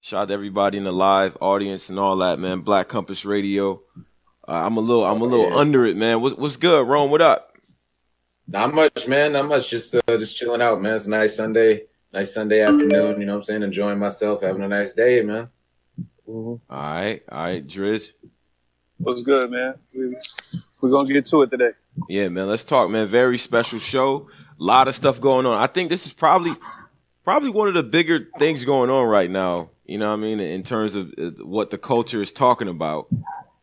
Shout out to everybody in the live audience and all that, man. Black Compass Radio. I'm a little under it, man. What's good, Rome? What up? Not much, man. Not much. Just chilling out, man. It's a nice Sunday afternoon. You know what I'm saying? Enjoying myself, having a nice day, man. All right, Driz. What's good, man? We're gonna get to it today. Yeah, man. Let's talk, man. Very special show. A lot of stuff going on. I think this is probably one of the bigger things going on right now. You know what I mean? In terms of what the culture is talking about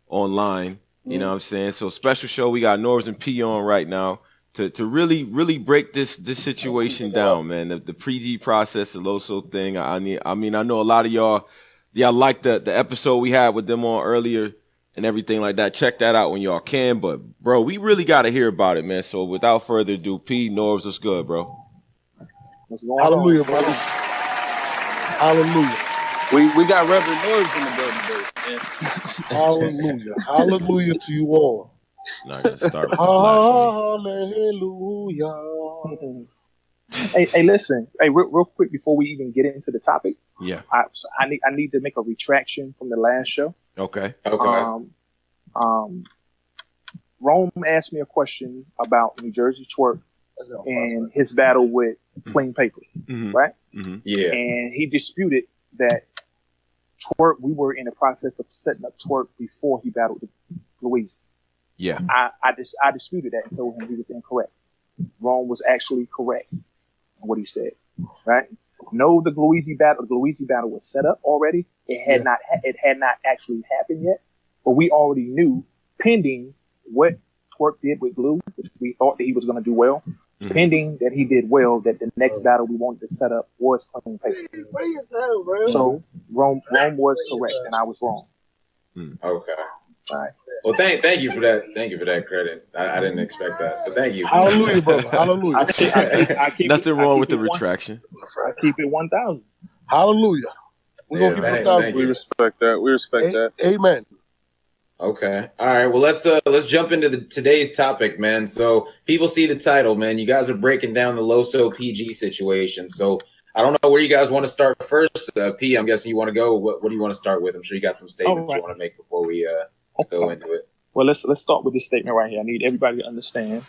online. You know what I'm saying? So special show. We got Norbes and P on right now to really break this situation down, man. The pre-G process, the Loso thing. I know a lot of y'all like the episode we had with them on earlier and everything like that. Check that out when y'all can. But bro, we really got to hear about it, man. So without further ado, P, Norbes, what's good, bro? Hallelujah, brother. Hallelujah. We got Reverend Norbes in the building today, man. Hallelujah. Hallelujah to you all. Not gonna start with Hallelujah. Hey, listen. Hey, real quick before we even get into the topic. Yeah. I need to make a retraction from the last show. Okay. Rome asked me a question about New Jersey twerk and his battle with Clean Paper, right? Mm-hmm. Yeah. And he disputed that twerk. We were in the process of setting up twerk before he battled Louise. Yeah. I disputed that and told him he was incorrect. Rome was actually correct in what he said, right? No, the Louise battle was set up already. It had not actually happened yet, but we already knew, pending what Twerk did with Glue, which we thought that he was going to do well, pending that he did well, that the next battle we wanted to set up was Clean Paper. So Rome was correct and I was wrong. Okay. All right. Well, thank you for that. Thank you for that credit. I didn't expect that. So thank you. Hallelujah, brother. Hallelujah. I keep Nothing it, wrong with the retraction. I keep it 1,000. Hallelujah. We're going to give it 1,000. We respect that. We respect that. Amen. Okay. All right. Well, let's jump into today's topic, man. So people see the title, man. You guys are breaking down the Loso PG situation. So I don't know where you guys want to start first. P, I'm guessing you want to go. What do you want to start with? I'm sure you got some statements you want to make before we go into it. Well, let's start with this statement right here. I need everybody to understand.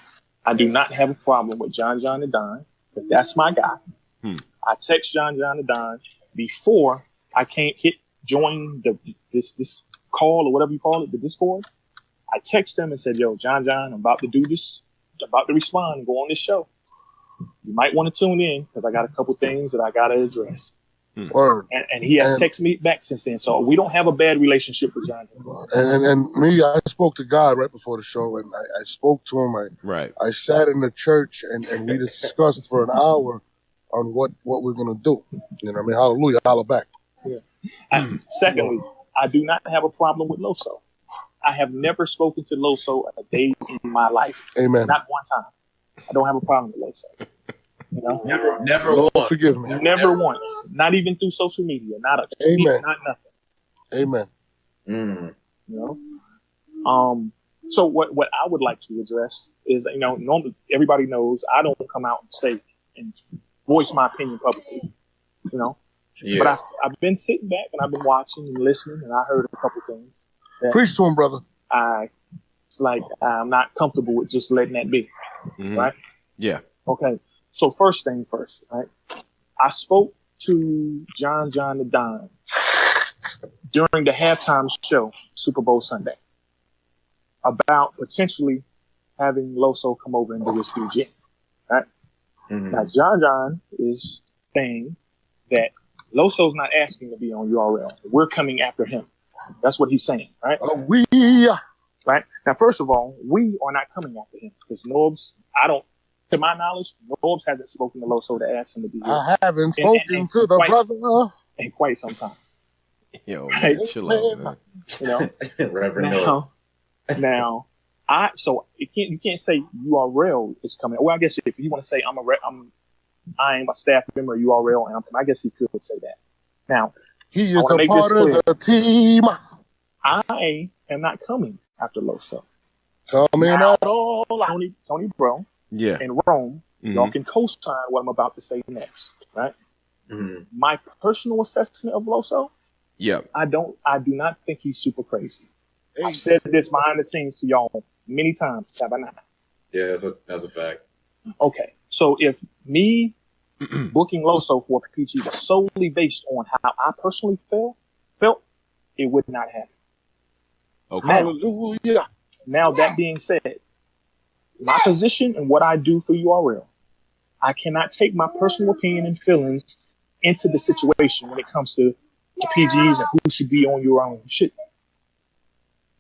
I do not have a problem with John the Don, because that's my guy. I text John the Don before I can't hit join this call or whatever you call it, the Discord. I text him and said, "Yo, John, I'm about to do this. I'm about to respond and go on this show. You might want to tune in because I got a couple things that I got to address." Word. And he has texted me back since then. So we don't have a bad relationship with John. And me, I spoke to God right before the show, and I spoke to him. I sat in the church, and we discussed for an hour on what we're going to do. You know what I mean? Hallelujah. Holla back. Yeah. Secondly, I do not have a problem with Loso. I have never spoken to Loso a day in my life. Amen. Not one time. I don't have a problem with Loso. You know? Never once. Forgive me. Never once. Not even through social media. Not a tweet, not nothing. Amen. You know? So what I would like to address is, normally everybody knows I don't come out and say and voice my opinion publicly. You know? Yeah. But I've been sitting back and I've been watching and listening, and I heard a couple things. Preach to him, brother. It's like I'm not comfortable with just letting that be. Right? Yeah. Okay. So first thing first, right? I spoke to John the Don during the halftime show, Super Bowl Sunday, about potentially having Loso come over and do his PG. Right? Now, John is saying that Loso's not asking to be on URL. We're coming after him. That's what he's saying, right? Right? Now, first of all, we are not coming after him because Norbes, to my knowledge, Norbes hasn't spoken to Loso to ask him to be here. I haven't spoken to the brother in quite some time. Yo, man, chill out, man. You know, Reverend Norbes. Now, you can't say URL is coming. Well, I guess if you want to say I am a staff member of URL, and I guess he could say that. Now, he is a part of the team. I am not coming after Loso. Coming now, at all. Tony Bro and Rome, y'all can co-sign what I'm about to say next, right? My personal assessment of Loso Yeah. I do not think he's super crazy. I've said this behind the scenes to y'all many times, have I not? Yeah, that's a fact. Okay, so if me booking Loso for a PG was solely based on how I personally felt, it would not happen. Okay. Hallelujah. Now that being said, my position and what I do for URL, I cannot take my personal opinion and feelings into the situation when it comes to the PGs and who should be on your own shit.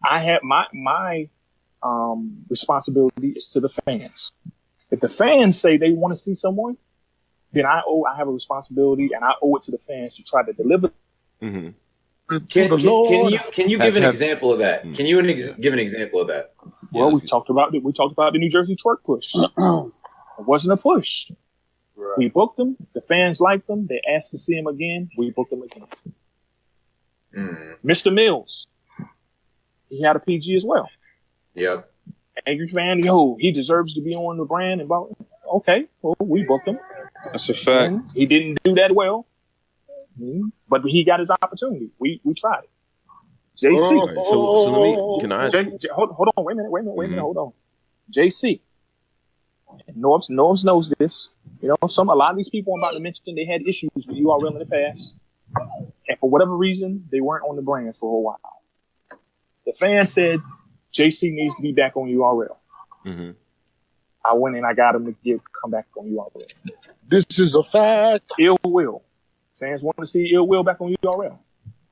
I have my responsibility is to the fans. If the fans say they want to see someone, then I have a responsibility and I owe it to the fans to try to deliver. Mm-hmm. Can you give an example of that? Can you give an example of that? Well, we talked about the New Jersey twerk push. It wasn't a push. Right. We booked them. The fans liked them. They asked to see him again. We booked them again. Mr. Mills, he had a PG as well. Yep. Angry fan, he deserves to be on the brand. And okay, well, we booked him. That's a fact. And he didn't do that well, but he got his opportunity. We tried it. JC. So let me. Can I? Hold on. Wait a minute. Hold on. JC. Norbes knows this. You know, a lot of these people I'm about to mention, they had issues with URL in the past, and for whatever reason, they weren't on the brand for a while. The fans said JC needs to be back on URL. Mm-hmm. I went and I got him to come back on URL. This is a fact. Ill Will. Fans want to see Ill Will back on URL.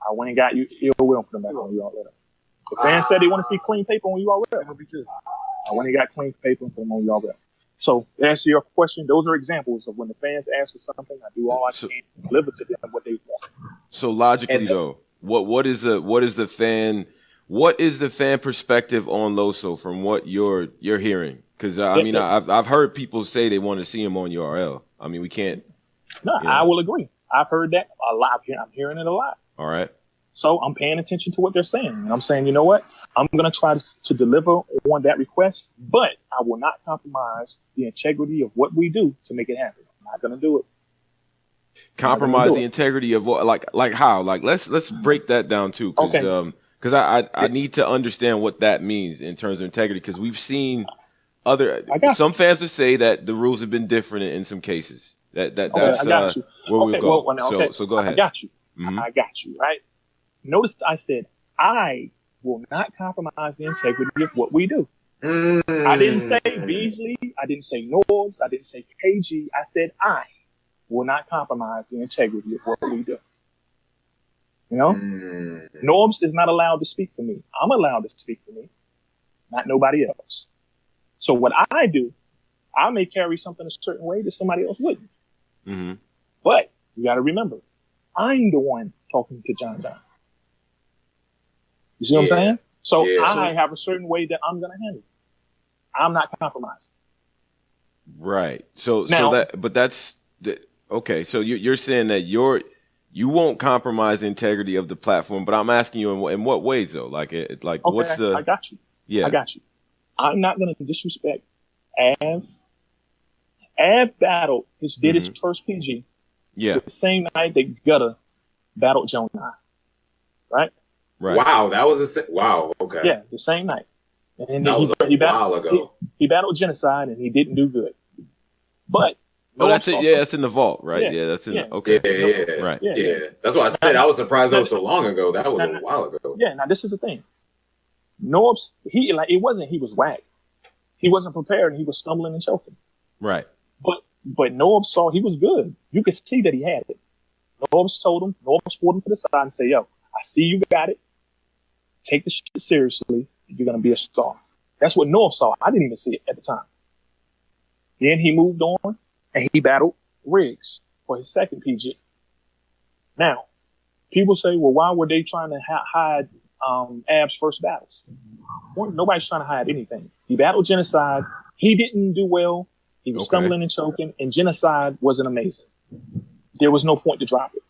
I went and got Ill Will and put him back on URL. The fans said they want to see Clean Paper on URL. I went and got Clean Paper and put him on URL. So to answer your question, those are examples of when the fans ask for something, I do all I can to deliver to them what they want. So logically, though, what is the fan perspective on Loso from what you're hearing? Because I've heard people say they want to see him on URL. I mean, we can't. No, I will agree. I've heard that a lot. I'm hearing it a lot. All right. So I'm paying attention to what they're saying. And I'm saying, you know what? I'm going to try to deliver on that request, but I will not compromise the integrity of what we do to make it happen. I'm not going to do it. Compromise the integrity of what? Like how? Like let's break that down too, because I need to understand what that means in terms of integrity. Because we've seen some fans would say that the rules have been different in some cases. That's where we go. Well, so go ahead. I got you. Mm-hmm. I got you. Right. Notice I said I will not compromise the integrity of what we do. I didn't say Beasley. I didn't say Norbes. I didn't say KG. I said I will not compromise the integrity of what we do. You know? Norbes is not allowed to speak for me. I'm allowed to speak for me, not nobody else. So what I do, I may carry something a certain way that somebody else wouldn't. Mm-hmm. But you got to remember, I'm the one talking to John. You see what I'm saying? So I have a certain way that I'm going to handle it. I'm not compromising. Right. Okay. So you're saying that you won't compromise the integrity of the platform, but I'm asking you in what ways though? What's the? I got you. Yeah. I got you. I'm not going to disrespect Av. Av battled did his first PG. Yeah. The same night that Gutter battled Jonah. Right. Right. Wow, that was wow. Okay. Yeah, the same night. And that was a while ago. He battled Genocide and he didn't do good. But that's it. Yeah, that's in the vault, right? Yeah, that's in. Okay. Yeah. Right. Yeah. That's why I said I was surprised that was so long ago. That was a while ago. Yeah. Now this is the thing. Norbes, it wasn't he was whack. He wasn't prepared and he was stumbling and choking. Right. But Norbes saw he was good. You could see that he had it. Norbes pulled him to the side and said, "Yo, I see you got it. Take the shit seriously. You're going to be a star." That's what North saw. I didn't even see it at the time. Then he moved on and he battled Riggs for his second PG. Now, people say, well, why were they trying to hide Ab's first battles? Nobody's trying to hide anything. He battled Genocide. He didn't do well. He was stumbling and choking, and Genocide wasn't amazing. There was no point to drop it.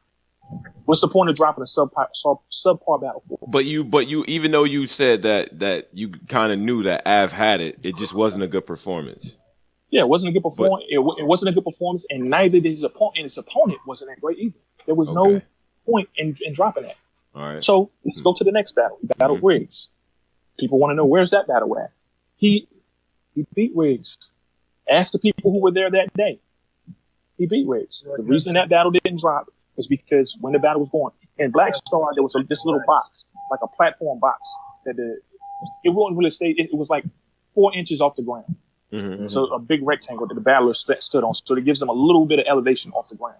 What's the point of dropping a subpar battle for? But you, even though you said that you kind of knew that Av had it, it just wasn't a good performance. Yeah, it wasn't a good performance. It wasn't a good performance, and neither did his opponent. And his opponent wasn't that great either. There was no point in dropping that. All right. So let's go to the next battle. He battled Riggs. People want to know, where's that battle at? He beat Riggs. Ask the people who were there that day. He beat Riggs. The reason that battle didn't drop was because when the battle was going, in Black Star, there was this little box, like a platform box, that it wouldn't really stay. It was like 4 inches off the ground. Mm-hmm. So a big rectangle that the battler stood on. So it gives them a little bit of elevation off the ground.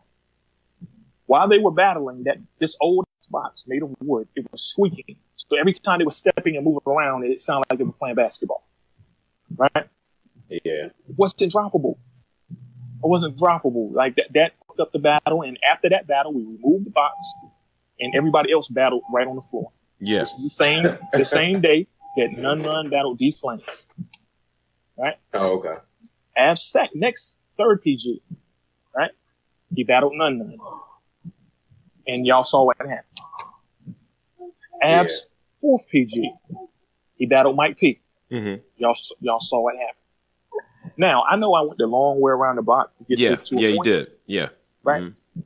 While they were battling, this old box made of wood, it was squeaking. So every time they were stepping and moving around, it sounded like they were playing basketball. Right? Yeah. It wasn't droppable. Like that fucked up the battle. And after that battle, we removed the box, and everybody else battled right on the floor. Yeah. This is the same day that Nun battled D Flames. Right? Oh, okay. Av's next third PG, right? He battled Nun. And y'all saw what happened. Av's fourth PG, he battled Mike P. Mm-hmm. Y'all saw what happened. Now, I know I went the long way around the block to get to a point. You did. Yeah. Right? Mm-hmm.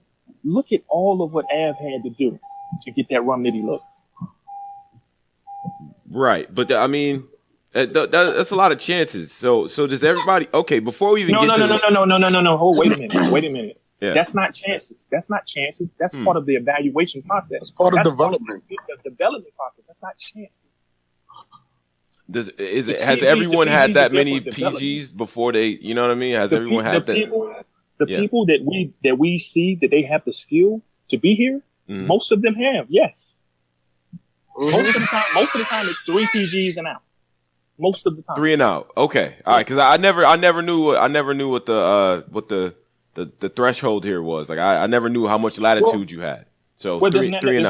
Look at all of what Av had to do to get that Rum Nitty look. Right. But, I mean, that's a lot of chances. So does everybody... Okay, before we even No. Hold, wait a minute. Yeah. That's not chances. That's part of the evaluation process. It's part of development. The development process. That's not chances. Has everyone had that many PGs before they? You know what I mean? Has everyone had that? People that we see that they have the skill to be here. Mm-hmm. Most of them have. Yes. Mm-hmm. Most of the time, it's 3 PGs and out. Most of the time. 3 and out. Okay. All right. Because I never knew what the threshold here was. Like I never knew how much latitude you had. So three and out. There's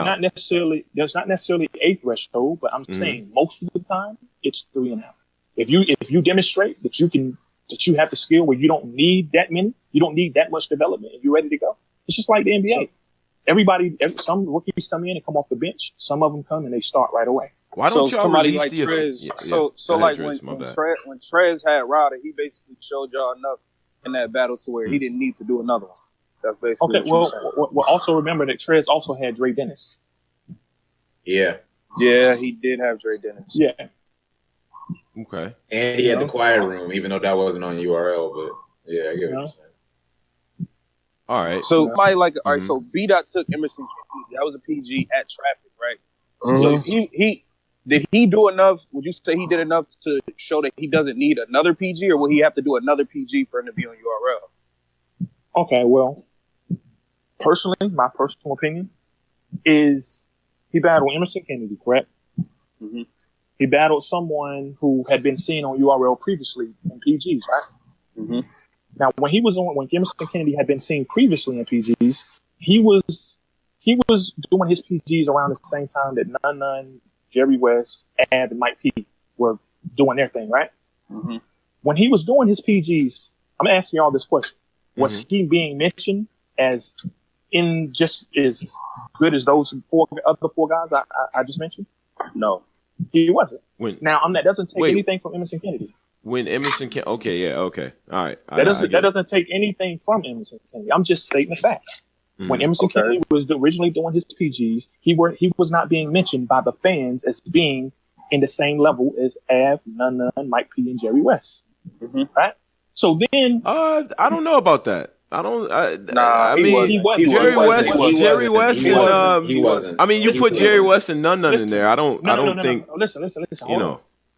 not necessarily a threshold, but I'm saying most of the time it's 3 and out. If you demonstrate that you have the skill where you don't need that many, you don't need that much development, and you're ready to go. It's just like the NBA. Some rookies come in and come off the bench. Some of them come and they start right away. Why don't y'all somebody release like the Trez? So like when Trez had Ryder, he basically showed y'all enough in that battle to where he didn't need to do another one. That's basically okay. Well, also remember that Trez also had Dre Dennis. Yeah, he did have Dre Dennis. Yeah. Okay. And he had the quiet room, even though that wasn't on URL. But yeah, I get what you're saying. All right. So all right. So B Dot took Emerson Kennedy. That was a PG at Traffic, right? Mm-hmm. So he did he do enough? Would you say he did enough to show that he doesn't need another PG, or will he have to do another PG for him to be on URL? Okay, well, personally, my personal opinion is he battled Emerson Kennedy, correct? Mm-hmm. He battled someone who had been seen on URL previously in PGs, right? Mm-hmm. Now, when Emerson Kennedy had been seen previously in PGs, he was doing his PGs around the same time that Nun, Jerry West, and Mike P were doing their thing, right? Mm-hmm. When he was doing his PGs, I'm asking y'all this question. Was he being mentioned as in just as good as those other four guys I just mentioned? No, he wasn't. That doesn't take anything from Emerson Kennedy. When Emerson Kennedy, okay, all right. That doesn't take anything from Emerson Kennedy. I'm just stating the facts. Mm-hmm. When Emerson Kennedy was originally doing his PGs, he was not being mentioned by the fans as being in the same level as Av, Nun, Mike P, and Jerry West. Mm-hmm. Right? So then, I don't know about that. Jerry West. He wasn't. I mean, you put Jerry West and Nun in there. I don't think. Listen.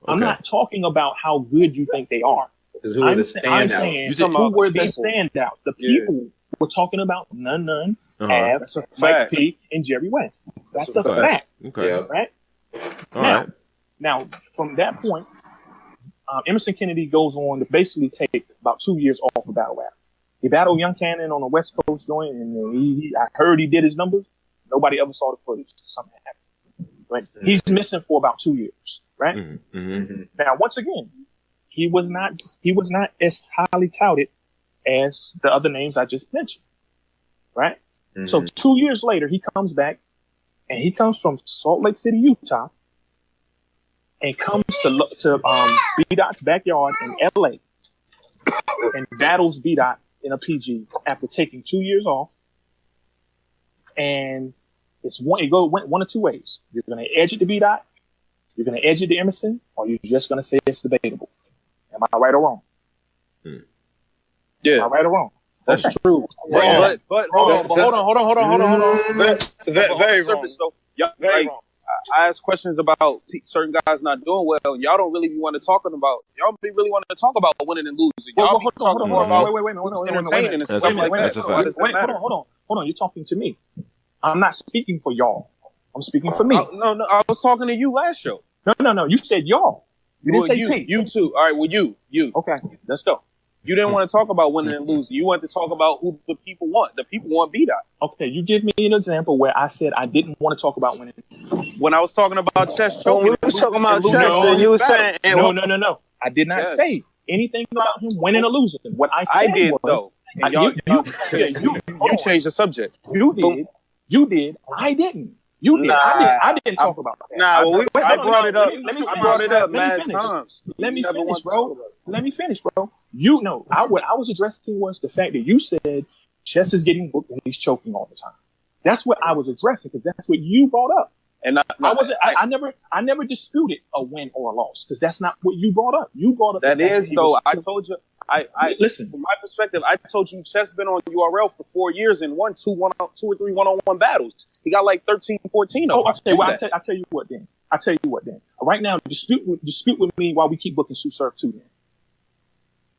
I'm not talking about how good you think they are. I'm saying who were the standouts. The people were talking about Nun, Av, Mike P, and Jerry West. That's a fact. Okay. Right? All right. Now, from that point, Emerson Kennedy goes on to basically take about 2 years off of battle rap. He battled Young Cannon on the West Coast joint, and I heard he did his numbers. Nobody ever saw the footage. Something happened. Right? Mm-hmm. He's missing for about 2 years. Right? Mm-hmm. Mm-hmm. Now, once again, he was not as highly touted as the other names I just mentioned. Right? Mm-hmm. So 2 years later, he comes back, and he comes from Salt Lake City, Utah, and comes to B-Dot's backyard in LA and battles B-Dot in a PG after taking 2 years off. And It's one of two ways. You're going to edge it to B-Dot, you're going to edge it to Emerson, or you're just going to say it's debatable. Am I right or wrong? Yeah. Am I right or wrong? That's okay. true. But hold on. Very wrong. So, y'all, Very like, wrong. I ask questions about certain guys not doing well, and y'all don't really want to talk about. Y'all be really want to talk about winning and losing. Y'all be talking more about entertaining and stuff like that. Hold on. You're talking to me. I'm not speaking for y'all. I'm speaking for me. No, I was talking to you last show. No. You said y'all. You didn't say P. You too. All right. Well, you. Okay. Let's go. You didn't want to talk about winning and losing. You wanted to talk about who the people want. The people want B-Dot. Okay, you give me an example where I said I didn't want to talk about winning. When I was talking about chess choking, we was talking about chess, and you were saying no. I did not say anything about him winning or losing. What I said did was, though. You changed the subject. You did. I didn't. You did. I didn't talk about that. I brought it up. I brought it up mad times. Let me finish, bro. Let me finish, bro. You know, what I was addressing was the fact that you said Chess is getting booked and he's choking all the time. That's what I was addressing because that's what you brought up. And I never disputed a win or a loss because that's not what you brought up. You brought up that is though. I told you. I listen. From my perspective, I told you Chess been on URL for 4 years and won two or three one-on-one battles. He got like 13, 14 of them. I tell you what then. Right now, dispute with me while we keep booking Sue Surf 2 then.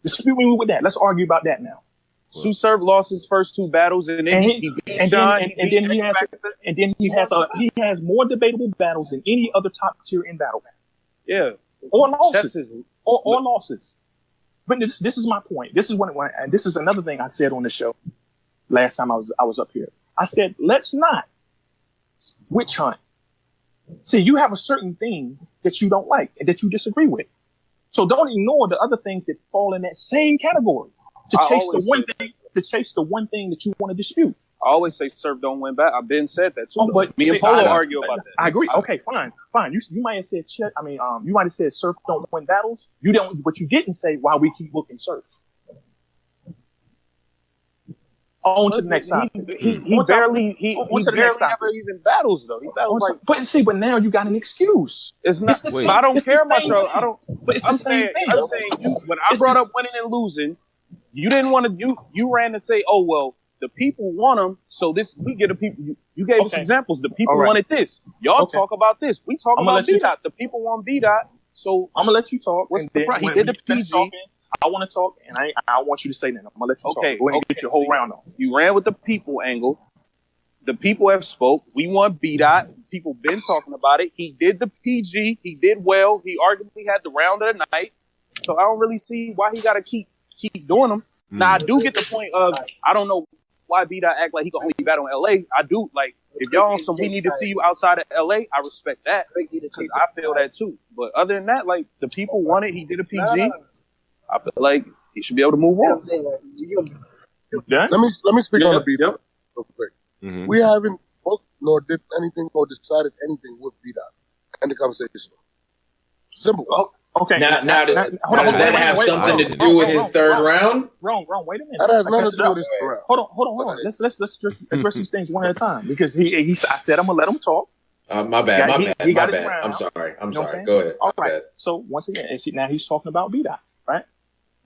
Dispute with me with that. Let's argue about that now. Sue Surf lost his first 2 battles and then he beat Sean. And then he has more debatable battles than any other top tier in battle rap. Yeah. Or losses. Or losses. But this is my point. This is and this is another thing I said on the show last time I was up here. I said, let's not witch hunt. See, you have a certain thing that you don't like and that you disagree with. So don't ignore the other things that fall in that same category to chase the one thing that you want to dispute. I always say Surf don't win back. I've been said that too. But me and Polo argue about that. I agree. Okay, fine. You might have said you might have said Surf don't win battles. You don't, but you didn't say why we keep booking Surf. On to the next topic. He barely ever even battles though. He battles but now you got an excuse. It's not. I don't care about y'all. I don't. But it's the same thing. I'm saying when I brought up winning and losing, you didn't want to. You ran to say, oh well, the people want them, so we get the people. You gave us examples. The people wanted this. Y'all talk about this. We talk about B-Dot. The people want B-Dot. So I'm gonna let you talk. What's the problem? He did the PG. I want to talk, and I want you to say that. I'm gonna let you talk. Go ahead and get your whole round off. You ran with the people angle. The people have spoke. We want B-Dot. People been talking about it. He did the PG. He did well. He arguably had the round of the night. So I don't really see why he got to keep doing them. Now I do get the point of I don't know why B-Dot act like he can only battle in LA. I do like if y'all on some we need to see you outside of LA. I respect that because I feel that too. But other than that, like the people want it. He did a PG. I feel like he should be able to move on. Let me speak on the B-Dot real quick. Mm-hmm. We haven't booked nor did anything or decided anything with B-Dot. End the conversation. Simple. Okay. Now does that have something to do with his third round? Wrong. Wait a minute. That has nothing to do with his third round. Hold on. Let's just address these things one at a time because I said I'm gonna let him talk. My bad. I'm sorry. Go ahead. All right. So once again, now he's talking about B-Dot, right?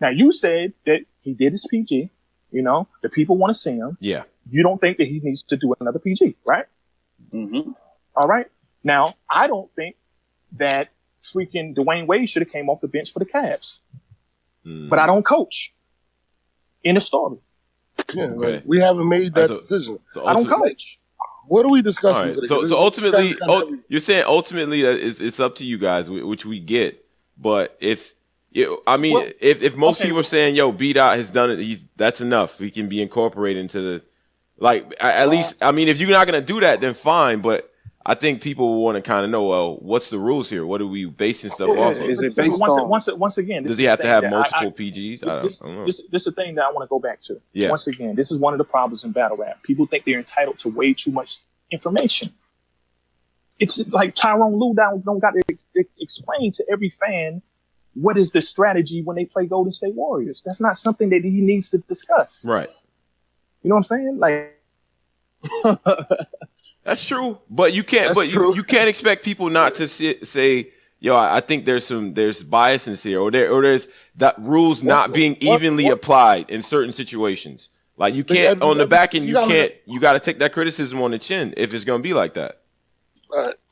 Now you said that he did his PG. You know, the people want to see him. Yeah. You don't think that he needs to do another PG, right? Mm-hmm. All right. Now I don't think that freaking Dwayne Wade should have came off the bench for the Cavs. But I don't coach. In the story. Yeah, right. We haven't made that decision. So I don't coach. What are we discussing today? So ultimately, you're saying ultimately that it's up to you guys, which we get. But if most people are saying, yo, B-Dot has done it, that's enough. He can be incorporated into the, at least, I mean, if you're not going to do that, then fine. But I think people want to kind of know, well, what's the rules here? What are we basing stuff off of? Is it based on? Once again, does he have to have multiple PGs? I don't know. This is the thing that I want to go back to. Yeah. Once again, this is one of the problems in battle rap. People think they're entitled to way too much information. It's like Tyrone Lue don't got to explain to every fan what is the strategy when they play Golden State Warriors. That's not something that he needs to discuss. Right. You know what I'm saying? Like, That's true, but you can't. You can't expect people not to say, "Yo, I think there's biases here," or there's that rules not being evenly applied in certain situations. Like you can't on the back end. You got to take that criticism on the chin if it's gonna be like that.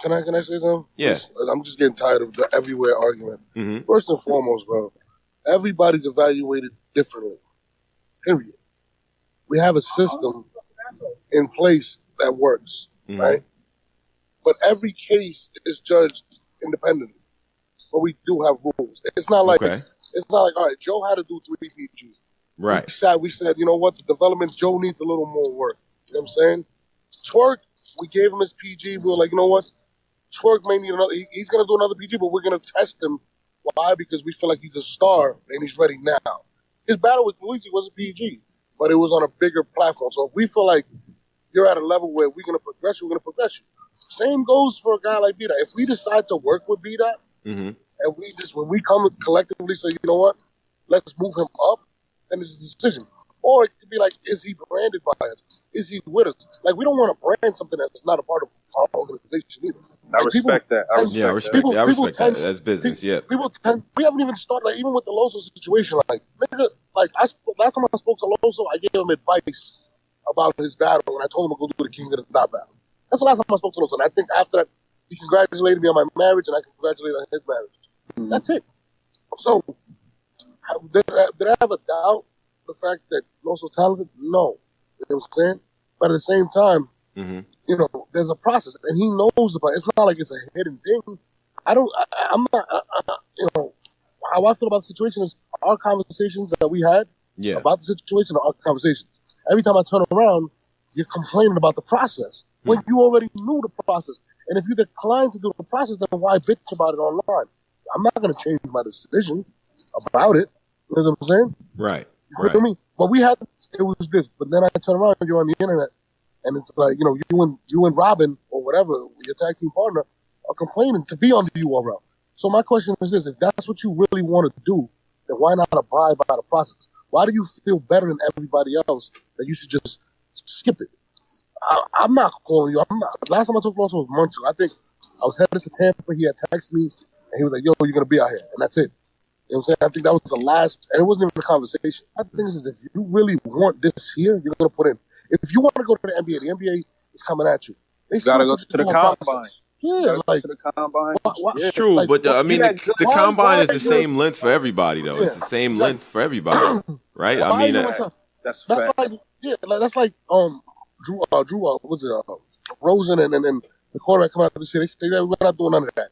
Can I say something? Yeah. I'm just getting tired of the everywhere argument. Mm-hmm. First and foremost, bro, everybody's evaluated differently. Period. We have a system in place that works, right? But every case is judged independently. But we do have rules. It's not like all right, Joe had to do 3 PGs. Right. We said, you know what, the development, Joe needs a little more work. You know what I'm saying? Twerk, we gave him his PG. We were like, you know what? Twerk may need another. He's going to do another PG, but we're going to test him. Why? Because we feel like he's a star and he's ready now. His battle with Luigi was a PG, but it was on a bigger platform. So if we feel like you're at a level where we're going to progress you, we're going to progress you. Same goes for a guy like B-Dot. If we decide to work with B-Dot, and when we come collectively say, you know what, let's move him up, then it's a decision. Or it could be like, is he branded by us? Is he with us? Like, we don't want to brand something that's not a part of our organization either. I respect that. I respect that. That's business, yeah. We haven't even started, like, even with the Loso situation. Like, nigga, last time I spoke to Loso, I gave him advice about his battle, and I told him to go do the King of the Dot battle. That's the last time I spoke to Loso. And I think after that, he congratulated me on my marriage, and I congratulated on his marriage. That's it. So, did I have a doubt? The fact that Loso's talented? No. You know what I'm saying? But at the same time, you know, there's a process, and he knows about it. It's not like it's a hidden thing. I'm not, you know, how I feel about the situation is our conversations that we had about the situation are our conversations. Every time I turn around, you're complaining about the process when you already knew the process. And if you decline to do the process, then why bitch about it online? I'm not going to change my decision about it. You know what I'm saying? Right. You feel me? But it was this. But then I turn around and you're on the internet, and it's like, you know, you and Robin or whatever, your tag team partner, are complaining to be on the URL. So my question is this: if that's what you really want to do, then why not abide by the process? Why do you feel better than everybody else that you should just skip it? I'm not calling you. Last time I took Loso was months ago. I think I was headed to Tampa. He had texted me, and he was like, "Yo, you're gonna be out here," and that's it. You know what I'm saying? I think that was the last, and it wasn't even a conversation. I think this is, if you really want this here, you're going to put in. If you want to go to the NBA is coming at you. You got to go to the combine. Yeah, like, to the combine. It's true, like, but I mean, the combine is the same length for everybody, though. Yeah, it's the same length for everybody, right? I mean, that's like, that's like Drew, what's it, Rosen and the quarterback come out of the shit. They say that we're not doing none of that.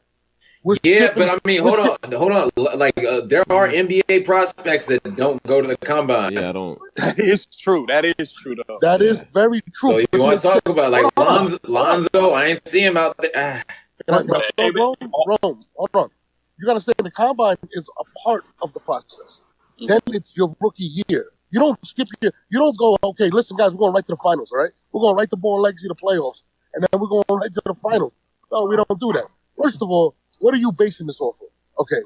But I mean, hold on. Like, there are NBA prospects that don't go to the combine. Yeah, I don't. That is true, though. That is very true. So you want to talk about, like, Lonzo? I ain't see him out there. Rome, hold on. You got to say the combine is a part of the process. Then it's your rookie year. You don't skip you don't go, okay, listen, guys, we're going right to the finals, all right? We're going right to Born Legacy, the playoffs, and then we're going right to the finals. No, we don't do that. First of all, what are you basing this off of? Okay.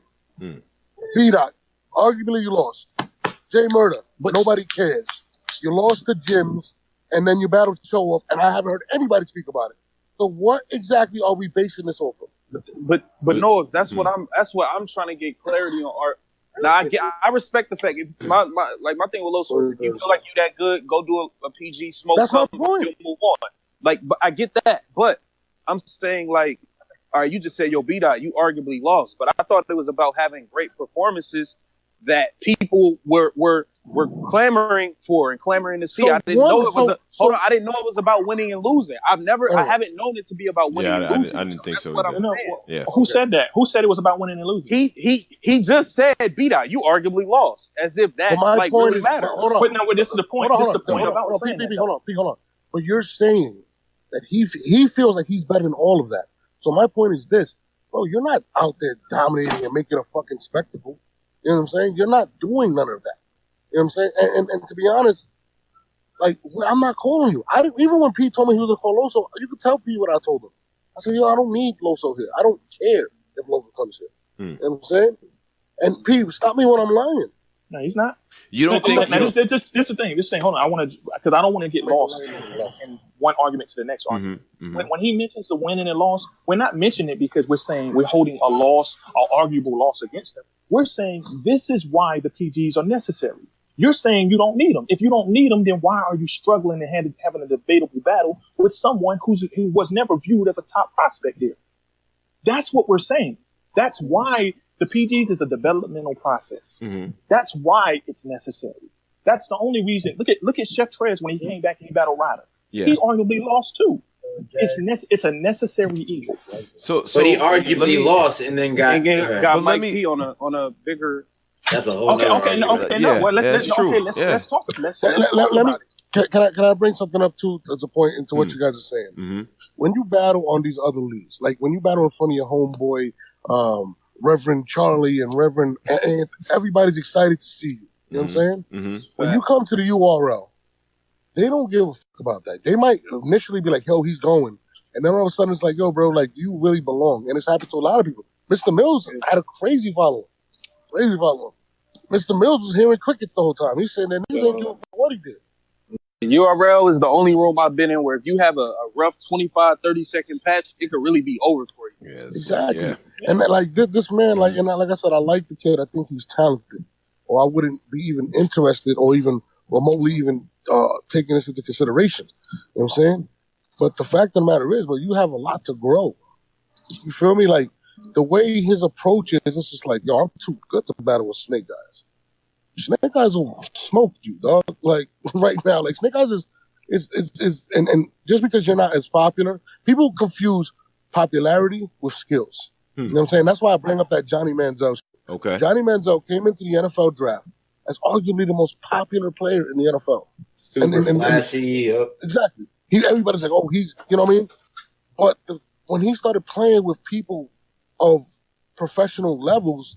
B-Dot, arguably you lost. Jay Murder, but nobody cares. You lost the gyms, and then you battled Show Off, and I haven't heard anybody speak about it. So what exactly are we basing this off of? But no, that's what I'm trying to get clarity on. Art. Now I respect the fact my thing with Loso is if you feel like you that good, go do a PG, smoke something, you'll move on. Like, but I get that, but I'm saying, like, all right, you just said, yo, B-Dot, you arguably lost. But I thought it was about having great performances that people were clamoring for and clamoring to see. I didn't know it was about winning and losing. I haven't known it to be about winning and losing. I didn't think so. Yeah. Who said that? Who said it was about winning and losing? He just said, B-Dot, you arguably lost. As if that really matters. But no, this is the point. Hold on. But you're saying that he feels like he's better than all of that. So my point is this, bro, you're not out there dominating and making a fucking spectacle. You know what I'm saying? You're not doing none of that. You know what I'm saying? And to be honest, like, I'm not calling you. Even when Pete told me he was going to call Loso, you could tell Pete what I told him. I said, yo, I don't need Loso here. I don't care if Loso comes here. You know what I'm saying? And Pete, stop me when I'm lying. No, he's not. You don't think... This is the thing. Hold on. Because I don't want to get lost in one argument to the next argument. Mm-hmm. When he mentions the win and the loss, we're not mentioning it because we're saying we're holding a loss, an arguable loss against them. We're saying this is why the PGs are necessary. You're saying you don't need them. If you don't need them, then why are you struggling and having a debatable battle with someone who was never viewed as a top prospect here? That's what we're saying. That's why the PGs is a developmental process. Mm-hmm. That's why it's necessary. That's the only reason. Look at Chef Trez when he came back and he battled Ryder. Yeah. He arguably lost too. It's a necessary evil. So but he arguably lost and then got Mike P on a bigger. That's a whole. Let's talk. Let me. Can I bring something up too as a point into what you guys are saying? Mm-hmm. When you battle on these other leagues, like when you battle in front of your homeboy, Reverend Charlie and Reverend, and everybody's excited to see you. You know what I'm saying? Mm-hmm. When you come to the URL, they don't give a fuck about that. They might initially be like, yo, he's going. And then all of a sudden it's like, yo, bro, like, you really belong. And it's happened to a lot of people. Mr. Mills had a crazy following. Mr. Mills was hearing crickets the whole time. He's saying that niggas ain't give a fuck what he did. URL is the only room I've been in where if you have a rough 25, 30-second patch, it could really be over for you. Yes. Exactly. Yeah. And like this man, like I said, I like the kid. I think he's talented. Or I wouldn't be even interested or even remotely even taking this into consideration. You know what I'm saying? But the fact of the matter is, you have a lot to grow. You feel me? Like, the way his approach is, it's just like, yo, I'm too good to battle with Snake Eyes. Snake Eyes will smoke you, dog. Like, right now. Like, Snake Eyes is and just because you're not as popular, people confuse popularity with skills. You know what I'm saying? That's why I bring up that Johnny Manziel. Okay. Johnny Manziel came into the NFL draft as arguably the most popular player in the NFL. Super flashy. Exactly. Everybody's like, oh, he's, you know what I mean? But when he started playing with people of professional levels,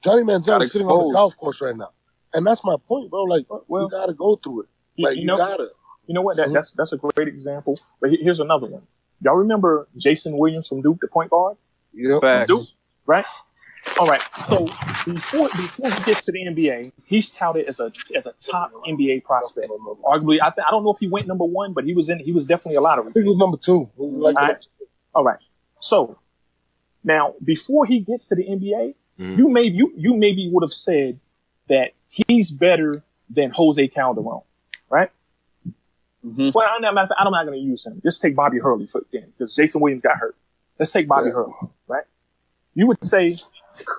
Johnny Manziel is sitting on the golf course right now. And that's my point, bro. Like, you got to go through it. Like, you got to. You know what? That's a great example. But here's another one. Y'all remember Jason Williams from Duke, the point guard? Yeah. Duke, right? All right. So before he gets to the NBA, he's touted as a top NBA prospect. Arguably, I don't know if he went number one, but he was definitely a lottery. I think he was number two. All right. So now before he gets to the NBA, you maybe would have said that he's better than Jose Calderon, right? Mm-hmm. Well, I'm not going to use him. Just take Bobby Hurley for then, because Jason Williams got hurt. Let's take Bobby Hurley, right? You would say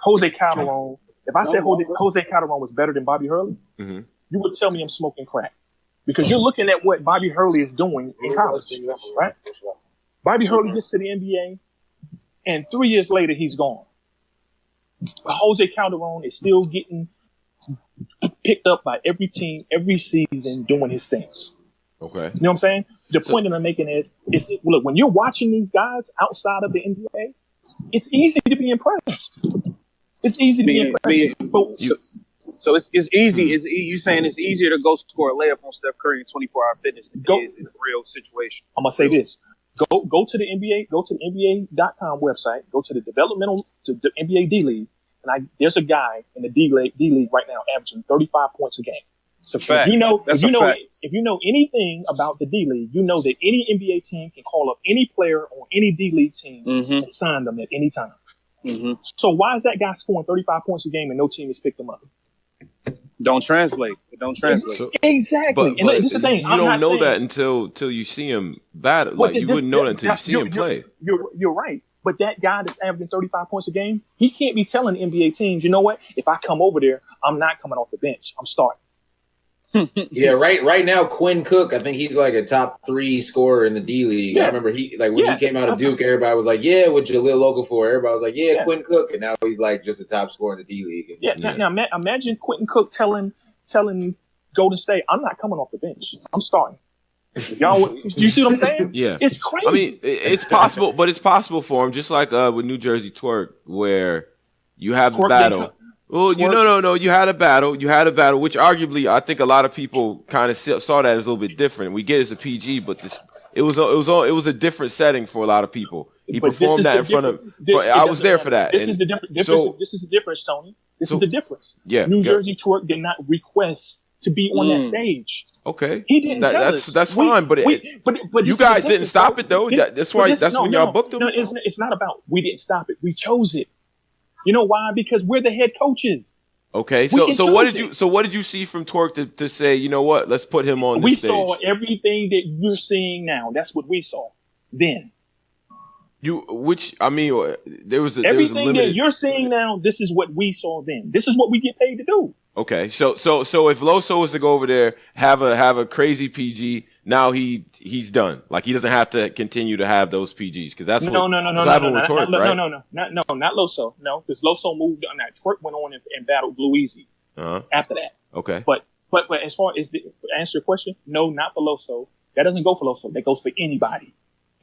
Jose Calderon. If I said Jose Calderon was better than Bobby Hurley, you would tell me I'm smoking crack, because you're looking at what Bobby Hurley is doing in college, right? Bobby Hurley gets to the NBA, and 3 years later he's gone. But Jose Calderon is still getting picked up by every team every season doing his things. Okay. You know what I'm saying? The point that I'm making is look, when you're watching these guys outside of the NBA, it's easy to be impressed. It's easy to be impressed. So it's easy. You saying it's easier to go score a layup on Steph Curry in 24-hour fitness than it is in a real situation. I'm gonna say this. Go to the NBA, go to the NBA.com website, go to the the NBA D League, and there's a guy in the D League right now averaging 35 points a game. It's a fact. If you know anything about the D League, you know that any NBA team can call up any player on any D League team and sign them at any time. Mm-hmm. So why is that guy scoring 35 points a game and no team has picked him up? It don't translate. Exactly. But this is the thing. You don't know that until you see him battle. Like, you wouldn't know that until you see him play. You're right. But that guy that's averaging 35 points a game, he can't be telling NBA teams, you know what? If I come over there, I'm not coming off the bench. I'm starting. Yeah, right now, Quinn Cook, I think he's like a top 3 scorer in the D League. Yeah. I remember when he came out of Duke, everybody was like, yeah, what Jaleel Okafor? Everybody was like, yeah, Quinn Cook. And now he's like just a top scorer in the D League. Now imagine Quentin Cook telling Golden State, I'm not coming off the bench. I'm starting. Y'all, do you see what I'm saying? Yeah. It's crazy. I mean, it's possible, but it's possible for him, just like with New Jersey Twerk, where you have the battle. Well, you had a battle, which arguably I think a lot of people kind of saw that as a little bit different. We get it as a PG, but it was a different setting for a lot of people. He performed that in front of. I was there for that. This is the difference. This is the difference, Tony. This is the difference. Yeah, New Jersey Twerk did not request to be on that stage. Okay, he didn't tell us. That's fine, but you guys didn't stop it though. That's why. That's when y'all booked him. No, it's not about we didn't stop it. We chose it. You know why? Because we're the head coaches. Okay, so what did you see from Twerk to say, you know what, let's put him on the stage? We saw everything that you're seeing now. That's what we saw then. There was everything that you're seeing now. This is what we saw then. This is what we get paid to do. Okay, so if Loso was to go over there, have a crazy PG, now he's done. Like he doesn't have to continue to have those PGs because that's not Loso. No, because Loso moved on that. Twerk went on and battled Blue Easy after that. Okay, but as far as to answer your question, no, not for Loso. That doesn't go for Loso. That goes for anybody.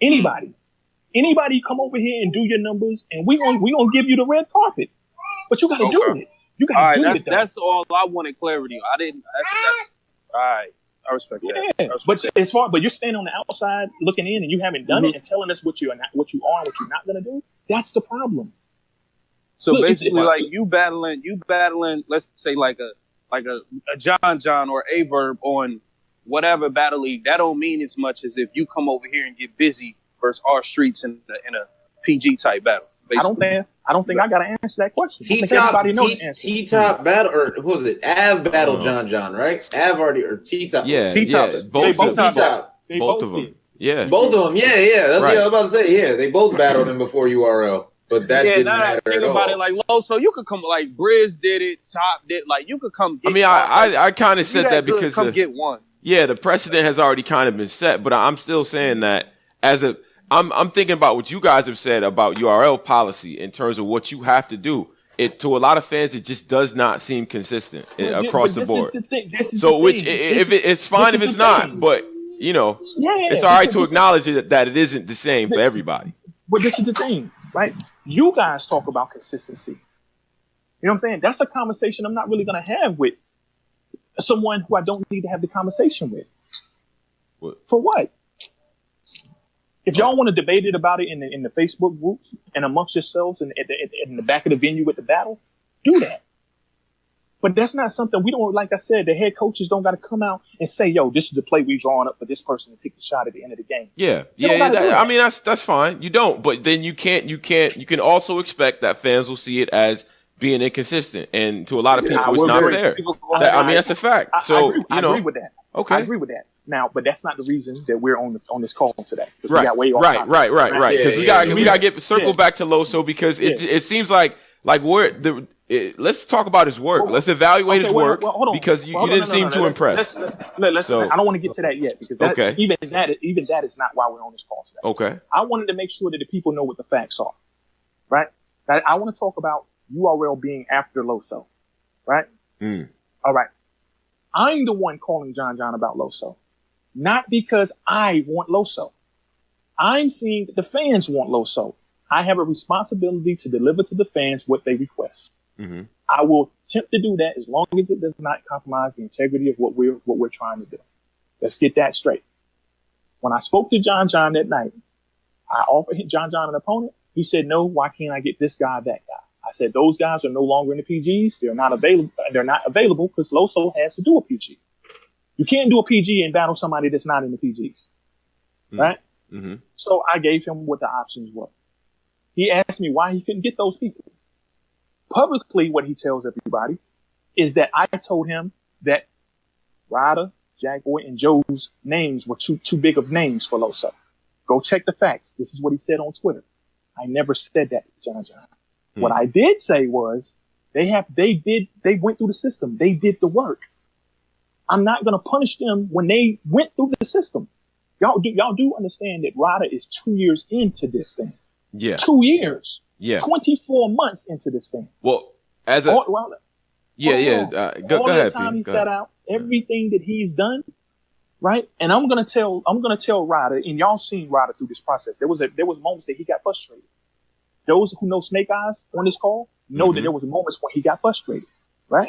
Anybody come over here and do your numbers, and we gonna give you the red carpet. But you got to do it. You got to do it. That's all I wanted clarity. I didn't. That's all right. I respect that. Yeah. But you're standing on the outside looking in, and you haven't done it, and telling us what you are, and what you're not gonna do. That's the problem. So look, basically, like you battling. Let's say like a John or a Verb on whatever battle league. That don't mean as much as if you come over here and get busy versus our streets in a PG type battle. Basically. I don't think I gotta answer that question. T-Top battle, or who was it? Av battle John, right? Av already, or T-Top. Yeah, T-Top. Both of them. Yeah. Both of them. Yeah. That's what I was about to say. Yeah, they both battled him before URL. But that didn't matter think at about all. It like Loso, you could come like Briz did it, Top did, like you could come. Get I kind of said that because come get one. Yeah, the precedent has already kind of been set, but I'm still saying that I'm thinking about what you guys have said about URL policy in terms of what you have to do. It to a lot of fans, it just does not seem consistent across the board. It's fine if it's not, but it's all right to acknowledge that it isn't the same for everybody. But this is the thing, right? You guys talk about consistency. You know what I'm saying? That's a conversation I'm not really going to have with someone who I don't need to have the conversation with. What? For what? If y'all want to debate it about it in the Facebook groups and amongst yourselves and in the back of the venue with the battle, do that. But that's not something we don't, like I said, the head coaches don't got to come out and say, yo, this is the play we drawing up for this person to take the shot at the end of the game. I mean, that's fine. You don't, but then you can also expect that fans will see it as being inconsistent. And to a lot of people, it's not fair. That's a fact. So, I agree with that. Okay. I agree with that. Now, but that's not the reason that we're on this call today. Right. We got way off topic. Right. Because we got to get circle back to Loso because it seems like let's talk about his work. Let's evaluate his work because you didn't seem too impressed. I don't want to get to that yet because even that is not why we're on this call today. Okay. I wanted to make sure that the people know what the facts are. Right. I want to talk about URL being after Loso. Right. All right. I'm the one calling John about Loso. Not because I want Loso. I'm seeing that the fans want Loso. I have a responsibility to deliver to the fans what they request. Mm-hmm. I will attempt to do that as long as it does not compromise the integrity of what we're trying to do. Let's get that straight. When I spoke to John that night, I offered John an opponent. He said, no, why can't I get this guy, that guy? I said, those guys are no longer in the PGs. They're not available because Loso has to do a PG. You can't do a PG and battle somebody that's not in the PGs. Right? Mm-hmm. So I gave him what the options were. He asked me why he couldn't get those people. Publicly, what he tells everybody is that I told him that Ryder, Jack Boy, and Joe's names were too big of names for Loso. Go check the facts. This is what he said on Twitter. I never said that to John. What I did say was they went through the system. They did the work. I'm not going to punish them when they went through the system. Y'all do understand that Ryder is 2 years into this thing. Yeah. 2 years. Yeah. 24 months into this thing. Well, go ahead. All the time he set out, everything that he's done, right? And I'm gonna tell Ryder, and y'all seen Ryder through this process. There was moments that he got frustrated. Those who know Snake Eyes on this call know that there was moments when he got frustrated, right?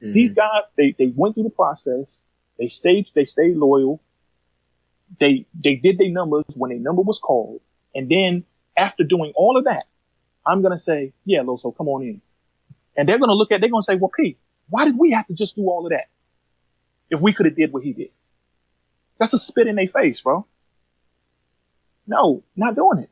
Mm-hmm. These guys, they went through the process. They stayed loyal. They did their numbers when their number was called. And then after doing all of that, I'm going to say, yeah, Loso, come on in. And they're going to say, well, P, why did we have to just do all of that? if we could have did what he did. That's a spit in their face, bro. No, not doing it.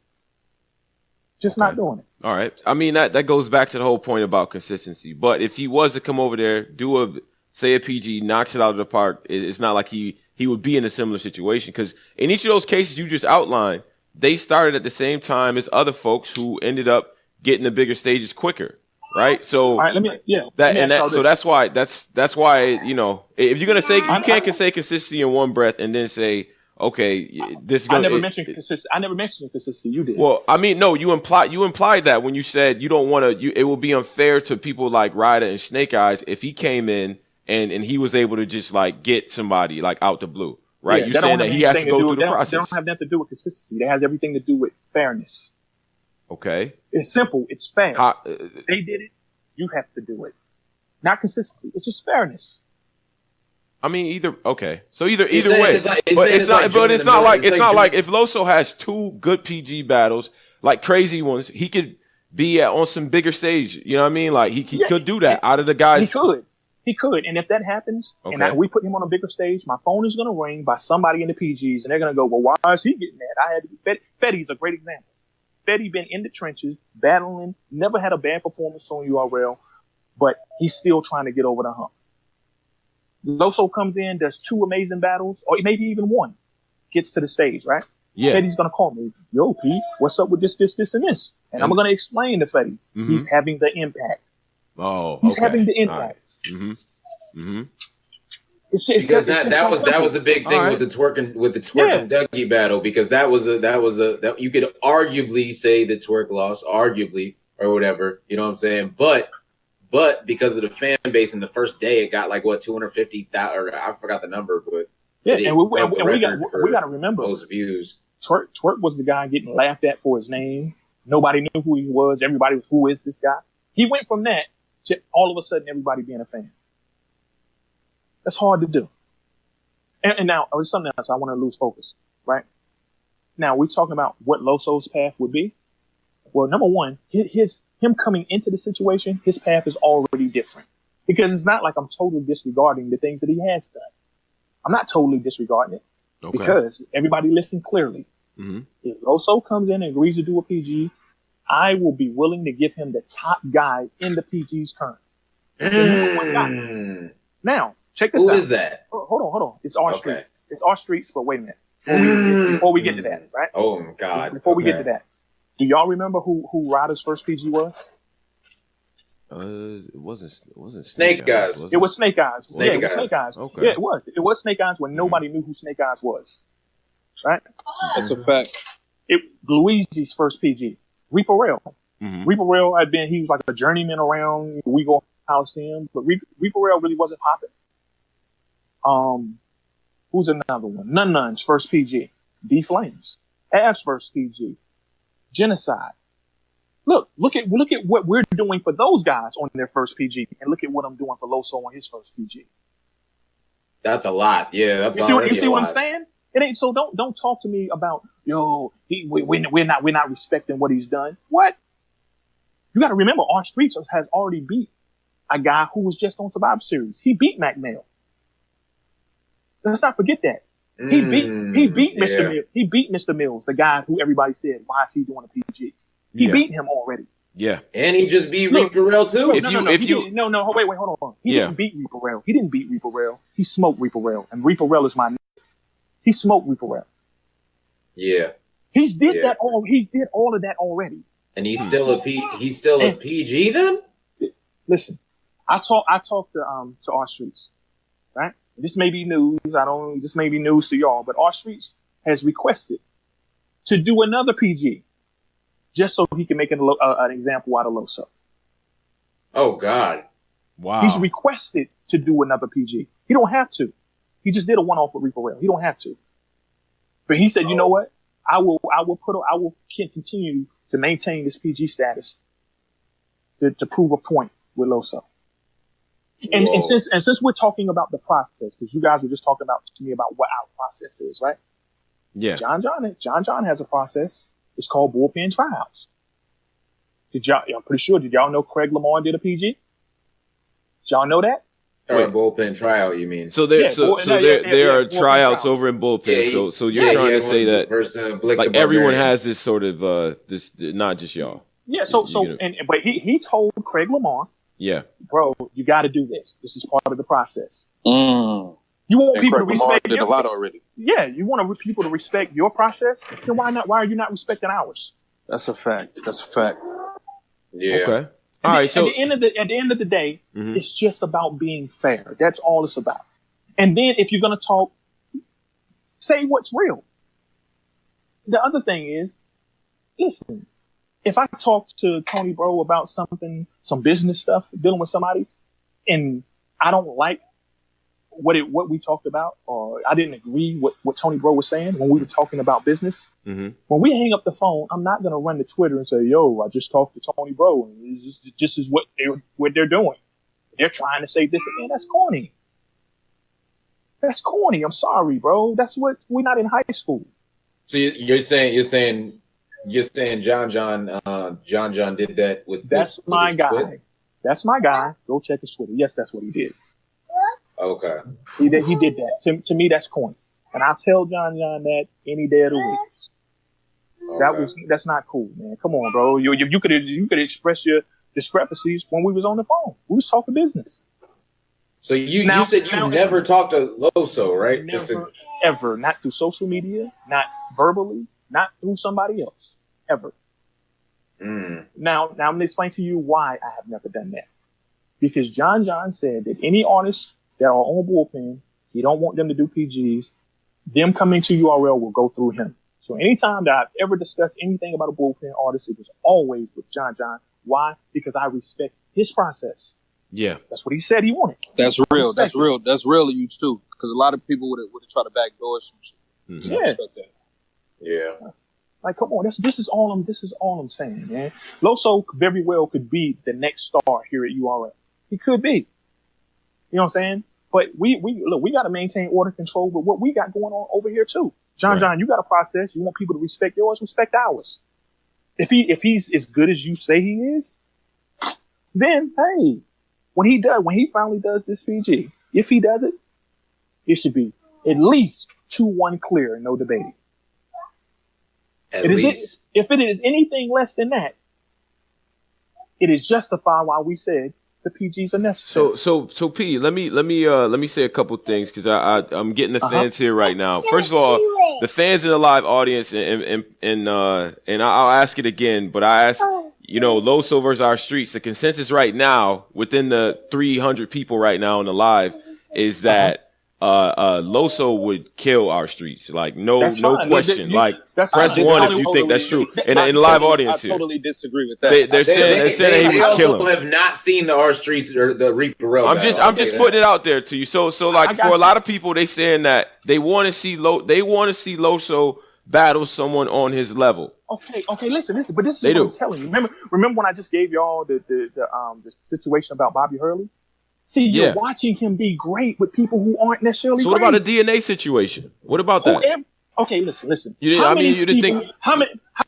Just not doing it. All right. I mean, that goes back to the whole point about consistency. But if he was to come over there, do a PG, knocks it out of the park, it's not like he would be in a similar situation. Because in each of those cases you just outlined, they started at the same time as other folks who ended up getting the bigger stages quicker, right? So all right, that's why you know, if you're gonna say you can't say consistency in one breath and then say, okay, this. I never mentioned consistency. I never mentioned consistency. You did. Well, I mean, no, you implied that when you said you don't want to. It will be unfair to people like Ryder and Snake Eyes if he came in and he was able to just like get somebody like out the blue, right? Yeah, you're saying that he has to go through the process. They don't have nothing to do with consistency. It has everything to do with fairness. Okay. It's simple. It's fair. They did it. You have to do it. Not consistency. It's just fairness. I mean, either way, it's not like if Loso has two good PG battles, like crazy ones, he could be on some bigger stage. You know what I mean? Like he could do that out of the guys. He could, and if that happens, and we put him on a bigger stage, my phone is going to ring by somebody in the PGs, and they're going to go, "Well, why is he getting that?" I had to be Fetty's a great example. Fetty been in the trenches, battling, never had a bad performance on URL, but he's still trying to get over the hump. Loso comes in, does two amazing battles, or maybe even one, gets to the stage, right? Yeah. Fetty's going to call me, "Yo, P, what's up with this, and this?" And I'm going to explain to Fetty. Mm-hmm. He's having the impact. Oh, he's having the impact. Right. Mm-hmm. Mm-hmm. Because that was the big thing with the twerking Dougie battle, because that was you could arguably say that Twerk lost, arguably, or whatever, you know what I'm saying? But because of the fan base in the first day, it got like 250,000, or I forgot the number, but and we got to remember those views. Twerk was the guy getting laughed at for his name. Nobody knew who he was. Everybody was, who is this guy? He went from that to all of a sudden everybody being a fan. That's hard to do. And now there's something else. I want to lose focus, right? Now we're talking about what Loso's path would be. Well, number one, him coming into the situation, his path is already different, because it's not like I'm totally disregarding the things that he has done. I'm not totally disregarding it, because everybody listen clearly. Mm-hmm. If Loso comes in and agrees to do a PG, I will be willing to give him the top guy in the PG's current. Now, check this out. Who is that? Hold on. It's our streets. It's our streets, but wait a minute. Before we get to that, right? Oh, my God. Before we get to that, do y'all remember who Ryder's first PG was? It wasn't Snake Eyes. It was Snake Eyes. Snake Eyes. Okay. Yeah, it was. It was Snake Eyes when nobody knew who Snake Eyes was. Right? That's a fact. Louise's first PG. Reaper Rail. Mm-hmm. Reaper Rail he was like a journeyman around. We go house him, but Reaper Rail really wasn't popping. Who's another one? Nun's first PG. D Flames. Av's first PG. Genocide. Look at what we're doing for those guys on their first PG, and look at what I'm doing for Loso on his first PG. That's a lot. Yeah, that's you see what I'm saying? It ain't so. Don't talk to me about we're not respecting what he's done. What? You got to remember, our streets has already beat a guy who was just on Survivor Series. He beat Mac Mail. Let's not forget that. He beat Mr. Mills. He beat Mr. Mills, the guy who everybody said, why is he doing a PG? He beat him already. Yeah. And he just beat Reaper Rail too. Wait, hold on. He didn't beat Reaper Rail. He didn't beat Reaper Rail. He smoked Reaper Rail. And Reaper Rail is my name. He smoked Reaper Rail. Yeah. He did all of that already. And he's still a PG then? Listen, I talk to our streets, right? This may be news. This may be news to y'all, but our streets has requested to do another PG just so he can make an example out of Loso. Oh God. Wow. He's requested to do another PG. He don't have to. He just did a one-off with Reaper Rail. He don't have to. But he said, you know what? I will continue to maintain this PG status to prove a point with Loso. And since we're talking about the process, because you guys were just talking to me about what our process is, right? Yeah. John John has a process. It's called bullpen tryouts. I'm pretty sure. Did y'all know Craig Lamar did a PG? Did y'all know that? Or bullpen tryout, you mean? So there are tryouts over in bullpen. So you're trying to say that like everyone has this sort of this, not just y'all. Yeah. But he told Craig Lamar, bro, you got to do this. This is part of the process. You want people to respect. Did a lot already. Yeah, you want people to respect your process. Then why not? Why are you not respecting ours? That's a fact. Yeah. Okay. All right. So at the end of the day, it's just about being fair. That's all it's about. And then if you're gonna talk, say what's real. The other thing is, listen. If I talk to Tony Bro about something, some business stuff, dealing with somebody, and I don't like what we talked about, or I didn't agree with what Tony Bro was saying when we were talking about business. When we hang up the phone, I'm not going to run to Twitter and say, yo, I just talked to Tony Bro, and this is what they're doing. They're trying to say this again. That's corny. That's corny. I'm sorry, bro. That's what we're not in high school. So you're saying John did that with my guy. Twitter? That's my guy. Go check his Twitter. Yes, that's what he did. Okay. He did that. To me, that's corny. And I'll tell John that any day of the week. Okay. That's not cool, man. Come on, bro. You could express your discrepancies when we was on the phone. We was talking business. So you said you never talked to Loso, right? Never, ever. Not through social media, not verbally, not through somebody else. Ever. Now I'm going to explain to you why I have never done that. Because John said that any artists that are on bullpen, he don't want them to do PGs. Them coming to URL will go through him. So anytime that I've ever discussed anything about a bullpen artist, it was always with John. Why? Because I respect his process. Yeah. That's what he said he wanted. That's real. That's real. That's real of you too. Because a lot of people would have tried to backdoor some shit. Yeah. I respect that. Yeah. Like, come on, this is all I'm saying, man. Loso very well could be the next star here at URL. He could be. You know what I'm saying? But we got to maintain order control with what we got going on over here too. John, you got a process. You want people to respect yours, respect ours. If he's as good as you say he is, then hey, when he finally does this PG, if he does it, it should be at least 2-1 clear and no debating. If it is anything less than that, it is justified why we said the PGs are necessary. So P, let me say a couple things because I'm getting the fans here right now. First of all, the fans in the live audience, and I'll ask it again, but I ask, Loso versus our streets. The consensus right now within the 300 people right now on the live is that Loso would kill our streets. Like no question. Press 1 if you think that's true. In the live audience here, I totally disagree with that. They're saying he would kill him. Have not seen the R Streets or the Reaper Road. I'm just putting it out there to you. So like for a lot of people, they saying that they want to see Loso battle someone on his level. Okay. Listen. But this is what I'm telling you. Remember when I just gave y'all the situation about Bobby Hurley? See, you're watching him be great with people who aren't necessarily. So what about the DNA situation? What about that? Okay, listen. How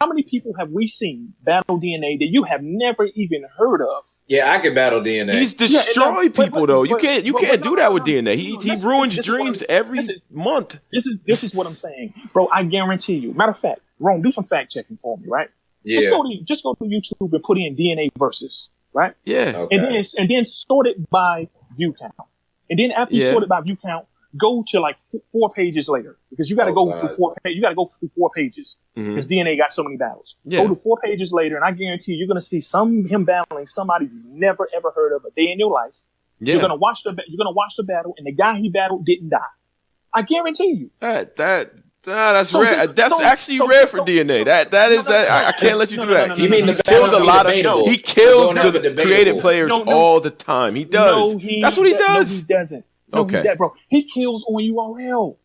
many people have we seen battle DNA that you have never even heard of? Yeah, I could battle DNA. He's destroyed people though. You can't do that with DNA. He ruins dreams every month. This is what I'm saying, bro. I guarantee you. Matter of fact, Rome, do some fact checking for me, right? Yeah. Just go to YouTube and put in DNA versus. Right? Yeah. Okay. And then sort it by view count. And then after you sort it by view count, go to like 4 pages later because you got to go through 4 pages. You got to go through 4 pages because DNA got so many battles. Yeah. Go to 4 pages later, and I guarantee you're going to see him battling somebody you've never ever heard of a day in your life. Yeah. You're going to watch the battle, and the guy he battled didn't die. I guarantee you. That's rare. That's actually rare for DNA. I can't let you do that. You mean he's killed a lot of. He kills the creative players all the time. He does. That's what he does. No, he doesn't. Okay, bro. He kills on URL.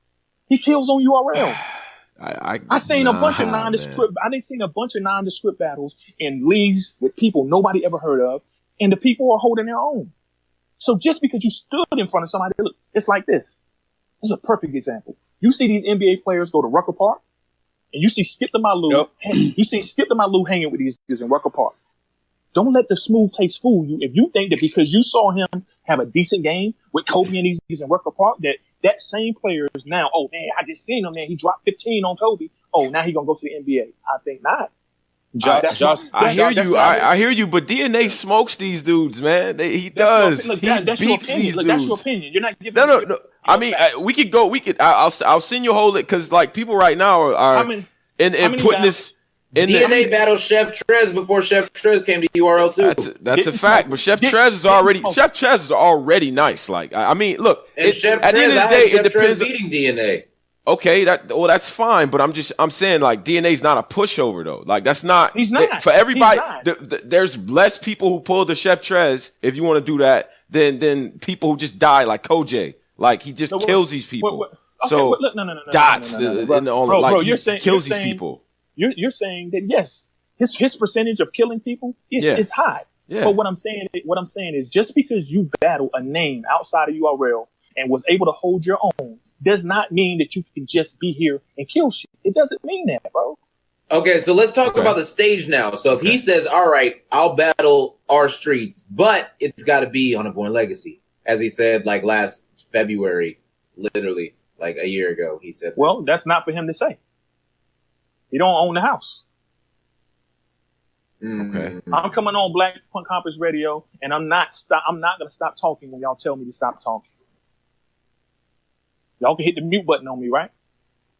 I seen a bunch of nondescript. I didn't seen a bunch of nondescript battles in leagues with people nobody ever heard of, and the people are holding their own. So just because you stood in front of somebody, look, it's like this. This is a perfect example. You see these NBA players go to Rucker Park, and you see Skip the Malou. Yep. You see Skip the Malou hanging with these in Rucker Park. Don't let the smooth taste fool you. If you think that because you saw him have a decent game with Kobe and these in Rucker Park, that same player is now, oh man, I just seen him, man. He dropped 15 on Kobe. Oh, now he gonna go to the NBA. I think not. I hear you, but DNA smokes these dudes, man. He does. He beats these dudes. That's your opinion. You're not giving. No. I mean, we could go. I'll send you a whole it because like people right now are and putting this. DNA battled Chef Trez before Chef Trez came to URL too. That's a fact. But Chef Trez is already nice. Like I mean, look. At the end of the day, it depends. Beating DNA. Okay, that's fine. But I'm saying like DNA's not a pushover though. Like that's not. He's not. For everybody. There's less people who pull the Chef Trez if you want to do that than people who just die like Koj. Like he just kills these people. Dots kills these people. You're saying that yes, his percentage of killing people it's high. Yeah. But what I'm saying is just because you battle a name outside of URL and was able to hold your own does not mean that you can just be here and kill shit. It doesn't mean that, bro. Okay, so let's talk about the stage now. So if he says, all right, I'll battle our streets, but it's got to be on a Born Legacy, as he said like last February, literally like a year ago, he said. Well, that's not for him to say. He don't own the house. Okay. I'm coming on Black Punk Conference Radio, and I'm not going to stop talking when y'all tell me to stop talking. Y'all can hit the mute button on me, right?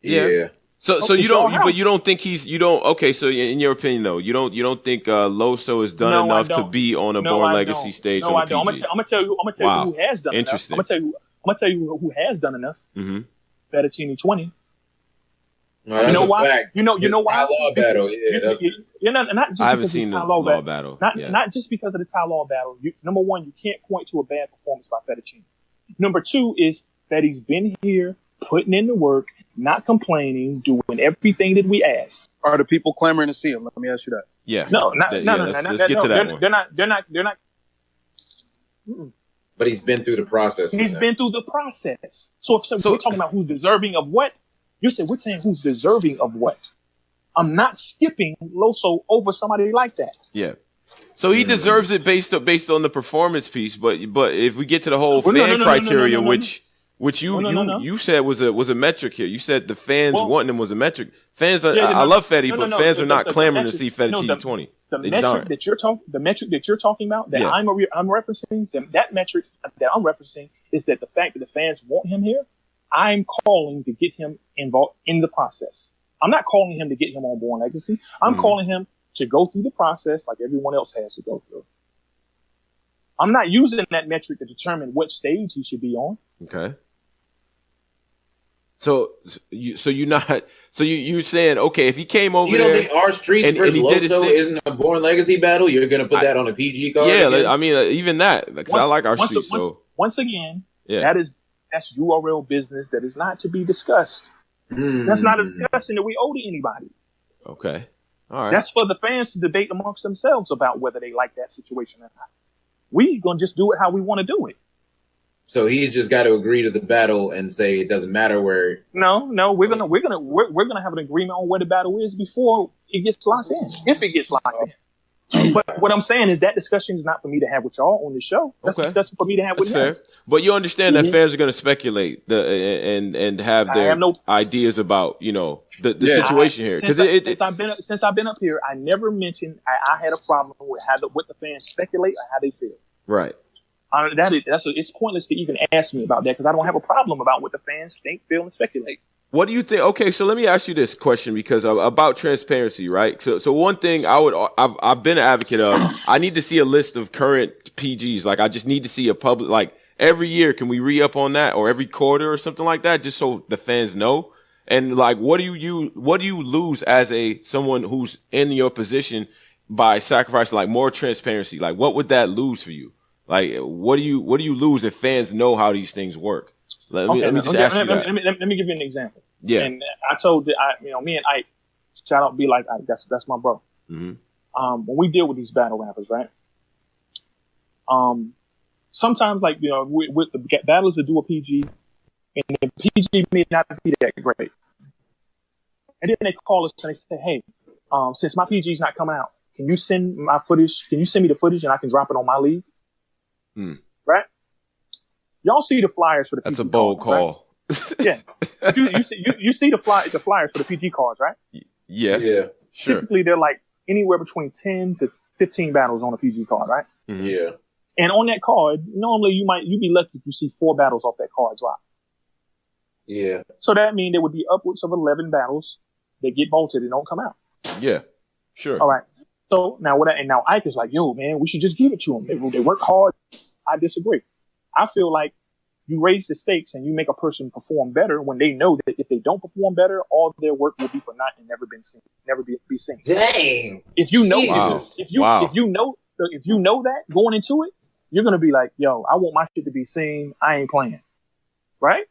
Yeah. So you don't think okay, so in your opinion though, you don't think Loso has done enough to be on a Born Legacy stage? No, I don't. I'm gonna tell you who has done enough. Interesting. I'm gonna tell you who has done enough. Mm-hmm. Fettuccine 20. No, you know why? Fact. You know why? Law battle. Not just I haven't because seen of the the Law battle. Not just because of the Ty Law battle. Number one, you can't point to a bad performance by Fettuccine. Number two is that he's been here, putting in the work, not complaining, doing everything that we ask. Are the people clamoring to see him? Let me ask you that. Yeah. No. Let's get to that one. They're not. But he's been through the process. He's been through the process. So we're talking about who's deserving of what, you said we're saying who's deserving of what. I'm not skipping Loso over somebody like that. Yeah. So he deserves it based on the performance piece, but if we get to the whole fan criteria, which you said was a metric here. You said the fans wanting him was a metric. Fans are, I love Fetty, but fans are not clamoring to see Fettuccine 20. The metric that you're talking about, that I'm referencing, that metric that I'm referencing is that the fact that the fans want him here, I'm calling to get him involved in the process. I'm not calling him to get him on Born Legacy. I'm calling him to go through the process like everyone else has to go through. I'm not using that metric to determine what stage he should be on. Okay. So you're saying, okay, if he came over there, you don't think our streets versus Loso isn't a Born Legacy battle? You're gonna put that on a PG card? Yeah, again? I mean, even that, because I like our streets. Once again, that's URL business that is not to be discussed. That's not a discussion that we owe to anybody. Okay, all right. That's for the fans to debate amongst themselves about whether they like that situation or not. We gonna just do it how we want to do it. So he's just got to agree to the battle and say it doesn't matter where. No, we're gonna have an agreement on where the battle is before it gets locked in. If it gets locked in. But what I'm saying is that discussion is not for me to have with y'all on the show. That's a discussion for me to have with them. Fair. But you understand that fans are going to speculate and have their ideas about the situation here. Because since I've been up here, I never mentioned I had a problem with what the fans speculate or how they feel. Right. It's pointless to even ask me about that because I don't have a problem about what the fans think, feel, and speculate. What do you think? Okay, so let me ask you this question because about transparency, right? So one thing I've been an advocate of, I need to see a list of current PGs. Like I just need to see a public, like every year, can we re-up on that or every quarter or something like that, just so the fans know? And like, what do you lose as someone who's in your position by sacrificing like more transparency? Like, what would that lose for you? Like, what do you lose if fans know how these things work? Let me just ask you that. Let me give you an example. Yeah. And I told me and Ike, shout out, be like Ike. That's my bro. Mm-hmm. When we deal with these battle rappers, right? Sometimes like with the battles that do a PG, and the PG may not be that great, and then they call us and they say, hey, since my PG is not coming out, can you send my footage? Can you send me the footage and I can drop it on my league? Right? Y'all see the flyers for the That's PG a bold cards, call. Right? Yeah. You see the flyers for the PG cards, right? Yeah. Sure. Typically, they're like anywhere between 10 to 15 battles on a PG card, right? Mm-hmm. Yeah. And on that card, normally you'd be lucky if you see 4 battles off that card drop. Yeah. So that means there would be upwards of 11 battles that get bolted and don't come out. Yeah. Sure. All right. So now now Ike is like, yo, man, we should just give it to them. They work hard. I disagree. I feel like you raise the stakes and you make a person perform better when they know that if they don't perform better, all their work will be for naught and never be seen. Dang. If you know, Jesus. if you know that going into it, you're gonna be like, yo, I want my shit to be seen. I ain't playing, right?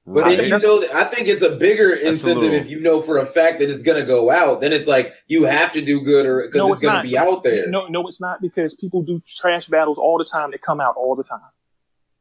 But if you know, I think it's a bigger incentive if you know for a fact that it's going to go out. Then it's like you have to do good, or because it's going to be out there. No, it's not, because people do trash battles all the time that come out all the time.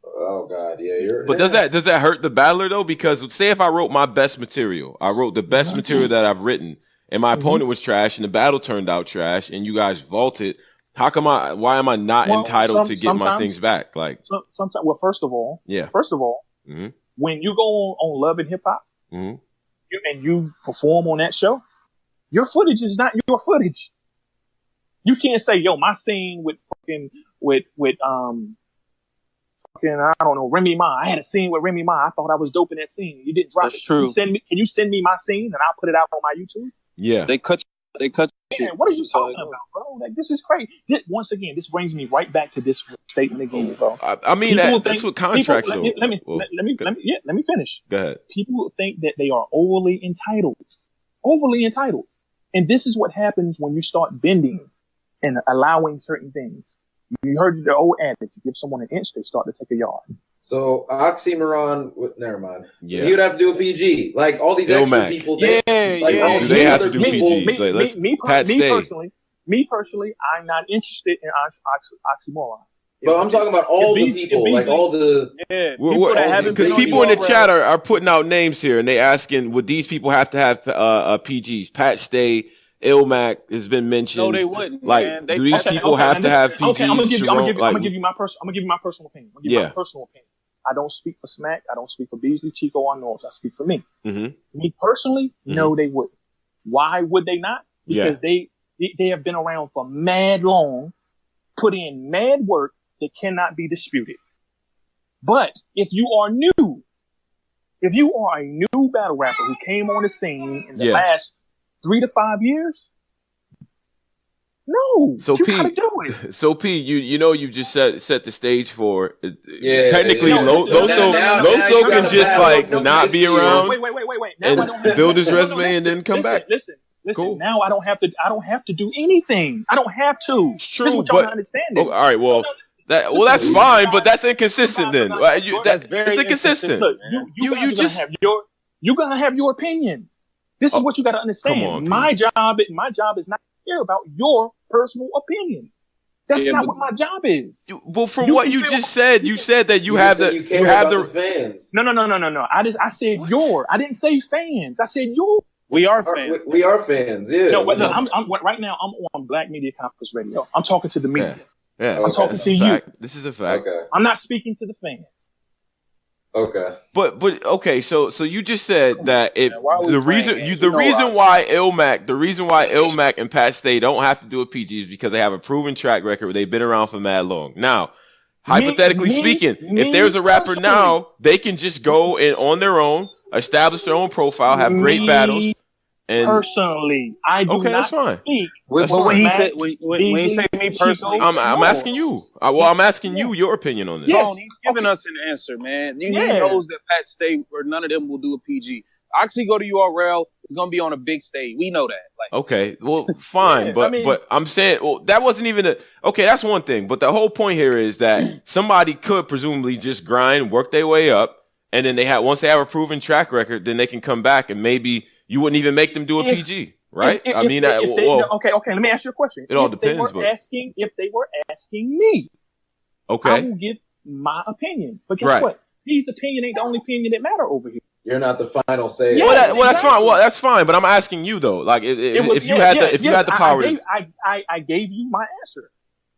Oh God, yeah. But does that hurt the battler though? Because say if I wrote my best material, I wrote the best material that I've written, and my opponent was trash, and the battle turned out trash, and you guys vaulted. Why am I not entitled to get my things back? Like sometimes. Well, first of all, mm-hmm. when you go on Love and Hip Hop, mm-hmm. and you perform on that show, your footage is not your footage. You can't say, yo, my scene with I don't know, Remy Ma. I had a scene with Remy Ma. I thought I was dope in that scene. You didn't drop it. That's true. Can you send me my scene and I'll put it out on my YouTube? Yeah. They cut. Yeah, what are you talking about, bro? Like, this is crazy. Once again, this brings me right back to this statement again, bro. I mean, that's what contracts are. Let me finish. Go ahead. People think that they are overly entitled. And this is what happens when you start bending and allowing certain things. You heard the old adage, you give someone an inch, they start to take a yard. So Oxymoron, never mind. Yeah. He would have to do a PG. Like all these extra people. Do they have to do PGs? Me personally, I'm not interested in Oxymoron. But I'm talking about all the people, like all the because people in the chat are putting out names here, and they asking, would these people have to have PGs? Pat Stay, Ilmac has been mentioned. No, they wouldn't. Like, man. do these people have to have PGs? Okay, I'm gonna give you my personal opinion. I don't speak for Smack. I don't speak for Beasley, Chico, or Norbes. I speak for me. Mm-hmm. Me personally, no, they wouldn't. Why would they not? Because they have been around for mad long, put in mad work that cannot be disputed. But if you are a new battle rapper who came on the scene in the last 3 to 5 years, no. So you gotta do it. So P, you know you just set the stage for technically Loso can just like not be around. Wait. And build his resume and then come back. Listen. Cool. Now I don't have to do anything. I don't have to. It's true, this is what y'all not understanding. All right, well. That's fine, but that's inconsistent then. That's very inconsistent. Look, you're gonna have your opinion. This is what you got to understand. Come on, my job is not to care about your personal opinion. That's not what my job is. Well, from what you just said, you said that you have the fans. No. I said your. I didn't say fans. I said your. We are fans. We are fans. Yeah. No, look, right now I'm on Black Media Campus Radio. I'm talking to the media. Yeah. I'm talking to you. This is a fact. Okay. I'm not speaking to the fans. Okay. But okay, so you just said that the reason why Ilmac and Pat Stay don't have to do a PG is because they have a proven track record where they've been around for mad long. Now, hypothetically speaking, if there's a rapper now, they can just go in on their own, establish their own profile, have great battles. And personally, I do not speak. But when he said me personally, I'm asking you. I'm asking you your opinion on this. Yes. He's giving us an answer, man. He knows that Pat Stay or none of them will do a PG. Oxy go to URL. It's gonna be on a big stage. We know that. Like, okay, well, fine, but I'm saying, well, that wasn't even okay. That's one thing, but the whole point here is that somebody could presumably just grind, work their way up, and then once they have a proven track record, then they can come back and maybe. You wouldn't even make them do a PG, right? Okay. Let me ask you a question. It all depends. If they were asking me, okay, I will give my opinion. But guess what? His opinion ain't the only opinion that matter over here. You're not the final say. Yeah, well, that's fine. Well, that's fine. But I'm asking you though, like if you had the power. I gave you my answer.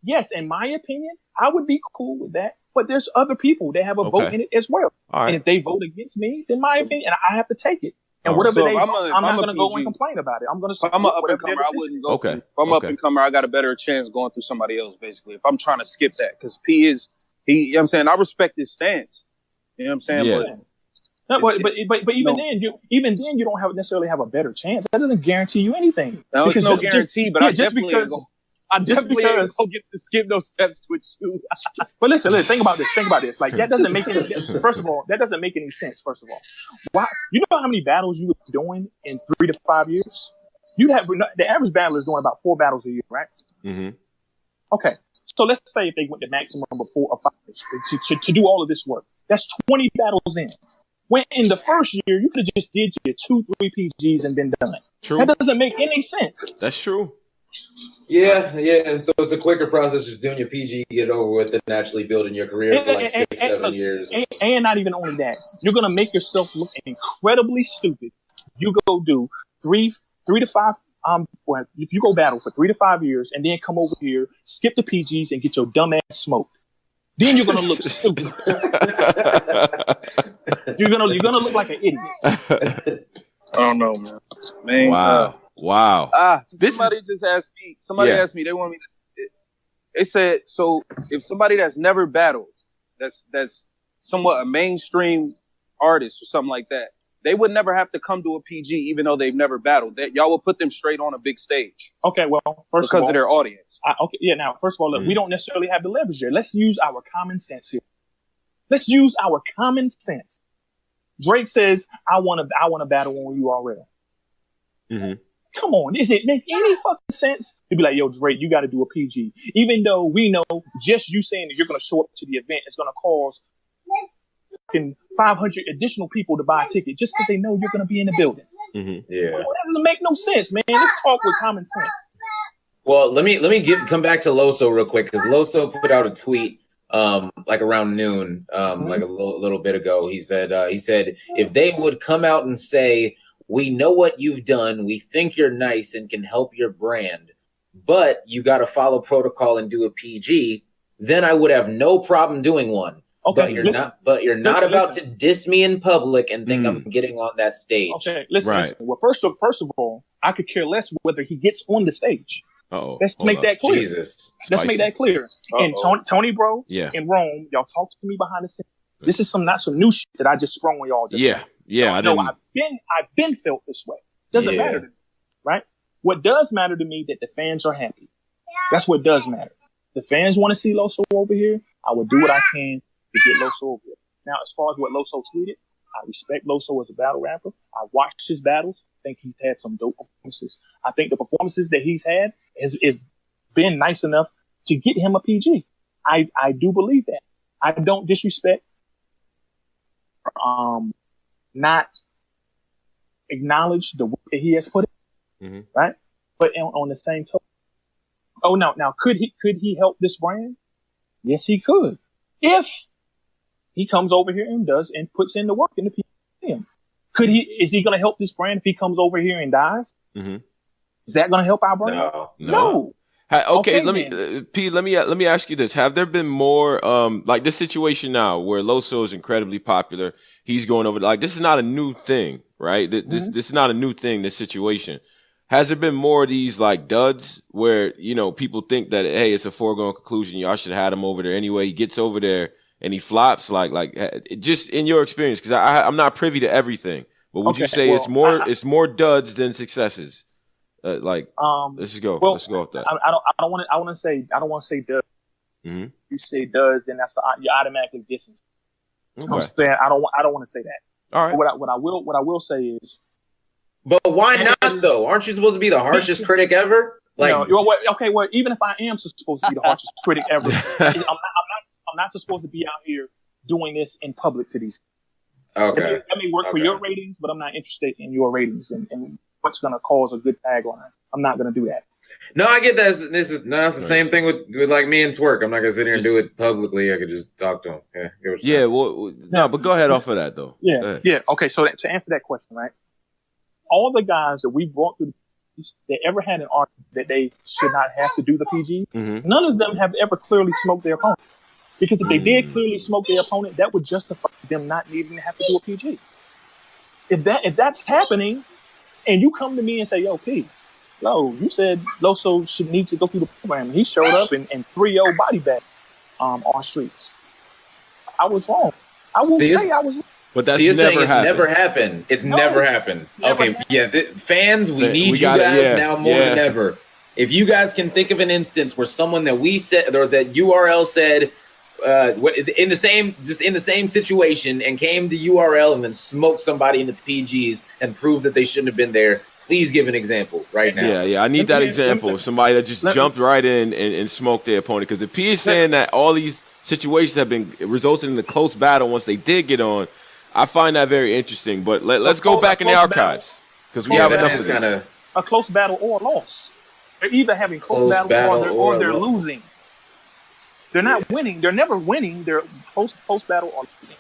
yes, in my opinion, I would be cool with that. But there's other people that have a vote in it as well. All right. And if they vote against me, then my opinion, I have to take it. And whatever so they, I'm not going to go PG, and complain about it. I'm going to. If I'm an up and comer, I wouldn't go. Okay. If I'm up and comer, I got a better chance going through somebody else. Basically, if I'm trying to skip that, because P is he. You know what I'm saying, I respect his stance. You know what I'm saying? Yeah. But even then, you don't necessarily have a better chance. That doesn't guarantee you anything. No, it's no guarantee. But I definitely go. I definitely go get to skip those steps with you. But listen, think about this. Like, that doesn't make any. First of all, that doesn't make any sense. First of all, why? You know how many battles you would be doing in 3 to 5 years? You'd have the average battler is doing about 4 battles a year, right? Mm-hmm. Okay, so let's say if they went the maximum of 4 or 5 years to do all of this work, that's 20 battles in. When in the first year, you could have just did your 2-3 PGs and been done. True. That doesn't make any sense. That's true. Yeah. So it's a quicker process just doing your PG, get it over with, and actually building your career for like 6-7 years. And not even only that, you're gonna make yourself look incredibly stupid. You go do three to five. Well, if you go battle for 3 to 5 years and then come over here, skip the PGs and get your dumb ass smoked, then you're gonna look stupid. You're gonna look like an idiot. I don't know, man. Wow. Somebody just asked me. Somebody asked me. They want me to. They said, so if somebody that's never battled, that's somewhat a mainstream artist or something like that, they would never have to come to a PG, even though they've never battled. That y'all will put them straight on a big stage. Okay, well, because of their audience. Now, first of all, look, we don't necessarily have the leverage here. Let's use our common sense here. Let's use our common sense. Drake says, "I want to battle on URL." Mm-hmm. Come on, does it make any fucking sense to be like, yo, Drake, you got to do a PG, even though we know just you saying that you're going to show up to the event is going to cause fucking 500 additional people to buy a ticket just because they know you're going to be in the building. Mm-hmm. Yeah, well, that doesn't make no sense, man. Let's talk with common sense. Well, let me come back to Loso real quick, because Loso put out a tweet like around noon, like a little bit ago. He said if they would come out and say, "We know what you've done. We think you're nice and can help your brand, but you got to follow protocol and do a PG," then I would have no problem doing one. Okay, but you're not about to diss me in public and think I'm getting on that stage. Okay, listen. Well, first of all, I could care less whether he gets on the stage. Let's make that clear. Let's make that clear. And Tony, bro, in Rome, y'all talk to me behind the scenes. This is not some new shit that I just sprung on y'all. I've been felt this way. Doesn't matter to me, right? What does matter to me that the fans are happy. That's what does matter. The fans want to see Loso over here. I will do what I can to get Loso over here. Now, as far as what Loso tweeted, I respect Loso as a battle rapper. I watched his battles. I think he's had some dope performances. I think the performances that he's had is been nice enough to get him a PG. I do believe that. I don't disrespect not acknowledge the work that he has put in, right? But on the same token, now could he help this brand? Yes, he could. If he comes over here and does and puts in the work in the PM. Is he going to help this brand if he comes over here and dies? Mm-hmm. Is that going to help our brand? No. Okay, let me ask you this: have there been more like this situation now where Loso is incredibly popular? He's going over this is not a new thing, right? This is not a new thing. This situation. Has there been more of these like duds where people think that hey, it's a foregone conclusion, y'all should have had him over there anyway? He gets over there and he flops like just in your experience, because I'm not privy to everything, but would you say it's more duds than successes? Let's just go. Let's go with that. I don't want to say duds. Mm-hmm. You say duds, then you're automatically dissing. Okay. I'm saying I don't want to say that. All right. What I will say is. But why not though? Aren't you supposed to be the harshest critic ever? Well, even if I am supposed to be the harshest critic ever, I'm not supposed to be out here doing this in public to these. Okay. Let me work for your ratings, but I'm not interested in your ratings and what's going to cause a good tagline. I'm not going to do that. No, I get that. It's the same thing with like me and Twerk. I'm not gonna sit here and do it publicly. I could just talk to him. But go ahead off of that though. Yeah. Okay. So to answer that question, right? All the guys that we brought through, that ever had an argument that they should not have to do the PG, none of them have ever clearly smoked their opponent. Because if they did clearly smoke their opponent, that would justify them not needing to have to do a PG. If that's happening, and you come to me and say, "Yo, P, you said Loso should need to go through the program," and he showed up and 3-0 body bag on streets. I was wrong. I will say I was wrong. But that's never happened. It's never happened. Okay, fans, we need you guys now more than ever. If you guys can think of an instance where someone that we said or that URL said in the same situation and came to URL and then smoked somebody in the PGs and proved that they shouldn't have been there, please give an example right now. Yeah, I need that example of somebody that just jumped right in and smoked their opponent. Because if P is saying that all these situations have been resulting in a close battle once they did get on, I find that very interesting. But let's go back in the archives because we have enough of this. A close battle or a loss. They're either having close battles or they're losing. They're not winning. They're never winning. They're close battle or losing.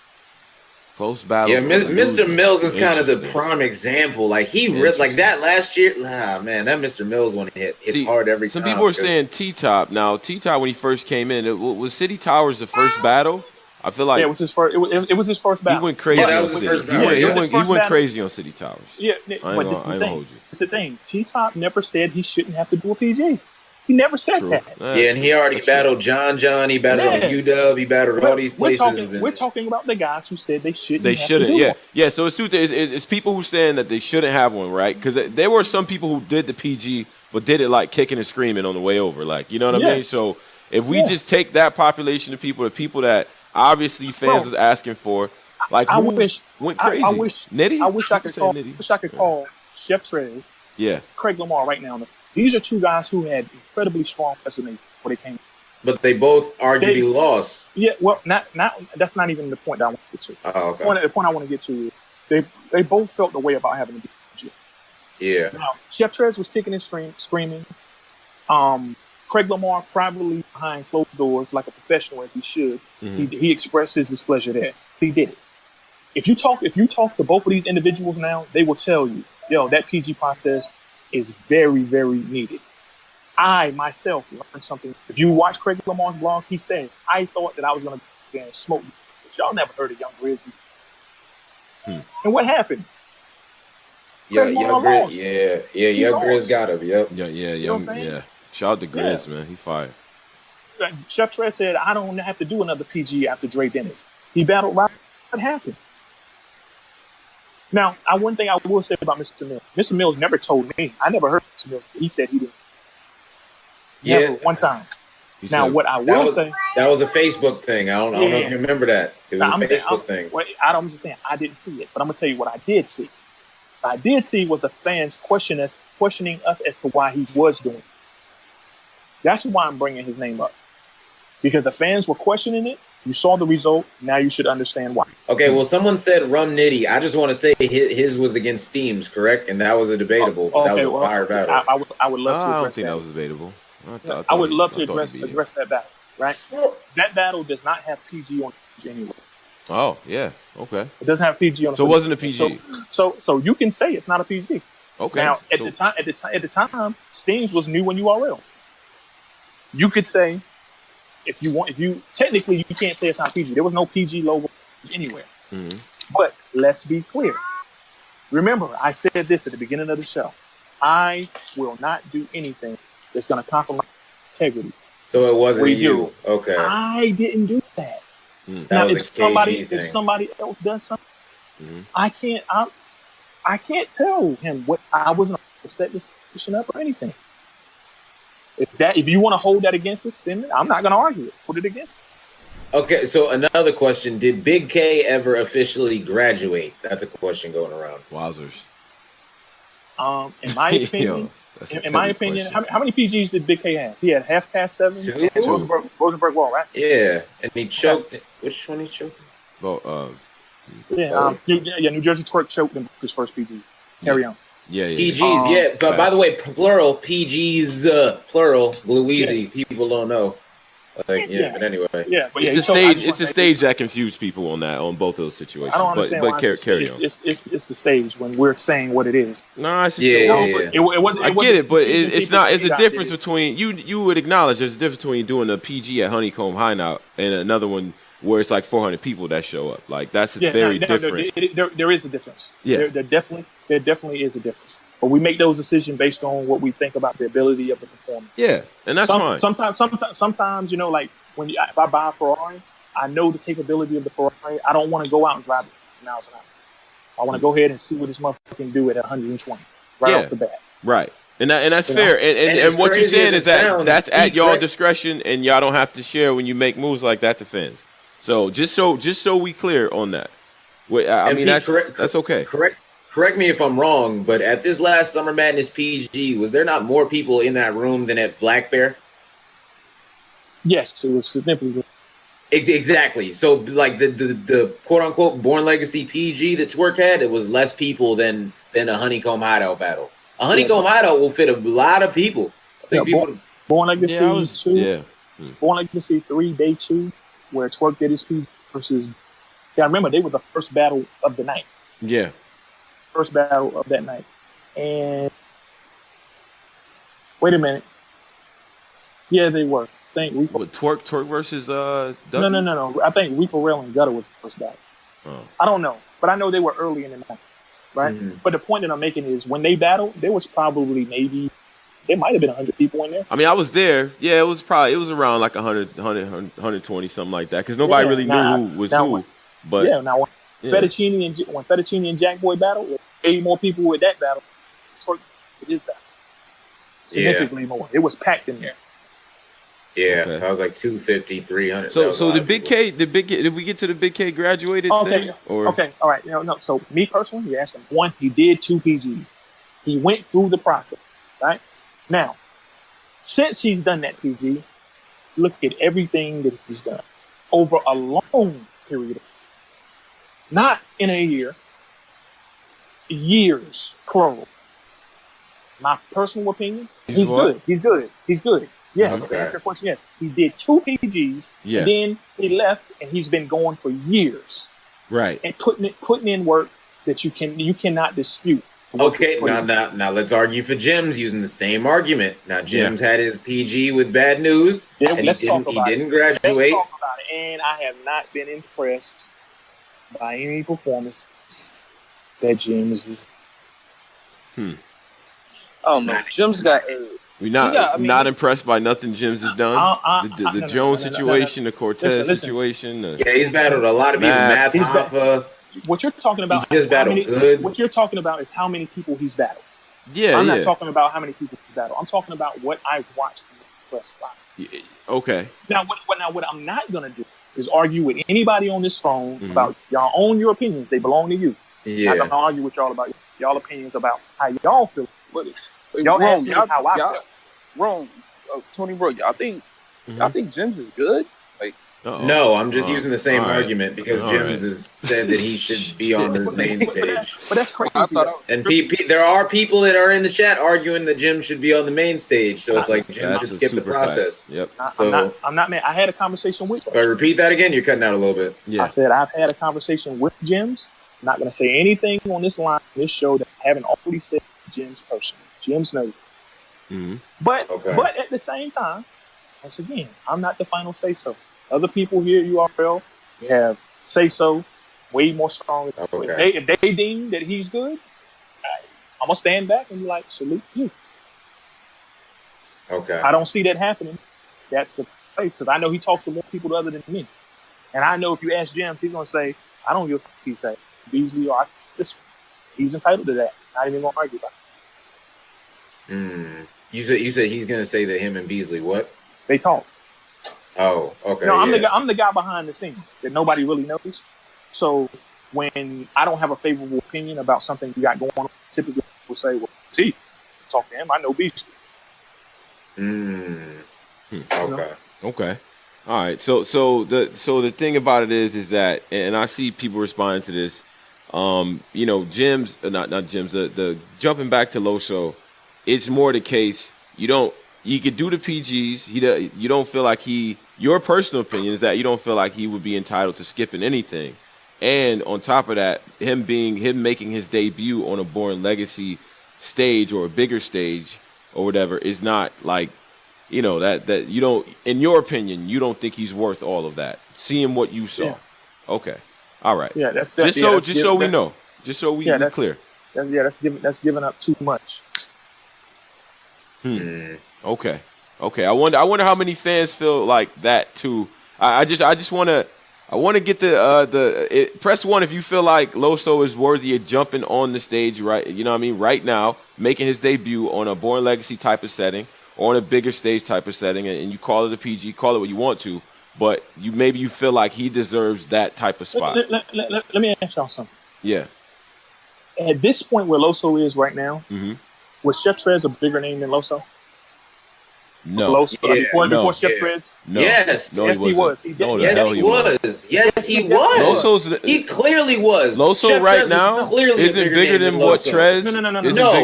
Close battle. Yeah, Mr. Mills is kind of the prime example. Like like that last year. Man, that Mr. Mills one hits hard every time. Some people are saying T-Top. Now, T-Top when he first came in, was City Towers the first battle? I feel like it was his first. It was his first battle. He went crazy on City. He went crazy on City Towers. Yeah, but this is the thing. It's the thing. T-Top never said he shouldn't have to do a PG. He never said that. And he already battled John. He battled UW. He battled all these places. We're talking about the guys who said they shouldn't. They shouldn't. Yeah. So it's people who saying that they shouldn't have one, right? Because there were some people who did the PG, but did it like kicking and screaming on the way over, like you know what I mean. So if we just take that population of people, the people that obviously fans was asking for, like I wish went crazy. I wish Nitty. I wish I could call Chef Trez. Yeah. Craig Lamar right now. These are two guys who had incredibly strong resumes before they came. But they both arguably lost. Yeah, well, not that's not even the point that I want to get to. Oh, okay. The point I want to get to is they both felt the way about having to be. Yeah. Now, Chef Trez was kicking and screaming. Craig Lamar privately behind closed doors, like a professional as he should. He expressed his displeasure there. He did it. If you talk to both of these individuals now, they will tell you, that PG process is very, very needed. I myself learned something. If you watch Craig Lamar's blog, he says, I thought that I was going to go and smoke, but y'all never heard of Young Grizzly. And what happened? Young Grizz got him. Yep. Yeah. Shout out to Grizz, man. He fired. Chef Trez said, I don't have to do another PG after Dre Dennis. He battled right. What happened? Now, one thing I will say about Mr. Mills. Mr. Mills never told me. I never heard Mr. Mills. He said he didn't. Never, one time. Now, what I will say... That was a Facebook thing. I don't know if you remember that. It was a Facebook thing. I'm just saying, I didn't see it. But I'm going to tell you what I did see. What I did see was the fans questioning us as to why he was doing it. That's why I'm bringing his name up. Because the fans were questioning it. You saw the result. Now you should understand why. Okay, well, someone said Rum Nitty. I just want to say his was against Steams, correct? And that was a debatable. That was a fire battle. I would love to address I don't think that was debatable. I would love to address that battle, right? That battle does not have PG on it anyway. Oh, yeah. Okay. It doesn't have PG on it. So it wasn't a PG. So you can say it's not a PG. Okay. Now, at the time, Steams was new on URL. You could say, technically you can't say it's not PG. There was no PG logo anywhere. But let's be clear. Remember, I said this at the beginning of the show. I will not do anything that's going to compromise integrity. So it wasn't you. Okay. I didn't do that. Now, if somebody else does something, I can't tell him what I wasn't to set this position up or anything. If you want to hold that against us, then I'm not going to argue it. Put it against us. Okay, so another question. Did Big K ever officially graduate? That's a question going around. Wowzers. In my opinion, how many PGs did Big K have? He had half past 7 and Rosenberg Wall, right? Yeah, and he choked. Which one he choked? Well, New Jersey Twerk choked him his first PG. Carry on. Yeah. PGs, But by the way, plural PGs, plural. Blue Easy. People don't know. Like, yeah, but anyway. Yeah, but it's a stage. It's a stage that confused people on both those situations. I don't understand but why carry on. It's the stage when we're saying what it is. No, it's just It wasn't. I get it, but it's not. It's a difference between you would acknowledge there's a difference between doing a PG at Honeycomb Hideout and another one where it's like 400 people that show up. Like that's very different. There is a difference. Yeah, there definitely is a difference. But we make those decisions based on what we think about the ability of the performer. Yeah, and that's fine. Sometimes, like if I buy a Ferrari, I know the capability of the Ferrari. I don't want to go out and drive it miles an hour. I want to go ahead and see what this motherfucker can do at 120 off the bat. Right. And that's fair. And what you're saying is that's at y'all discretion, and y'all don't have to share when you make moves like that to fans. So just so we clear on that. I mean, that's okay. Correct me if I'm wrong, but at this last Summer Madness PG, was there not more people in that room than at Black Bear? Yes, it was significantly. Exactly. So, like the quote unquote Born Legacy PG that Twerk had, it was less people than a Honeycomb Hideout battle. A Honeycomb Hideout will fit a lot of people. Born Legacy 2. Born Legacy 3 Day 2, where Twerk did his PG versus. Yeah, I remember they were the first battle of the night. Yeah. First battle of that night. And wait a minute. Yeah, they were. I think Twerk versus No. I think Reaper Rail and Gutter was the first battle. Oh. I don't know, but I know they were early in the night, right? Mm-hmm. But the point that I'm making is when they battled, there was probably there might have been 100 people in there. I mean, I was there. Yeah, it was around like 100, 120, something like that, because nobody really knew who was who. But when Fettuccine and Jack Boy battled, way more people with that battle. Twerk is that significantly more. It was packed in there. Yeah, okay. I was like 250, 300. So the Big K, did we get to the Big K graduated thing? Okay, all right. No. So me personally, you asked him. One, he did 2 PGs. He went through the process, right? Now, since he's done that PG, look at everything that he's done over a long period of time. Not in a year. Years, plural. My personal opinion, he's good. Yes, to answer your question, yes. He did 2 PGs, and then he left, and he's been going for years. Right. And putting in work that you cannot dispute. Okay, now let's argue for Jims using the same argument. Now Jims had his PG with Bad News, and he didn't graduate. Let's talk about it. And I have not been impressed by any performance that Jims is. Oh no, Jims got A. We're not impressed by nothing Jims has done. The Jones situation, the Cortez situation. He's battled a lot of people. Math Hoffa. What you're talking about? What you're talking about is how many people he's battled. Yeah, I'm not talking about how many people he's battled. I'm talking about what I've watched in the press spot. Okay. Now, what I'm not gonna do is argue with anybody on this phone about y'all own your opinions. They belong to you. Yeah. I'm not gonna argue with y'all about y'all opinions about how y'all feel. Y'all ask me how I feel. Wrong, Tony Bro. Y'all think Jims is good? Like, no, I'm just using the same argument because Jims has said that he should be on the main stage. But that's crazy. And there are people that are in the chat arguing that Jims should be on the main stage. So it's like Jims should skip the process. Yep. I'm not mad. I had a conversation with him. But repeat that again. You're cutting out a little bit. Yeah. I said I've had a conversation with Jims. I'm not going to say anything on this line, this show that I haven't already said to Jims personally. Jims knows. But at the same time, once again, I'm not the final say so. Other people here, URL, have say so way more strong. Okay. If they deem that he's good, I'm gonna stand back and be like, salute you. Okay. I don't see that happening. That's the place because I know he talks to more people other than me, and I know if you ask Jim, he's gonna say, I don't give a fuck he say Beasley or this. He's entitled to that. Not even gonna argue about it. You said he's gonna say that him and Beasley what? They talk. Oh, okay. No, I'm the guy behind the scenes that nobody really knows. So when I don't have a favorable opinion about something you got going on, typically people say, "Well, see, talk to him. I know Beasley." Okay. Okay. All right. So the thing about it is that, and I see people responding to this. Jims, not Jims. The jumping back to Loso, it's more the case. You don't he could do the PGs. You don't feel like your personal opinion is that you don't feel like he would be entitled to skipping anything. And on top of that, him making his debut on a Born Legacy stage or a bigger stage or whatever is not like, that you don't, in your opinion, you don't think he's worth all of that. Seeing what you saw. Yeah. Okay. All right. Yeah, just so we know. Just so we're clear. That's giving up too much. Okay. I wonder how many fans feel like that too. I just want to get press 1 if you feel like Loso is worthy of jumping on the stage right now, making his debut on a Born Legacy type of setting or on a bigger stage type of setting, and you call it a PG, call it what you want to, but you feel like he deserves that type of spot. Let me ask y'all something. Yeah. At this point where Loso is right now, was Chef Trez a bigger name than Loso? No. Loso, before Chef Trez? No. Yes. No, yes, he was. Yes, he was. He clearly was. Loso Chef right Trez now isn't bigger than what Trez. No.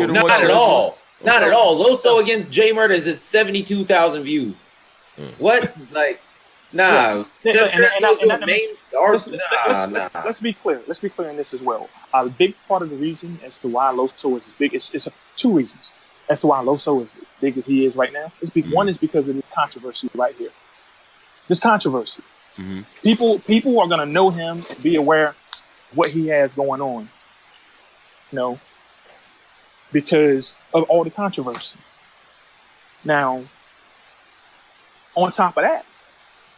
Not at all. Not at all. Loso against Jay Murder is at 72,000 views. What? Like, nah. Let's be clear. Let's be clear in this as well. A big part of the reason as to why Loso is as big is two reasons as to why Loso is as big as he is right now. One is because of the controversy right here. This controversy. People are gonna know him and be aware of what he has going on. Because of all the controversy. Now, on top of that,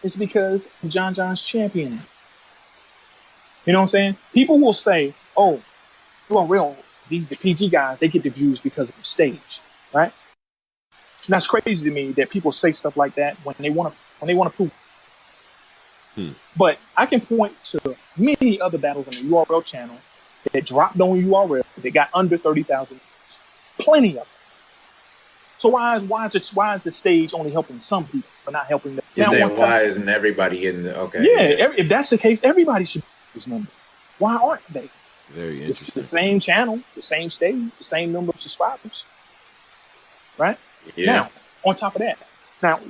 it's because John John's championing. You know what I'm saying? People will say, "Oh, the PG guys, they get the views because of the stage, right?" And that's crazy to me that people say stuff like that when they want to prove. But I can point to many other battles on the URL channel that dropped on URL that got under 30,000. Plenty of them. So why is the stage only helping some people but not helping them? Why isn't everybody in the okay? Yeah, if that's the case, everybody should be this number. Why aren't they? Very interesting. It's the same channel, the same stage, the same number of subscribers. Right? Yeah. Now, on top of that,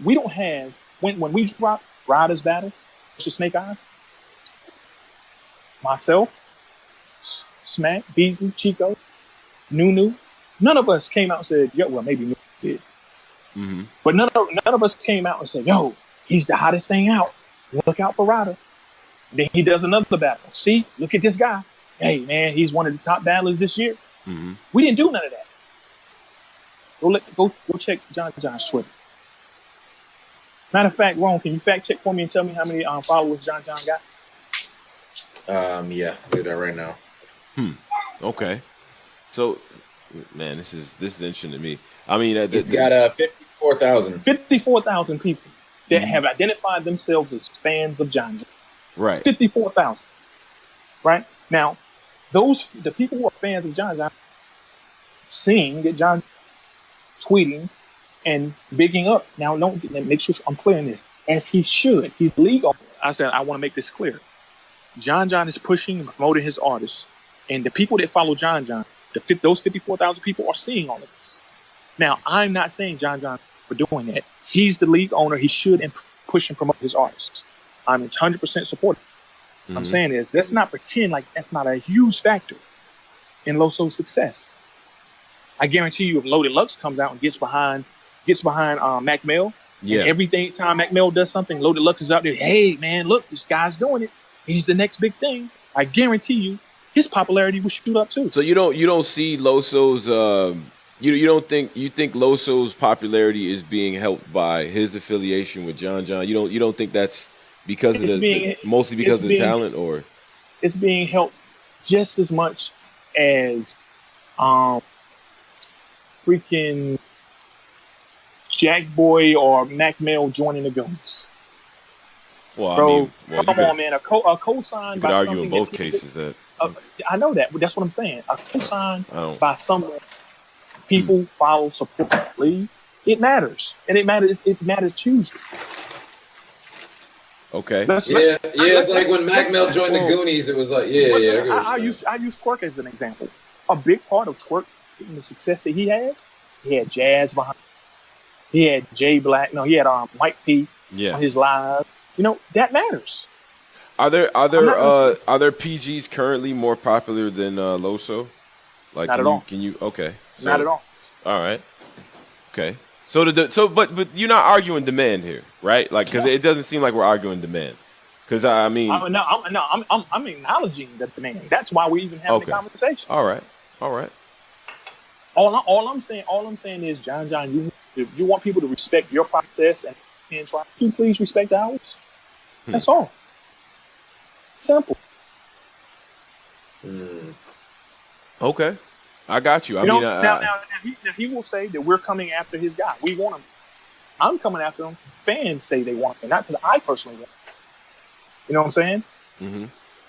we don't have when we drop Riders Battle, versus Snake Eyes, myself, Smack, Beasley, Chico, Nunu, none of us came out and said, "Yo," well, maybe Nunu did, but none of us came out and said, "Yo, he's the hottest thing out. Look out for Ryder." Then he does another battle. See, look at this guy. Hey, man, he's one of the top battlers this year. We didn't do none of that. Go check John's Twitter. Matter of fact, Ron, can you fact check for me and tell me how many followers John got? Yeah, I'll do that right now. Okay. So, man, this is interesting to me. I mean, it's got 54,000. 54,000 people that have identified themselves as fans of John. Right. 54,000. Right? Now, the people who are fans of John seeing that John tweeting and bigging up. Now, make sure I'm clear on this. As he should. He's legal. I said, I want to make this clear. John is pushing and promoting his artists. And the people that follow John, those 54,000 people are seeing all of this. Now, I'm not saying John for doing that. He's the league owner. He should push and promote his artists. I'm 100% supportive. I'm saying is let's not pretend like that's not a huge factor in Loso's success. I guarantee you, if Loaded Lux comes out and gets behind Mac Mill, and every time Mac Mill does something, Loaded Lux is out there. Hey, man, look, this guy's doing it. He's the next big thing. I guarantee you, his popularity will shoot up too. So you don't see Loso's you think Loso's popularity is being helped by his affiliation with John? You don't think that's because of mostly because of the talent, or it's being helped just as much as freaking Jack Boy or Mac Mill joining the Goonies. Well, come on, man. A co-sign. You could argue in both cases that. I know that, but that's what I'm saying. A co-sign by someone people follow, support, leave. It matters, and it matters. It matters hugely. Okay. It's like when Mac Mill joined the Goonies. It was like, I use Twerk as an example. A big part of Twerk getting the success that he had jazz behind. He had Jay Black. No, he had Mike P on his live. You know, that matters. Are there PGs currently more popular than Loso? Like, not at all. Can you? Okay. So, not at all. All right. Okay. But you're not arguing demand here, right? Like, because it doesn't seem like we're arguing demand. Because I mean, I'm acknowledging the demand. That's why we're even having the conversation. All right. All I'm saying is, John, you want people to respect your process and try to please respect ours. That's all. Simple. Okay, I got you. Now he will say that we're coming after his guy. We want him. I'm coming after him. Fans say they want him, not because I personally want him. You know what I'm saying? Mm-hmm.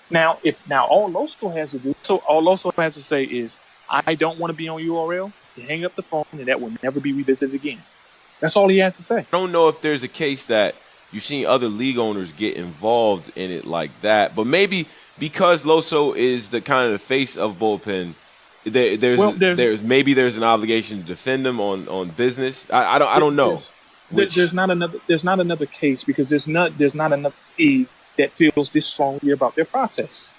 Now all Loso has to do, so all Loso has to say is, I don't want to be on URL. You hang up the phone, and that will never be revisited again. That's all he has to say. I don't know if there's a case that you've seen other league owners get involved in it like that, but maybe because Loso is the kind of the face of bullpen, there's an obligation to defend them on business. I don't know. There's not another case because there's not enough league that feels this strongly about their process.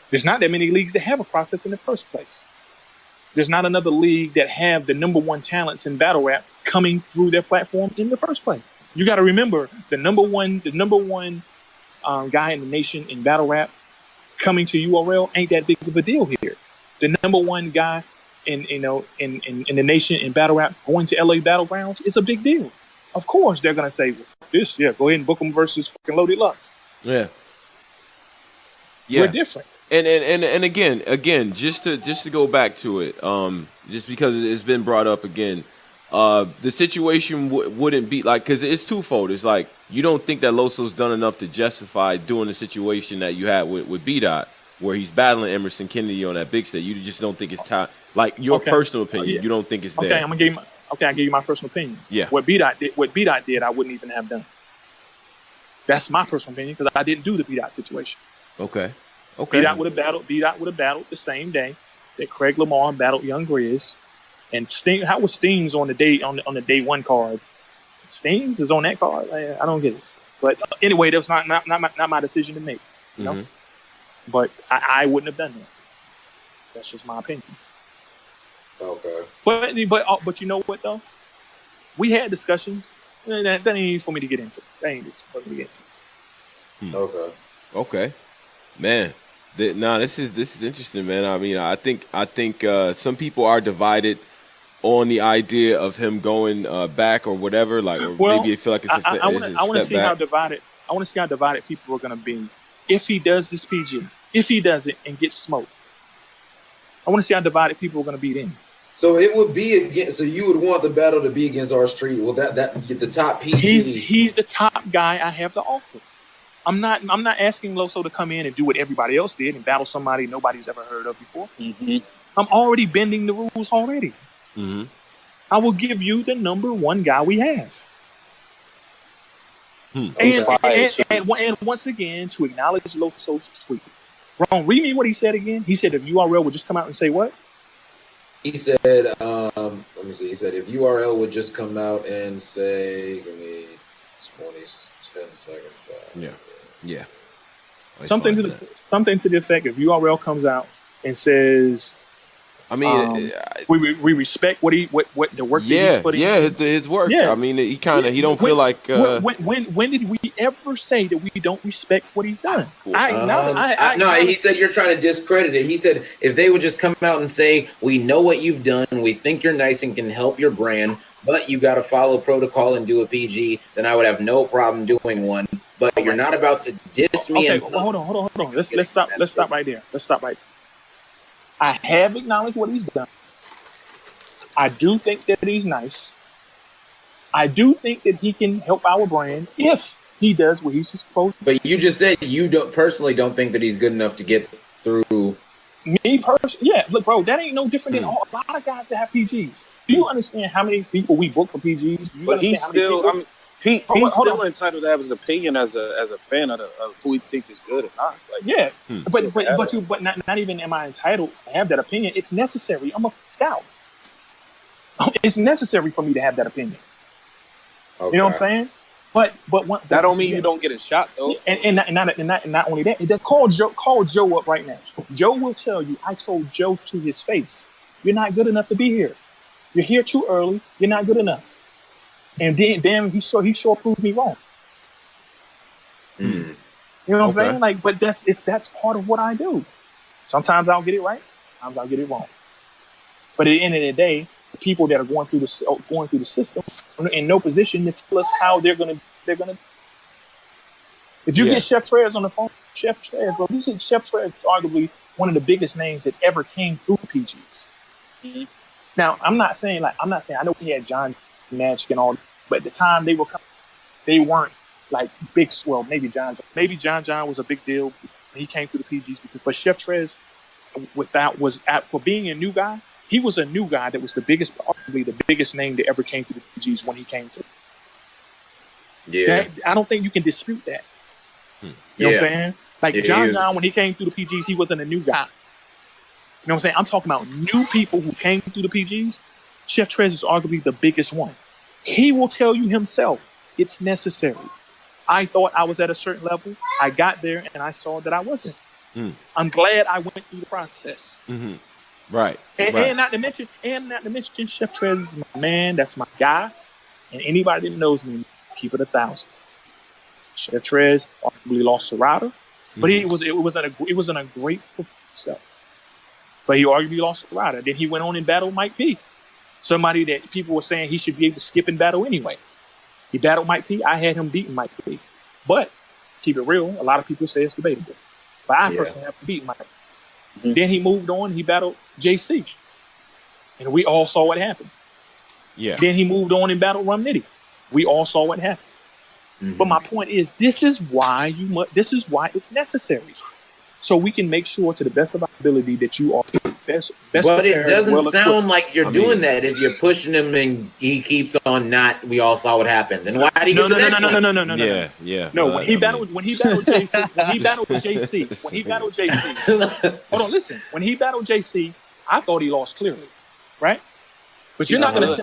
There's not that many leagues that have a process in the first place. There's not another league that have the number one talents in battle rap coming through their platform in the first place. You got to remember the number one guy in the nation in battle rap coming to URL ain't that big of a deal here. The number one guy in the nation in battle rap going to LA Battlegrounds is a big deal. Of course, they're gonna say, well, fuck this, go ahead and book them versus fucking Loaded Lux. Yeah. We're different. And again, just to go back to it, just because it's been brought up again, the situation wouldn't be like, because it's twofold. It's like, you don't think that Loso's done enough to justify doing the situation that you had with B-Dot, where he's battling Emerson Kennedy on that big stage. You just don't think it's time. Like, your personal opinion, you don't think it's there. Okay, I'll give you my personal opinion. Yeah. What B-Dot did, I wouldn't even have done. That's my personal opinion because I didn't do the B-Dot situation. Okay. B-Dot would have battled the same day that Craig Lamar battled Young Grizz. And Sting, how was Stings on the day one card? Stings is on that card. I don't get it. But anyway, that was not my decision to make. You know? But I wouldn't have done that. That's just my opinion. Okay. But you know what though? We had discussions. That ain't for me to get into. That ain't for me to get into. Okay. Man. This is interesting, man. I mean, I think some people are divided on the idea of him going back or whatever. Like, or maybe they feel like it's I want to see how divided. I want to see how divided people are going to be if he does this PG. If he does it and gets smoked, I want to see how divided people are going to be then. So it would be against. So you would want the battle to be against R Street. Well, that the top PG. He's the top guy I have to offer. I'm not asking Loso to come in and do what everybody else did and battle somebody nobody's ever heard of before. I'm already bending the rules already. I will give you the number one guy we have. And once again, to acknowledge Loso's tweet. Ron, read me what he said again. He said if URL would just come out and say what? He said, let me see. He said if URL would just come out and say, give me 10 seconds. Yeah. Something to the effect if URL comes out and says, I mean, we respect what the work that he's putting in. His work. Yeah. I mean, he don't feel like. When did we ever say that we don't respect what he's done? No, he said you're trying to discredit it. He said if they would just come out and say, we know what you've done, we think you're nice and can help your brand, but you got to follow protocol and do a PG, then I would have no problem doing one. But you're not about to diss me. Okay, hold on. Let's stop right there. I have acknowledged what he's done. I do think that he's nice. I do think that he can help our brand if he does what he's supposed to. But you just said you don't think that he's good enough to get through. Me personally, yeah. Look, bro, that ain't no different than a lot of guys that have PGs. Do you understand how many people we book for PGs? But he's still, he's still entitled to have his opinion as a fan of who he think is good or not. Like, but not even am I entitled to have that opinion. It's necessary. I'm a scout. It's necessary for me to have that opinion. Okay. You know what I'm saying? But that don't mean you don't get a shot though. And not only that, it does call Joe up right now. Joe will tell you. I told Joe to his face, "You're not good enough to be here. You're here too early. You're not good enough." And then damn, he sure proved me wrong. Mm. You know what I'm saying? Like, but that's part of what I do. Sometimes I'll get it right. Sometimes I'll get it wrong. But at the end of the day, the people that are going through the system are in no position to tell us how they're gonna. If you get Chef Trez on the phone, Chef Trez, bro, this is Chef Trez, arguably one of the biggest names that ever came through PGs. Mm-hmm. Now, I'm not saying I know we had John Magic and all, but at the time they weren't like big. Well, maybe John was a big deal when he came through the PGs, because for Chef Trez, for being a new guy, he was a new guy that was arguably the biggest name that ever came through the PGs when he came through. Yeah, I don't think you can dispute that. You know what I'm saying? Like John, when he came through the PGs, he wasn't a new guy. You know what I'm saying? I'm talking about new people who came through the PGs. Chef Trez is arguably the biggest one. He will tell you himself, it's necessary. I thought I was at a certain level. I got there and I saw that I wasn't. I'm glad I went through the process. Mm-hmm. Right. And not to mention, Chef Trez is my man. That's my guy. And anybody that knows me, keep it 1,000. Chef Trez arguably lost to Ryder, but it wasn't a great performance. But he arguably lost to Ryder. Then he went on and battled Mike P, somebody that people were saying he should be able to skip and battle anyway. He battled Mike P. I had him beating Mike P. But keep it real, a lot of people say it's debatable. But I personally have to beat Mike. Mm-hmm. Then he moved on. He battled JC, and we all saw what happened. Yeah. Then he moved on and battled Rum Nitty. We all saw what happened. Mm-hmm. But my point is, this is why it's necessary, so we can make sure to the best of our ability that you are best. But it doesn't sound like you're doing that if you're pushing him and he keeps on not. We all saw what happened. Then why did he get the next one? No. Yeah. No, when he battled JC, hold on, listen. When he battled JC, I thought he lost clearly, right? But you're not gonna.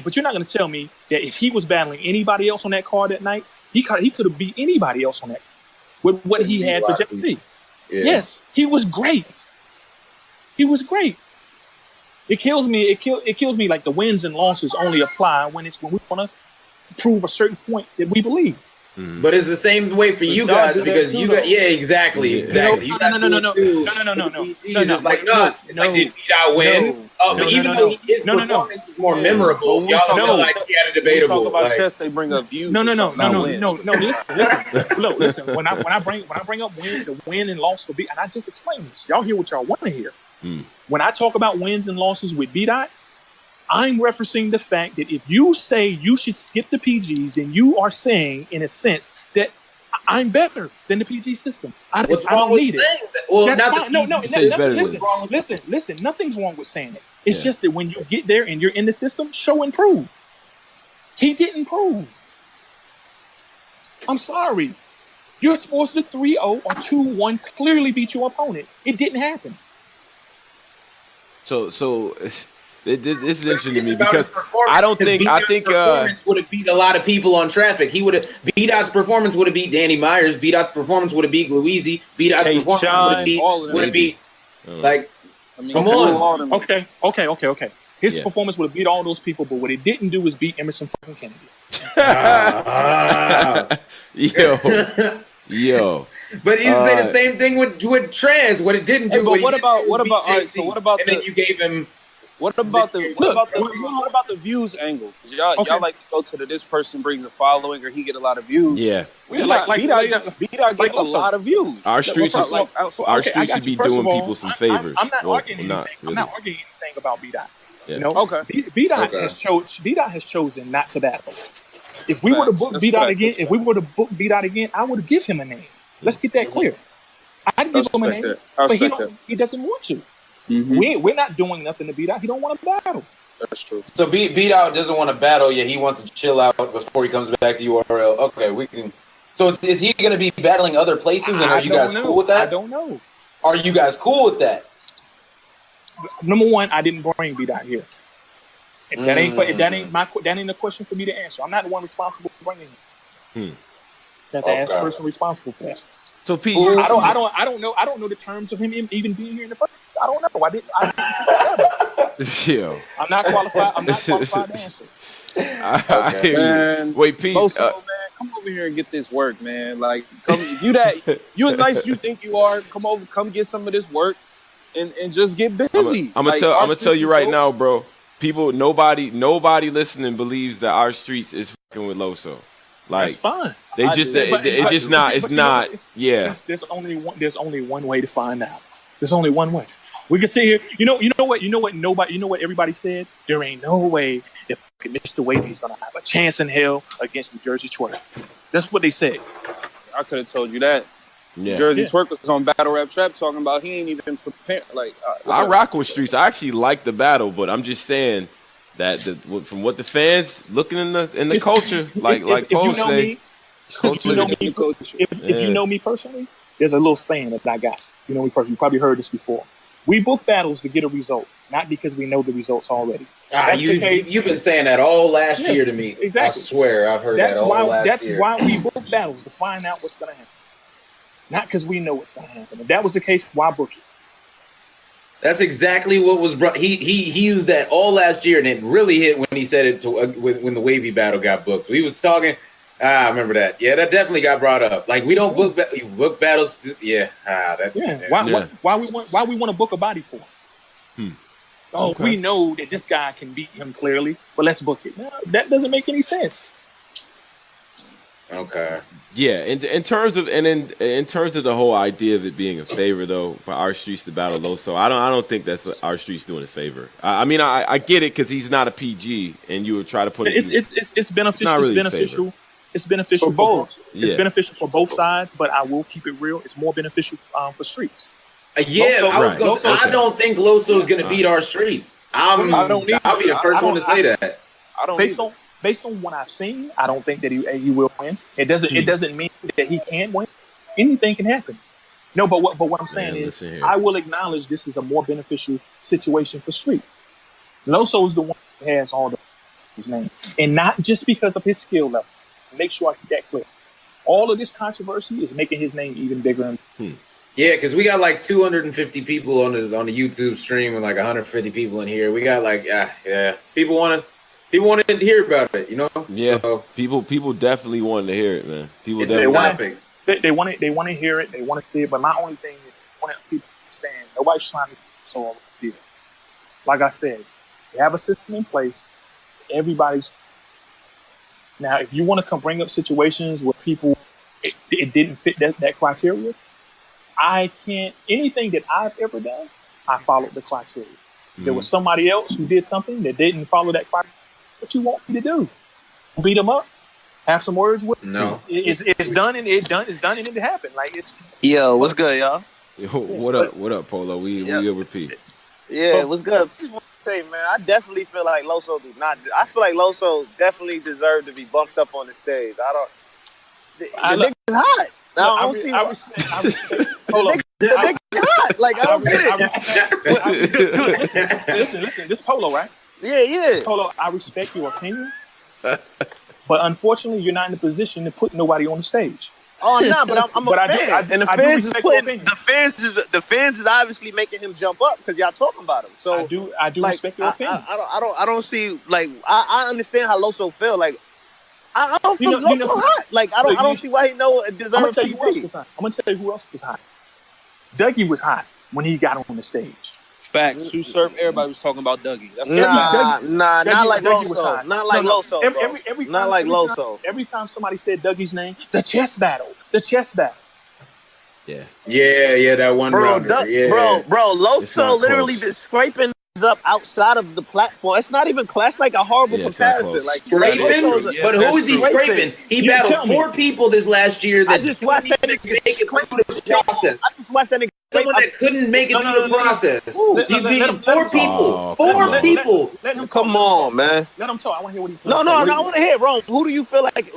But you're not going to tell me that if he was battling anybody else on that card that night, he could have beat anybody else on that with what he had for JC. Yeah. Yes, he was great. He was great. It kills me. It kills me. Like the wins and losses only apply when we want to prove a certain point that we believe. Mm-hmm. But it's the same way for you guys because you got exactly. No. It's like like did Vita win? But even though his performance is more memorable, y'all feel like he had a debatable. Talk about chess, they bring up views. No. Listen. When I bring up the win and loss for B, and I just explained this. Y'all hear what y'all want to hear. When I talk about wins and losses with B-Dot, I'm referencing the fact that if you say you should skip the PGs, then you are saying, in a sense, that I'm better than the PG system. I don't need it. Well, listen. Nothing's wrong with saying it. It's just that when you get there and you're in the system, show and prove. He didn't prove. I'm sorry. You're supposed to 3-0 or 2-1 clearly beat your opponent. It didn't happen. So this is interesting to me because I think performance would have beat a lot of people on traffic. B-Dot's performance would have beat Danny Myers. B-Dot's performance would have beat Louise. B-Dot's performance would have beat come on. Okay. His performance would have beat all those people, but what it didn't do was beat Emerson fucking Kennedy. Yo. But he said the same thing with Trez. What it didn't do. But what about and then you gave him. What about the views angle? Y'all like to go to this person brings a following or he get a lot of views. Yeah. B-Dot gets a lot of views. Our streets should be doing people some favors. I'm not arguing anything. I'm not arguing anything about B-Dot. Yeah. You know, B-Dot has chosen not to battle. If we were to book B-Dot again, I would give him a name. Let's get that clear. I'd give him a name, but he doesn't want to. Mm-hmm. We're not doing nothing to B-Dot. He don't want to battle. That's true. So B-Dot doesn't want to battle yet. He wants to chill out before he comes back to URL. Okay, we can. So is he going to be battling other places? And are you guys cool with that? I don't know. Are you guys cool with that? Number one, I didn't bring B-Dot here. That ain't a question for me to answer. I'm not the one responsible for bringing him. That the ask person responsible for that. So Pete, I don't know the terms of him even being here in the first. I don't know. I'm not qualified to answer. I hear man, Wait, Pete. Loso, man, come over here and get this work, man. Like, come you as nice as you think you are. Come get some of this work, and just get busy. I'm gonna tell you right now, bro. People, nobody listening believes that our streets is fucking with Loso. Like, that's fine. There's only one way to find out. There's only one way. We can sit here. You know what everybody said? There ain't no way if fucking Mr. Wavy's gonna have a chance in hell against New Jersey Twerk. That's what they said. I could have told you that. Yeah. Jersey Twerk was on Battle Rap Trap talking about he ain't even prepared. Like, I rock with streets. I actually like the battle, but I'm just saying that from what the fans looking in the culture, like Paul say, if you know me personally, there's a little saying that I got. You know me personally. You probably heard this before. We book battles to get a result, not because we know the results already. You've been saying that all last year to me. Exactly. I swear I've heard that all last year. That's why we book battles, to find out what's going to happen. Not because we know what's going to happen. If that was the case, why book it? That's exactly what was brought. He used that all last year, and it really hit when he said it when the Wavy battle got booked. We was talking. I remember that. Yeah, that definitely got brought up. Like, we don't book battles. Yeah. Why we want to book a body for him? We know that this guy can beat him clearly, but let's book it. No, that doesn't make any sense. Okay. Yeah, in terms of the whole idea of it being a favor, though, for our streets to battle Loso, I don't think that's our streets doing a favor. I mean, I get it because he's not a PG, and you would try to put it. It's beneficial. It's beneficial. It's beneficial for both. It's beneficial for both sides, but I will keep it real. It's more beneficial for streets. I don't think Loso's going to beat our streets. I'll be the first one to say that. Based on what I've seen, I don't think that he will win. It doesn't mean that he can't win. Anything can happen. No, but what I'm saying is, I will acknowledge this is a more beneficial situation for street. Loso is the one who has all his name, and not just because of his skill level. Make sure I keep that clear. All of this controversy is making his name even bigger. Yeah, because we got like 250 people on the YouTube stream and like 150 people in here. We got like people want to hear about it, you know. Yeah, so, people definitely wanted to hear it, man. People they want to hear it. They want to see it. But my only thing is, I want people to understand nobody's trying to solve it. Like I said, they have a system in place. Everybody's. Now, if you want to come bring up situations where people it didn't fit that criteria, I can't. Anything that I've ever done, I followed the criteria. There was somebody else who did something that didn't follow that criteria. What you want me to do? Beat them up? Have some words with them? No. It's done and it happened. Like Yo, what's good, y'all? Yo, what up, Polo? We repeat. Yeah, what's good? Just want to say, man, I definitely feel like Loso does not. I feel like Loso definitely deserved to be bumped up on the stage. The nigga's hot. I respect. Hold on. The nigga's hot. Like, I don't get it. Listen. This Polo, right? Yeah. Polo, I respect your opinion, but unfortunately, you're not in a position to put nobody on the stage. Oh no, but I'm a fan, and the fans is obviously making him jump up because y'all talking about him. So I do respect your opinion. I don't see like I understand how Loso feel. Like I don't feel Loso hot. Like I don't see why he deserves. I'm gonna tell you who else was hot. Dougie was hot when he got on the stage. Facts. Sue Surf, everybody was talking about Dougie. Not like Loso. Not like Loso. Not like Loso. Every time somebody said Dougie's name, the chess battle. Yeah, that one rounder. Bro, Loso literally been scraping up outside of the platform. It's not even class like a horrible comparison. Like scraping, but who is he scraping? He battled 4 people this last year. That I just watched that nigga make it through the process. I just watched that nigga. Someone that couldn't make it through the process. He beat 4 people. 4 people. Come on, man. Let him talk. I want to hear what he. No. I want to hear Rome. Who do you feel like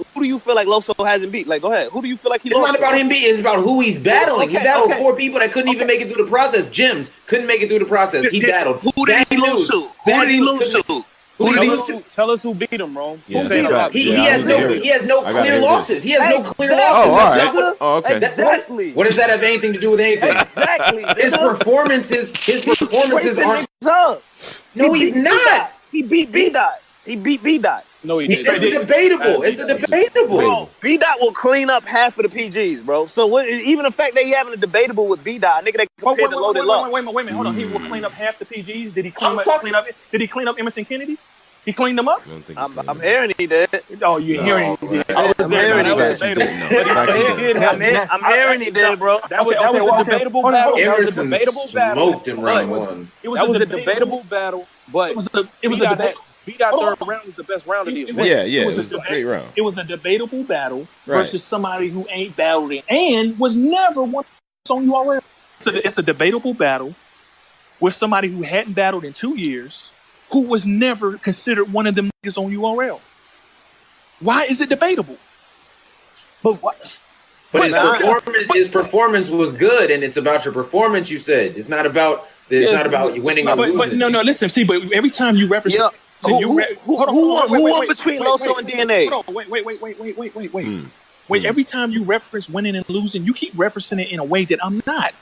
Loso hasn't beat? Like, go ahead. Who do you feel like he? It's not about him beating. It's about who he's battling. He battled 4 people that couldn't even make it through the process. Gyms couldn't make it through the process. He battled. Who did he lose to? Tell us who beat him, Rome. Yeah, he has no clear losses. He has no clear losses. Oh, all right. Okay. Exactly. What does that have anything to do with anything? Exactly. His performances aren't. No, he's not. He beat B-Dot. He beat B-Dot. No, he didn't. It's debatable. It's a debatable. Bro, B-Dot will clean up half of the PGs, bro. So even the fact that he having a debatable with B-Dot, nigga, they compared to Loaded Lux. Wait a minute. Hold on. He will clean up half the PGs. Did he clean up? Did he clean up Emerson Kennedy? He cleaned them up? I don't think I'm hearing he did. Oh, you're hearing he did. I'm hearing he did, bro. That was a debatable battle. Emerson smoked him round one. That was a debatable battle, but it was a B-Dot third round was the best round of the event. Yeah, it was a great round. It was a debatable battle versus somebody who ain't battled it and was never one on URL. So it's a debatable battle with somebody who hadn't battled in 2 years, who was never considered one of them niggas on URL. Why is it debatable? But his performance was good, and it's about your performance. You said it's not about you winning or losing. But no, listen. See, but every time you reference, who won between Loso and DNA? Hold on, wait. Every time you reference winning and losing, you keep referencing it in a way that I'm not.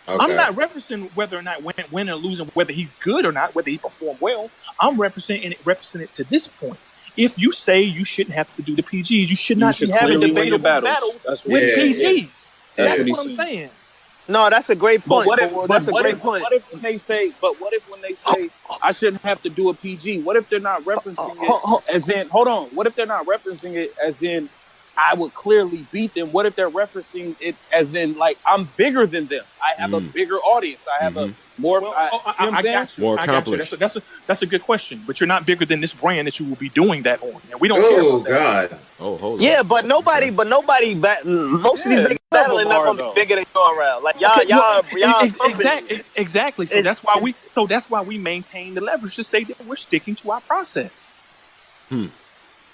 Okay. I'm not referencing whether or not winning or losing, whether he's good or not, whether he performed well. I'm referencing it to this point. If you say you shouldn't have to do the PGs, you should not be having debatable battles with PGs. That's what I'm saying. No, that's a great point. What if when they say I shouldn't have to do a PG? What if they're not referencing it as in? Hold on. What if they're not referencing it as in? I would clearly beat them. What if they're referencing it as in like I'm bigger than them? I have a bigger audience. I have a more. I got you. More accomplished. That's a good question. But you're not bigger than this brand that you will be doing that on, and we don't. Oh God. Oh, hold on. Yeah, but nobody. Most of these niggas battling not gonna be bigger than you around. Like y'all. Exactly. So that's why we maintain the leverage to say that we're sticking to our process.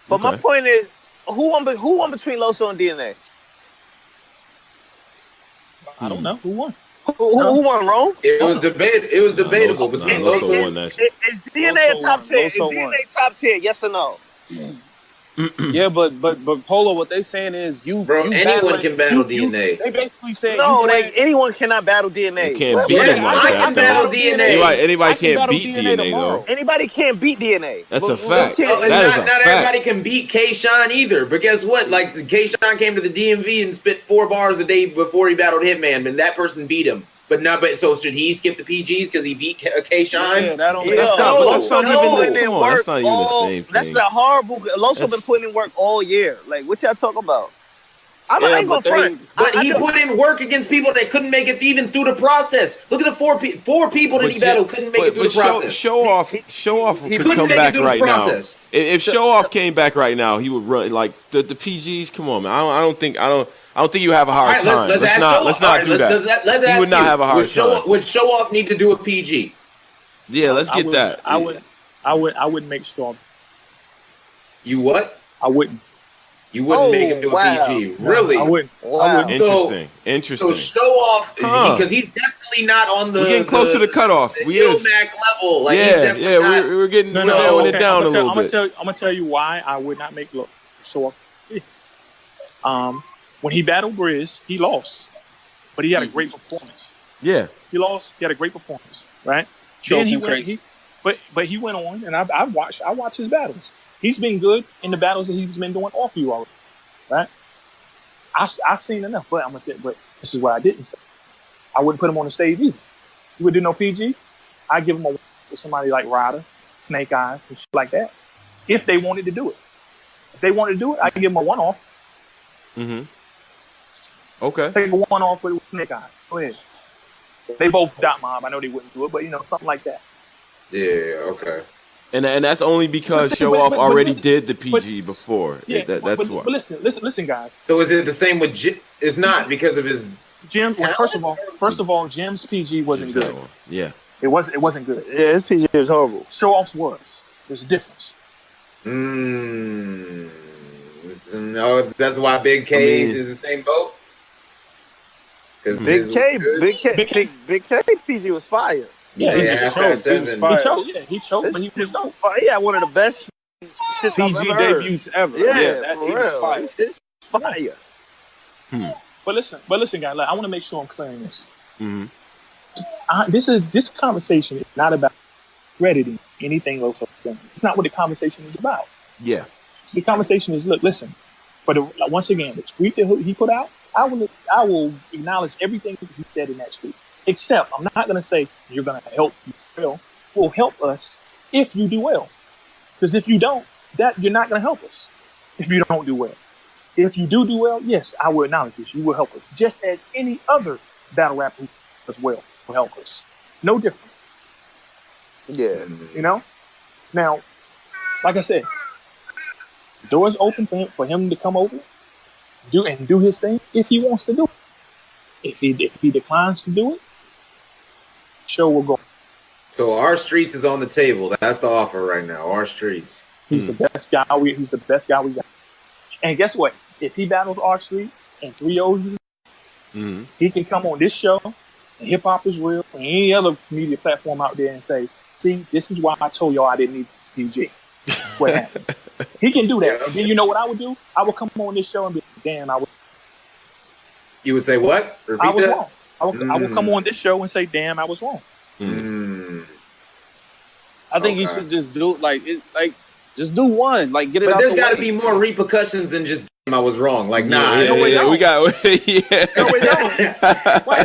But my point is. Who won between Loso and DNA? I don't know. Who won? Who won, Rome? It was debatable between Loso and Is DNA a top 10? Is DNA top 10? Yes or no? Yeah, but Polo, what they saying is anyone can battle DNA. They basically saying anyone cannot battle DNA. You can't beat it like I can battle DNA. Anybody can't beat DNA though. Anybody can't beat DNA. That's a fact. Not everybody can beat K-Shine either. But guess what? Like K-Shine came to the DMV and spit 4 bars a day before he battled Hitman, and that person beat him. So should he skip the PGs because he beat K-Shine? Yeah, that's not even the same thing. That's not horrible. Loso been putting in work all year. Like, what y'all talking about? I ain't gonna front. But he put in work against people that couldn't make it even through the process. Look at the four people that he battled couldn't make it through the process. Show off could come back right now. If Show Off came back right now, he would run like the PGs. Come on, man. I don't think you have a hard time. Let's not do that. Let's ask you would not have a hard time. Would Show Off need to do a PG? Yeah, let's get that. I wouldn't make Show Off. You what? I wouldn't. You wouldn't make him do a PG, really? I wouldn't. Wow. Interesting. So Show Off because he's definitely not on the. We're getting close to the cutoff. We is Mac level. Like, we're getting narrowing it down a little bit. I'm gonna tell you why I would not make Show Off. When he battled Briz, he lost, but he had a great performance. Yeah, he lost. He had a great performance, right? Then he went. But he went on, and I watched his battles. He's been good in the battles that he's been doing off you already, right? I seen enough, but I'm gonna say, but this is what I didn't say. I wouldn't put him on the stage either. He would do no PG. I give him with somebody like Ryder, Snake Eyes, and shit like that. If they wanted to do it, I give him a one-off. Mm-hmm. Okay. Take a one-off with Snake Eyes. Go ahead. They both dot mob. I know they wouldn't do it, but something like that. Yeah. Okay. And that's only because Show Off already did the PG before. Yeah, that's why. But listen, guys. So is it the same with Jim? It's not because of his Jim. Well, first of all, Jim's PG wasn't good. Yeah, it wasn't good. Yeah, his PG was horrible. Show Off's was. There's a difference. No, that's why Big K is the same boat. Big K PG was fire. Yeah, he just choked. He choked, but he was dope. He had one of the best shit PG debuts ever. Yeah, he was fire. It's fire. But listen, guys. Like, I want to make sure I'm clear on this. Mm-hmm. This conversation is not about crediting anything Loso done. It's not what the conversation is about. Yeah. The conversation is, listen. Once again, the tweet that he put out, I will acknowledge everything that he said in that tweet. Except I'm not going to say you're going to help you well. Will help us if you do well. Because if you don't, you're not going to help us. If you don't do well. If you do well, yes, I will acknowledge this. You will help us. Just as any other battle rapper as well will help us. No different. Yeah. You know? Now, like I said, the door is open for him to come over, do his thing if he wants to do it. If he declines to do it, show will go. So our streets is on the table. That's the offer right now. Our streets. He's the best guy. He's the best guy we got. And guess what? If he battles our streets and 3 O's, he can come on this show and Hip Hop Is Real and any other media platform out there and say, "See, this is why I told y'all I didn't need PG." What happened? He can do that. And then you know what I would do? I would come on this show and be, damn, You would say what? Repeat I was that? wrong. I will come on this show and say, damn, I was wrong. I think he should just do just do one. Like, get it but out there's the got to way. be more repercussions than just damn, I was wrong. Like, nah. We got. No, wait, no. Why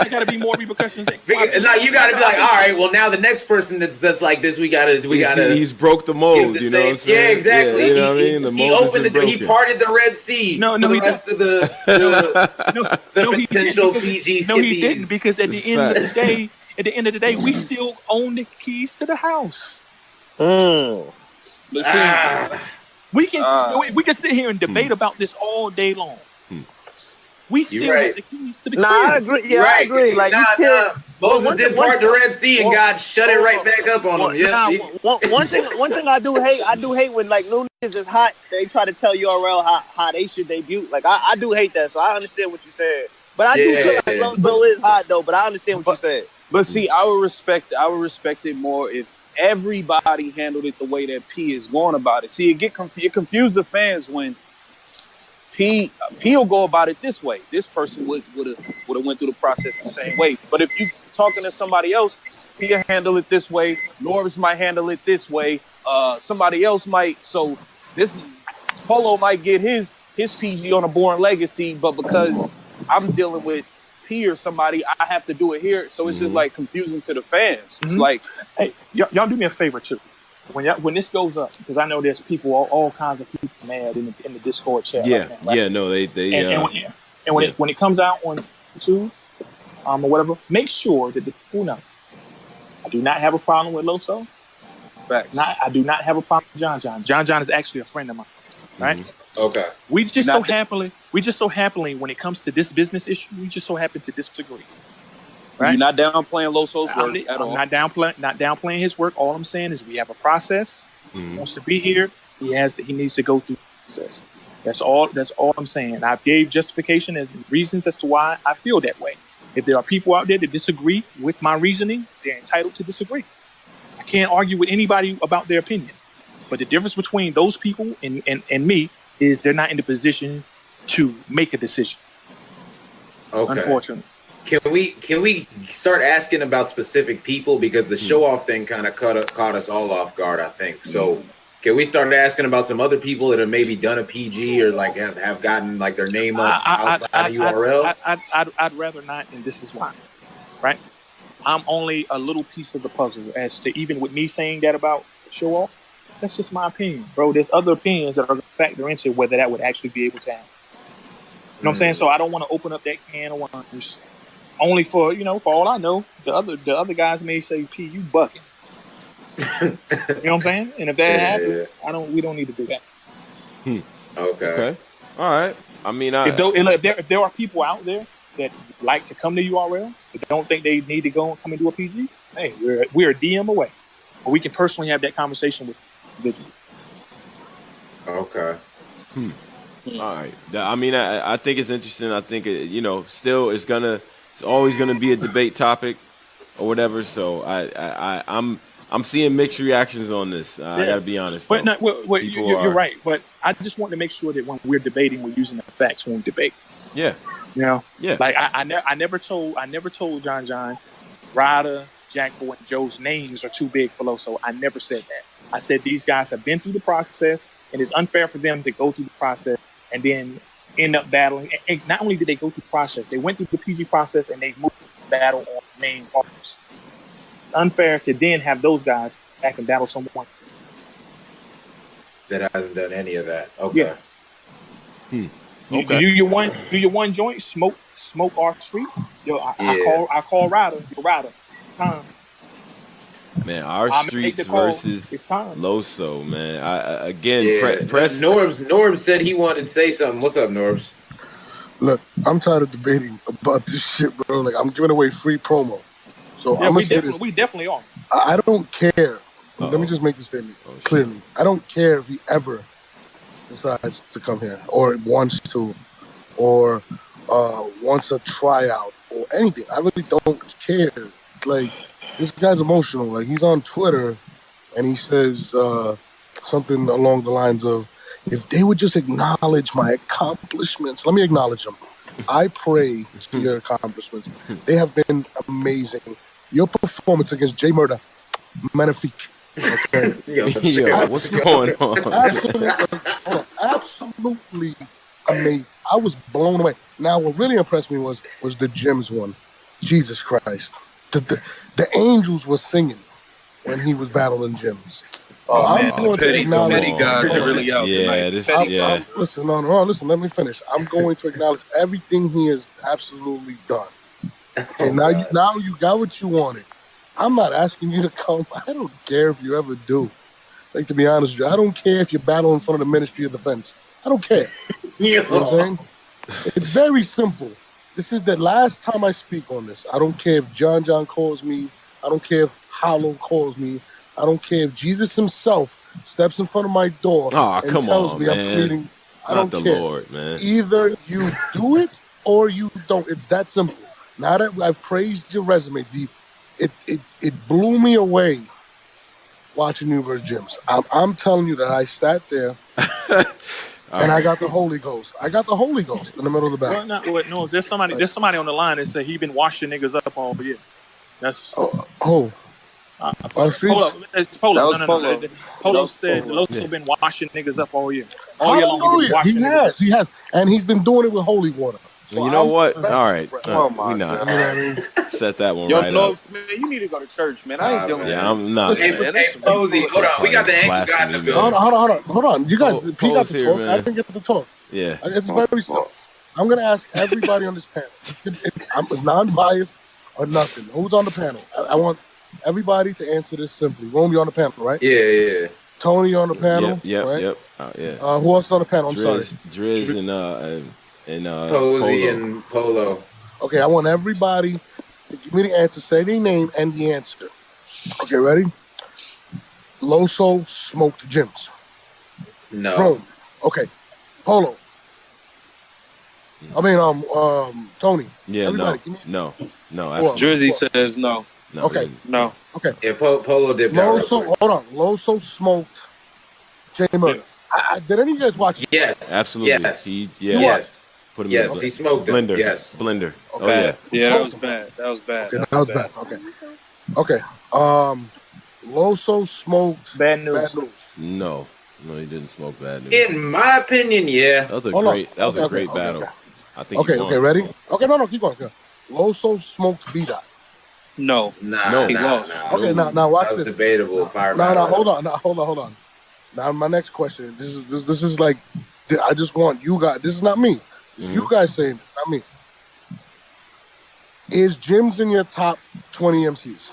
gotta be more repercussions? Like, you got to be like, all right, well, now the next person that's like this, we gotta. He's broke the mold. You know what I'm saying? Yeah, exactly. Yeah, you know what I mean? The he mold opened the door. He parted the Red Sea. No, for he the rest of the potential PG skippies. No, he didn't, because at the end of the day, we still own the keys to the house. We can sit here and debate about this all day long. We still have the keys to the crib. I agree. Yeah, I agree. Like, you can't. Moses did part the Red Sea and God shut it right back up on him. One thing I do hate when like new niggas is hot, they try to tell URL how they should debut. Like, I do hate that, so I understand what you said. But I do feel like Loso is hot though. But I understand what you said. But see, I would respect it more if everybody handled it the way that P is going about it. See, it confuse the fans when P will go about it this way. This person would have went through the process the same way. But if you talking to somebody else, P handle it this way. Norbes might handle it this way. Somebody else might. So this Polo might get his PG on a Born Legacy, but because I'm dealing with P or somebody, I have to do it here. So it's just like confusing to the fans. It's like, hey, y'all do me a favor too. When this goes up, because I know there's people, all kinds of people mad in the Discord chat. Yeah, right now, right? yeah, no, they when it comes out on YouTube, or whatever, make sure that the people know. I do not have a problem with Loso. Facts. I do not have a problem with John John. John John is actually a friend of mine. Right? Okay. We just so happily, when it comes to this business issue, we just so happen to disagree. Right? You're not downplaying Loso's work at all. Not downplaying his work. All I'm saying is we have a process. He wants to be here. He needs to go through the process. That's all I'm saying. I gave justification and reasons as to why I feel that way. If there are people out there that disagree with my reasoning, they're entitled to disagree. I can't argue with anybody about their opinion. But the difference between those people and me is they're not in the position to make a decision. Okay. Unfortunately. Can we start asking about specific people, because the show off thing kind of caught us all off guard, I think. So can we start asking about some other people that have maybe done a PG or like have gotten like their name up outside of URL? I'd rather not, and this is why. Right? I'm only a little piece of the puzzle as to, even with me saying that about show off. That's just my opinion, bro. There's other opinions that are going to factor into whether that would actually be able to happen. You know what I'm saying? So I don't want to open up that can of worms. Only for all I know, the other guys may say, "P, you bucking." You know what I'm saying? And if that happens, we don't need to do that. Okay. All right. I mean, if there are people out there that like to come to URL, but don't think they need to go and come and do a PG, hey, we're a DM away, or we can personally have that conversation with individuals. Okay. All right. I mean, I think it's interesting. I think still it's always gonna be a debate topic. or whatever. So I'm seeing mixed reactions on this. I gotta be honest. But no, you're right. But I just want to make sure that when we're debating, we're using the facts when we debate. Yeah. You know. Yeah. Like I never told John, Ryder, Jack Boy, and Joe's names are too big for Loso. I never said that. I said these guys have been through the process, and it's unfair for them to go through the process and then end up battling. And not only did they go through the process, they went through the PG process and they moved to battle on main partners. It's unfair to then have those guys back and battle someone that hasn't done any of that. Okay. Yeah. Okay. Do your one joint, smoke our streets. I call Ryder. Yo, Ryder. Time. Man, our streets versus Loso, man. Press. Norbes said he wanted to say something. What's up, Norbes? Look, I'm tired of debating about this shit, bro. Like, I'm giving away free promo. So yeah, I'm we definitely are. I don't care. Let me just make this statement clearly. I don't care if he ever decides to come here or wants to or wants a tryout or anything. I really don't care. Like, this guy's emotional. Like, he's on Twitter and he says something along the lines of, if they would just acknowledge my accomplishments, let me acknowledge them. I pray to your accomplishments. They have been amazing. Your performance against Jay Murder, magnifique. Okay. Yo, what's going on? Absolutely amazing. I was blown away. Now, what really impressed me was the Gyms one. Jesus Christ. The angels were singing when he was battling Gyms. Oh, man, the petty gods are really out tonight. Listen, listen, let me finish. I'm going to acknowledge everything he has absolutely done. Okay, now you got what you wanted. I'm not asking you to come. I don't care if you ever do. Like, to be honest with you, I don't care if you battle in front of the Ministry of Defense. I don't care. You know what I'm saying? It's very simple. This is the last time I speak on this. I don't care if John calls me. I don't care if Hollow calls me. I don't care if Jesus himself steps in front of my door and tells me I'm pleading. I don't care. Lord, man. Either you do it or you don't. It's that simple. Now that I've praised your resume, it blew me away watching you versus Gyms. I'm telling you that I sat there and I got the Holy Ghost. I got the Holy Ghost in the middle of the battle. No, there's somebody on the line that said he been washing niggas up all year. That's our streets. Polo. No. Polo said Loso been washing niggas up all year. All year long, he has, and he's been doing it with holy water. So you know what? All right, we not set that one right up. Man, you need to go to church, man. I ain't doing that. I'm not. Hey, Posey, hold on. We got the anchor guy in the building. Hold on. You got P got to talk. I didn't get to talk. Yeah, it's very simple. I'm gonna ask everybody on this panel. I'm non-biased or nothing. Who's on the panel? I want everybody to answer this simply. Romy on the panel, right? Yeah. Tony on the panel. Yep. Yeah. Who else on the panel? I'm sorry. Driz and Posey and Polo. Okay, I want everybody to give me the answer. Say their name and the answer. Okay, ready? Loso smoked Gyms. No. Rome. Okay. Polo. I mean, Tony. Yeah, everybody, no. Drizzy says no. Okay. No. Okay. Yeah, Polo did. Loso, hold on. Loso smoked Jay Murder. Did any of you guys watch it? Yes. Absolutely. Yes. Yes. Put him in he smoked blender. Him. Yes. Blender. Okay. Oh yeah. Yeah, that was bad. Okay, that was bad. Okay. Loso smoked bad news. No, he didn't smoke bad news. In my opinion, yeah. That was a great battle. Okay. I think. Okay, ready? Okay, no, keep going. Loso smoked B-Dot. No. He lost. Okay, now watch this. Debatable. No, hold on. Now my next question. This is like, I just want you guys. This is not me. You guys saying, not me. Is Jim's in your top 20 MCs?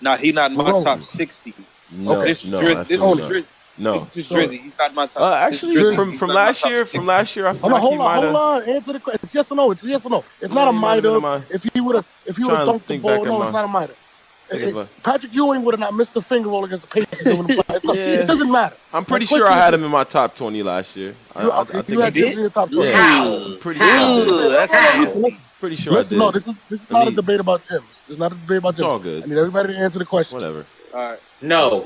Nah, he not in my top 60. No, this is Drizzy. No, this is Drizzy. He's not in my top. Actually, from last year, I feel like he might have. Hold on. Answer the question. It's yes or no. It's yes or no. It's not a miter. If he would have dunked the ball, no, it's not a miter. Patrick Ewing would have not missed the finger roll against the Pacers. It doesn't matter. I'm pretty sure I had him in my top 20 last year. I think you had James in your top 20. Yeah. How? Pretty sure. That's nasty. Pretty sure I did. No, this is not a debate about Jims. This is not a debate about Jims. It's all good. I need everybody to answer the question. Whatever. All right. No,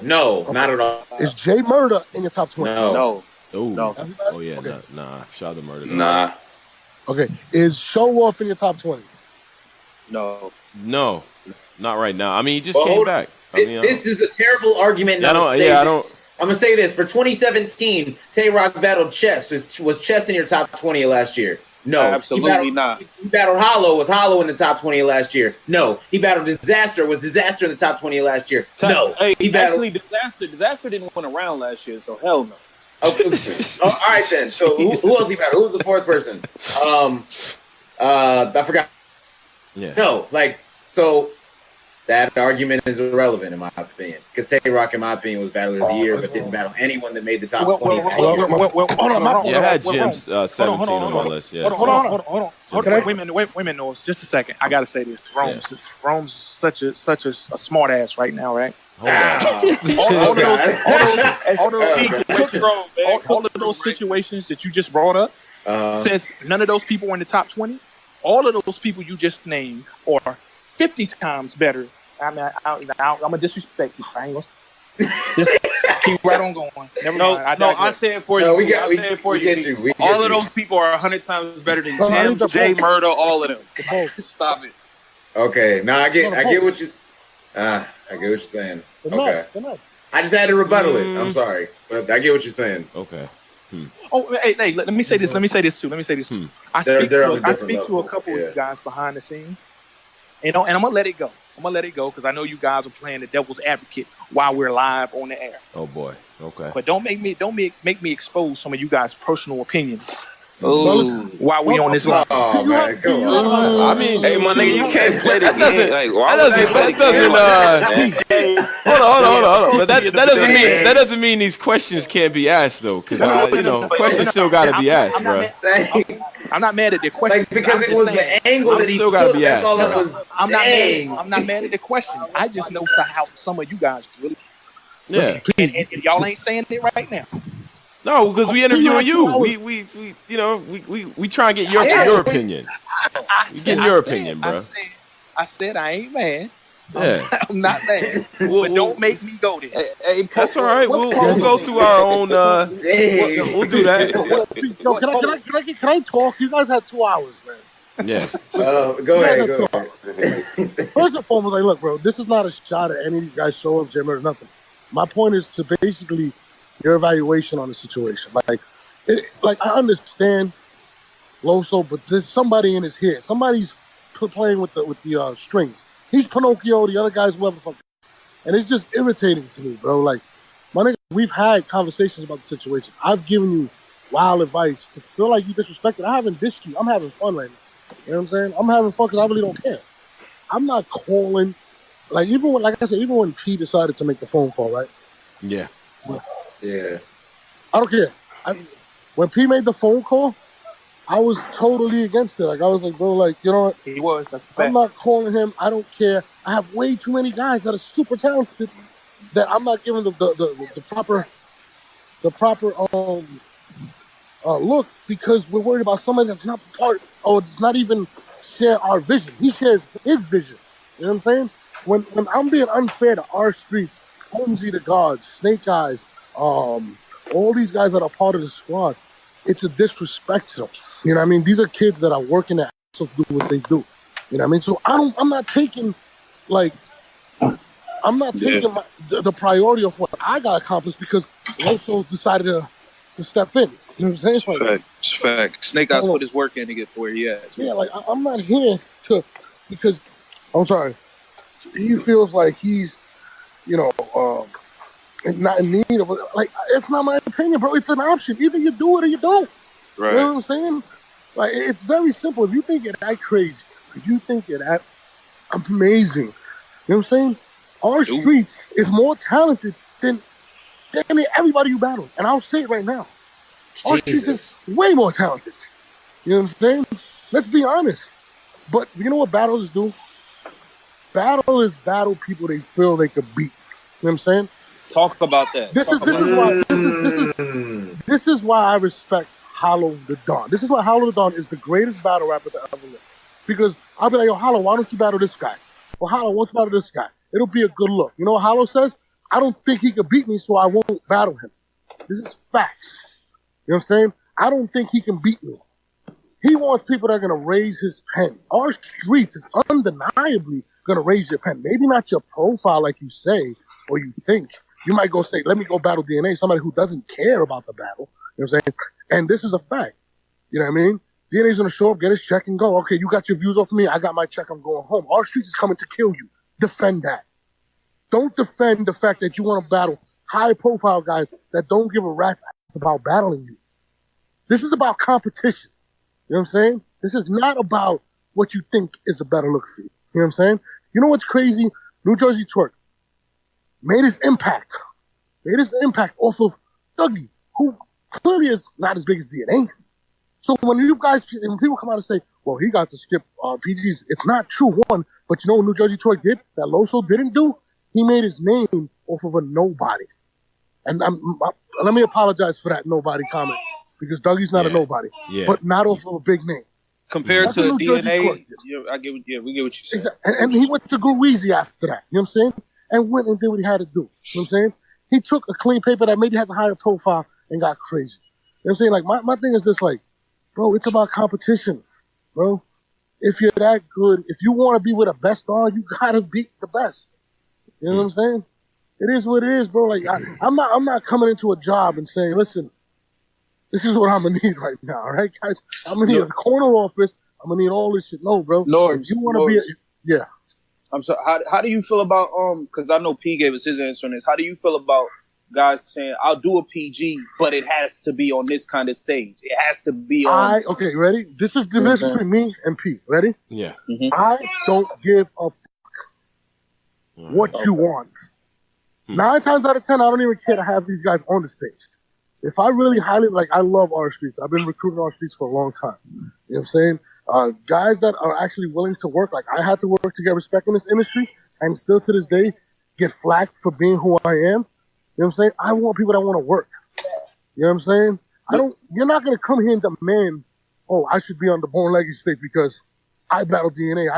not at all. Is Jay Murder in your top 20? No. No. Oh, yeah. Okay. Nah. Shout out to Murder. Nah. Okay. Is Show Off in your top 20? No. No. Not right now. I mean, he just came back. This is a terrible argument. I'm gonna say this for 2017. Tay Rock battled Chess. Was Chess in your top 20 last year? No, absolutely not. He battled Hollow. Was Hollow in the top 20 last year? No. He battled Disaster. Was Disaster in the top 20 last year? No. Hey, actually, Disaster didn't win a round last year, so hell no. Okay. All right then. So who else he battled? Who was the fourth person? I forgot. Yeah. No, so. That argument is irrelevant in my opinion, because Tay Rock, in my opinion, was battler of the year, but didn't battle anyone that made the top 20. Yeah, I had Jim's 17 on my list. Yeah. Hold on. Wait a minute, Norris. Just a second. I gotta say this. Rome's such a smart ass right now, right? All of those situations that you just brought up, since none of those people were in the top 20, all of those people you just named are 50 times better. I'm gonna disrespect you. I ain't gonna just keep right on going. Never mind. I say it for you. We say it for you. All of those people are 100 times better than James, Jay Murder, all of them. Stop it. Okay, now I get what you. I get what you're saying. Okay, I just had to rebuttal it. I'm sorry, but I get what you're saying. Okay. Oh, hey, let me say this. Let me say this too. I speak to a couple of you guys behind the scenes. And I'm gonna let it go. Because I know you guys are playing the devil's advocate while we're live on the air. Oh boy. Okay. But don't make me expose some of you guys' personal opinions. While we on this line. Oh man, come on. I mean, hey, my nigga, you can't play the game. Hold on. But that doesn't mean these questions can't be asked though, because questions still gotta be asked, bro. I'm not mad at the question because it was the angle that he took. That's all that was. I'm not mad at the questions. I just know how some of you guys really. Yeah. And y'all ain't saying it right now. No, because we interviewing you. We try and get your opinion. We getting your opinion, bro. I said I ain't mad. Yeah. I'm not mad. But don't make me go there. Hey, that's all right. We'll go through our own. We'll do that. Yo, can I talk? You guys had 2 hours, man. Yeah. Go ahead. First and foremost, look, bro, this is not a shot at any of these guys Show Up, Jim, or nothing. My point is to basically your evaluation on the situation. I understand Loso, but there's somebody in his head. Somebody's playing with the strings. He's Pinocchio, the other guy's whoever the fuck. And it's just irritating to me, bro. Like, my nigga, we've had conversations about the situation. I've given you wild advice. To feel like you disrespected, I haven't dissed you. I'm having fun right now. You know what I'm saying? I'm having fun because I really don't care. I'm not calling. Even when P decided to make the phone call, right? Yeah. Yeah. I don't care. When P made the phone call, I was totally against it. I was like, bro, you know what? He was. That's I'm not calling him. I don't care. I have way too many guys that are super talented that I'm not giving the proper look because we're worried about somebody that's not part or does not even share our vision. He shares his vision. You know what I'm saying? When I'm being unfair to our streets, Holmesy the Gods, Snake Eyes, all these guys that are part of the squad, it's a disrespect to them. You know what I mean? These are kids that are working their ass off to do what they do. You know what I mean? So I'm not taking the priority of what I got accomplished because Loso decided to step in. You know what I'm saying? It's fact. Snake Eyes put his work in to get to where he at. Yeah, I'm not here because I'm sorry. He feels like he's, not in need of it's not my opinion, bro. It's an option. Either you do it or you don't. Right. You know what I'm saying? It's very simple. If you think you're that crazy, if you think you're that amazing, you know what I'm saying? Our streets is more talented than everybody you battle. And I'll say it right now. Our streets is way more talented. You know what I'm saying? Let's be honest. But you know what battlers do? battle is battle people they feel they could beat. You know what I'm saying? Talk about that. This is why I respect Hollow the Dawn. This is why Hollow the Dawn is the greatest battle rapper to ever live. Because I'll be like, yo, Hollow, why don't you battle this guy? Or Hollow, why don't you battle this guy? It'll be a good look. You know what Hollow says? I don't think he could beat me, so I won't battle him. This is facts. You know what I'm saying? I don't think he can beat me. He wants people that are going to raise his pen. Our streets is undeniably going to raise your pen. Maybe not your profile like you say or you think. You might go say, let me go battle DNA, somebody who doesn't care about the battle. You know what I'm saying? And this is a fact. You know what I mean? DNA's going to show up, get his check, and go. Okay, you got your views off of me. I got my check. I'm going home. Our streets is coming to kill you. Defend that. Don't defend the fact that you want to battle high-profile guys that don't give a rat's ass about battling you. This is about competition. You know what I'm saying? This is not about what you think is a better look for you. You know what I'm saying? You know what's crazy? New Jersey Twerk made his impact. Made his impact off of Dougie, who clearly is not as big as DNA. So when people come out and say, well, he got to skip PGs, it's not true, one. But you know what New Jersey Twerk did that Loso didn't do? He made his name off of a nobody. And let me apologize for that nobody comment. Because Dougie's not a nobody, but not off of a big name. Compared to DNA, we get what you said. Exactly. And he went to go easy after that. You know what I'm saying? And went and did what he had to do. You know what I'm saying? He took a clean paper that maybe has a higher profile and got crazy. You know what I'm saying? Like, my thing is just like, bro, it's about competition, bro. If you're that good, if you want to be with the best on, you got to beat the best. You know what I'm saying? It is what it is, bro. Like, I'm not coming into a job and saying, listen, this is what I'm gonna need right now, all right, guys? I'm gonna need a corner office. I'm gonna need all this shit. No, bro. Norbes, you want to be yeah. I'm sorry. How do you feel about because I know P gave us his answer on this. How do you feel about guys saying I'll do a PG, but it has to be on this kind of stage. It has to be on. Okay, ready? This is the difference between me and P. Ready? Yeah. Mm-hmm. I don't give a fuck what you want. 9 times out of 10, I don't even care to have these guys on the stage. If I really I love our streets. I've been recruiting our streets for a long time. You know what I'm saying? Guys that are actually willing to work. Like, I had to work to get respect in this industry, and still to this day get flack for being who I am. You know what I'm saying? I want people that want to work. You know what I'm saying? You're not going to come here and demand, oh, I should be on the Born Legacy stage because I battled DNA.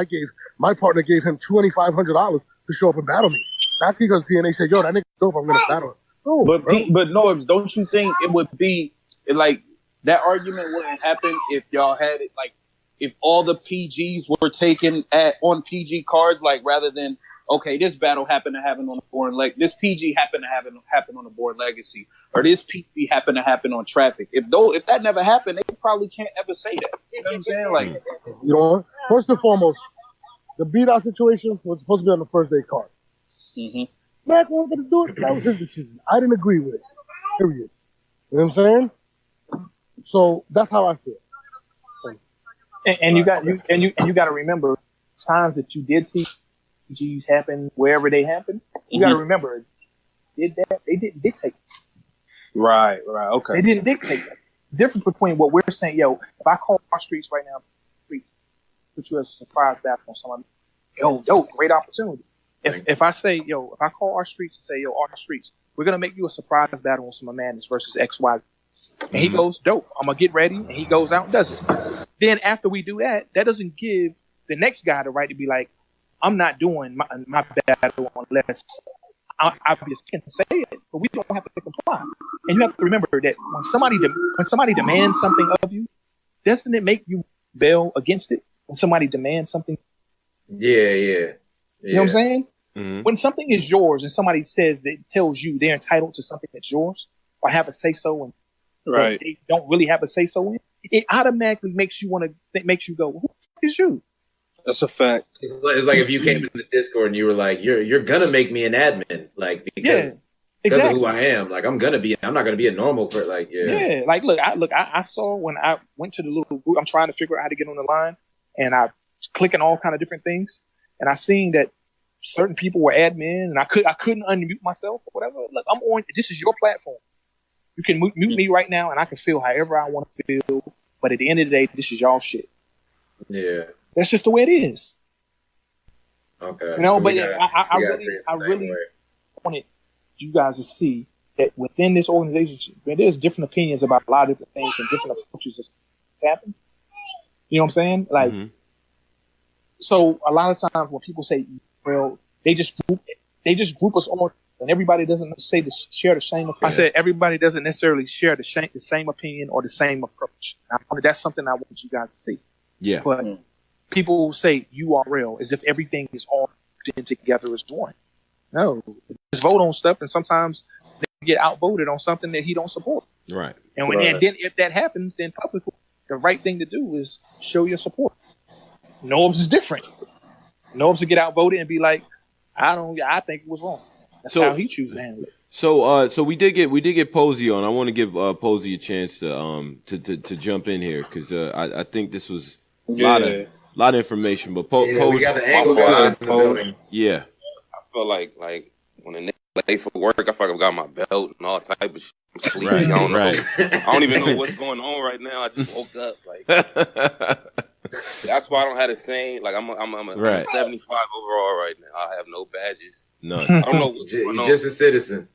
My partner gave him $2,500 to show up and battle me. Not because DNA said, yo, that nigga dope, I'm going to battle him. No, but Norbes, don't you think it would be like that argument wouldn't happen if y'all had it like if all the PGs were taken on PG cards, like rather than okay, this battle happened to happen on the Born this PG happened to happen on the Born Legacy, or this PG happened to happen on Traffic. If that never happened, they probably can't ever say that. You know what I'm saying? Like, you know, first and foremost, the beat-out situation was supposed to be on the first day card. Mm-hmm. Mac wanted to do it. That was his decision. I didn't agree with it. Period. You know what I'm saying? So that's how I feel. And you got to remember times that you did see PGs happen wherever they happen. You got to remember, they didn't dictate. Right. Okay. They didn't dictate. The difference between what we're saying, yo, if I call our streets right now, put you as a surprise battle on someone, yo, great opportunity. If I say, yo, if I call our streets and say, yo, our streets, we're gonna make you a surprise battle on some Madness versus XY, and he goes, dope, I'm gonna get ready, and he goes out and does it. Then after we do that, that doesn't give the next guy the right to be like, I'm not doing my battle unless I just can say it, but we don't have to comply. And you have to remember that when somebody demands something of you, doesn't it make you bail against it? When somebody demands something, yeah. You know what I'm saying? Mm-hmm. When something is yours and somebody tells you they're entitled to something that's yours or have a say so, and they don't really have a say so in, it automatically makes you go, who the fuck is you? That's a fact. It's like if you came into the Discord and you were like, "You're gonna make me an admin," like because of who I am. Like I'm not gonna be a normal person. Like Like I saw when I went to the little group. I'm trying to figure out how to get on the line, and I was clicking all kind of different things, and I seen that certain people were admin, and I couldn't unmute myself or whatever. Look, I'm on. This is your platform. You can mute me right now, and I can feel however I want to feel. But at the end of the day, this is y'all shit. Yeah. That's just the way it is. Okay. You know, So but I really wanted you guys to see that within this organization, there's different opinions about a lot of different things and different approaches that's happening. You know what I'm saying? Like, so a lot of times when people say, well, they just group us all, and everybody doesn't share the same opinion. I said everybody doesn't necessarily share the same opinion or the same approach. Now, that's something I want you guys to see. Yeah. But people say URL as if everything is all in together as one. No, just vote on stuff, and sometimes they get outvoted on something that he don't support. Right. And then if that happens, then publicly, the right thing to do is show your support. Norbes is different. Norbes will get outvoted and be like, I think it was wrong. That's how he chooses to handle it. So we did get Posey on. I want to give Posey a chance to jump in here because I think this was a lot of information. But Posey, we got the angles in the building. Yeah. I feel like when a nigga late for work, I feel like I got my belt and all type of shit. I'm sleepy. Right, I don't know. right. I don't even know what's going on right now. I just woke up. Like that's why I don't have the same. Like I'm a 75 overall right now. I have no badges. None. I don't know what's going on. You're just a citizen.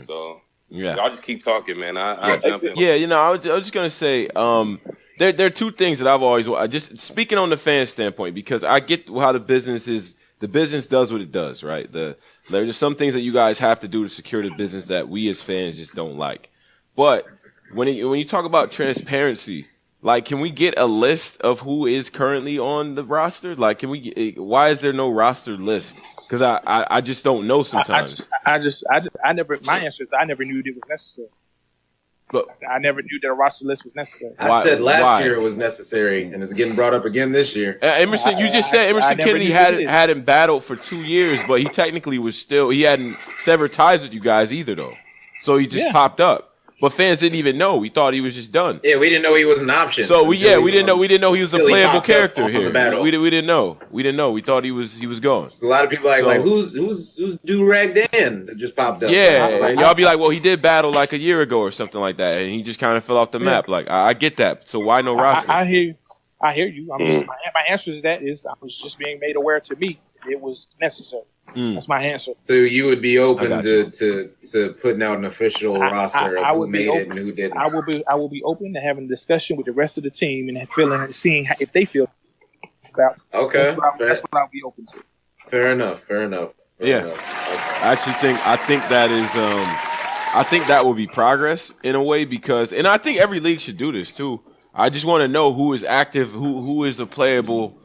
So yeah, y'all just keep talking, man. I jump in. Yeah, I was just gonna say, there are two things that I've always just speaking on the fan standpoint because I get how the business is. The business does what it does, right? There's some things that you guys have to do to secure the business that we as fans just don't like. But when you talk about transparency, like, can we get a list of who is currently on the roster? Like, why is there no roster list? Because I just don't know sometimes. My answer is I never knew it was necessary. But I never knew that a roster list was necessary. I said last year it was necessary, and it's getting brought up again this year. Emerson, you just said Emerson Kennedy hadn't battled for 2 years, but he technically he hadn't severed ties with you guys either, though. So he just popped up. But fans didn't even know. We thought he was just done. Yeah, we didn't know he was an option. So we didn't know he was a playable character here. We didn't know. We thought he was gone. A lot of people like who's Do-Rag Dan that just popped up? Yeah, y'all be like, well, he did battle like a year ago or something like that, and he just kind of fell off the map. Like I get that. So why no roster? I hear you. My answer to that is I was just being made aware to me it was necessary. That's my answer. So you would be open to putting out an official roster of who made it and who didn't? I will be open to having a discussion with the rest of the team and seeing if they feel about. Okay, that's what I'll be open to. Fair enough. Yeah, okay. I think that is I think that will be progress in a way and I think every league should do this too. I just want to know who is active, who is a playable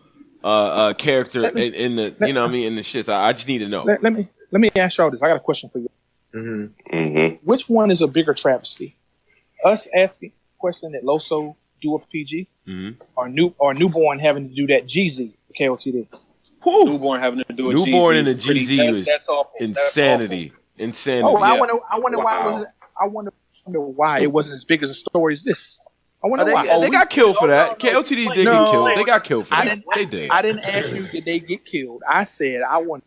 character in the in the shits. I just need to know. Let me ask y'all this. I got a question for you. Which one is a bigger travesty? Us asking a question that Loso do a PG, or Newborn having to do that GZ KOTD? Newborn having to do a GZ. Newborn in the GZ that's awful. Insanity. Oh, I wonder why. I wonder why it wasn't as big as a story as this. I wonder why. They got killed for that. KOTD did get killed. They got killed for that. They did. I didn't ask you did they get killed. I said I want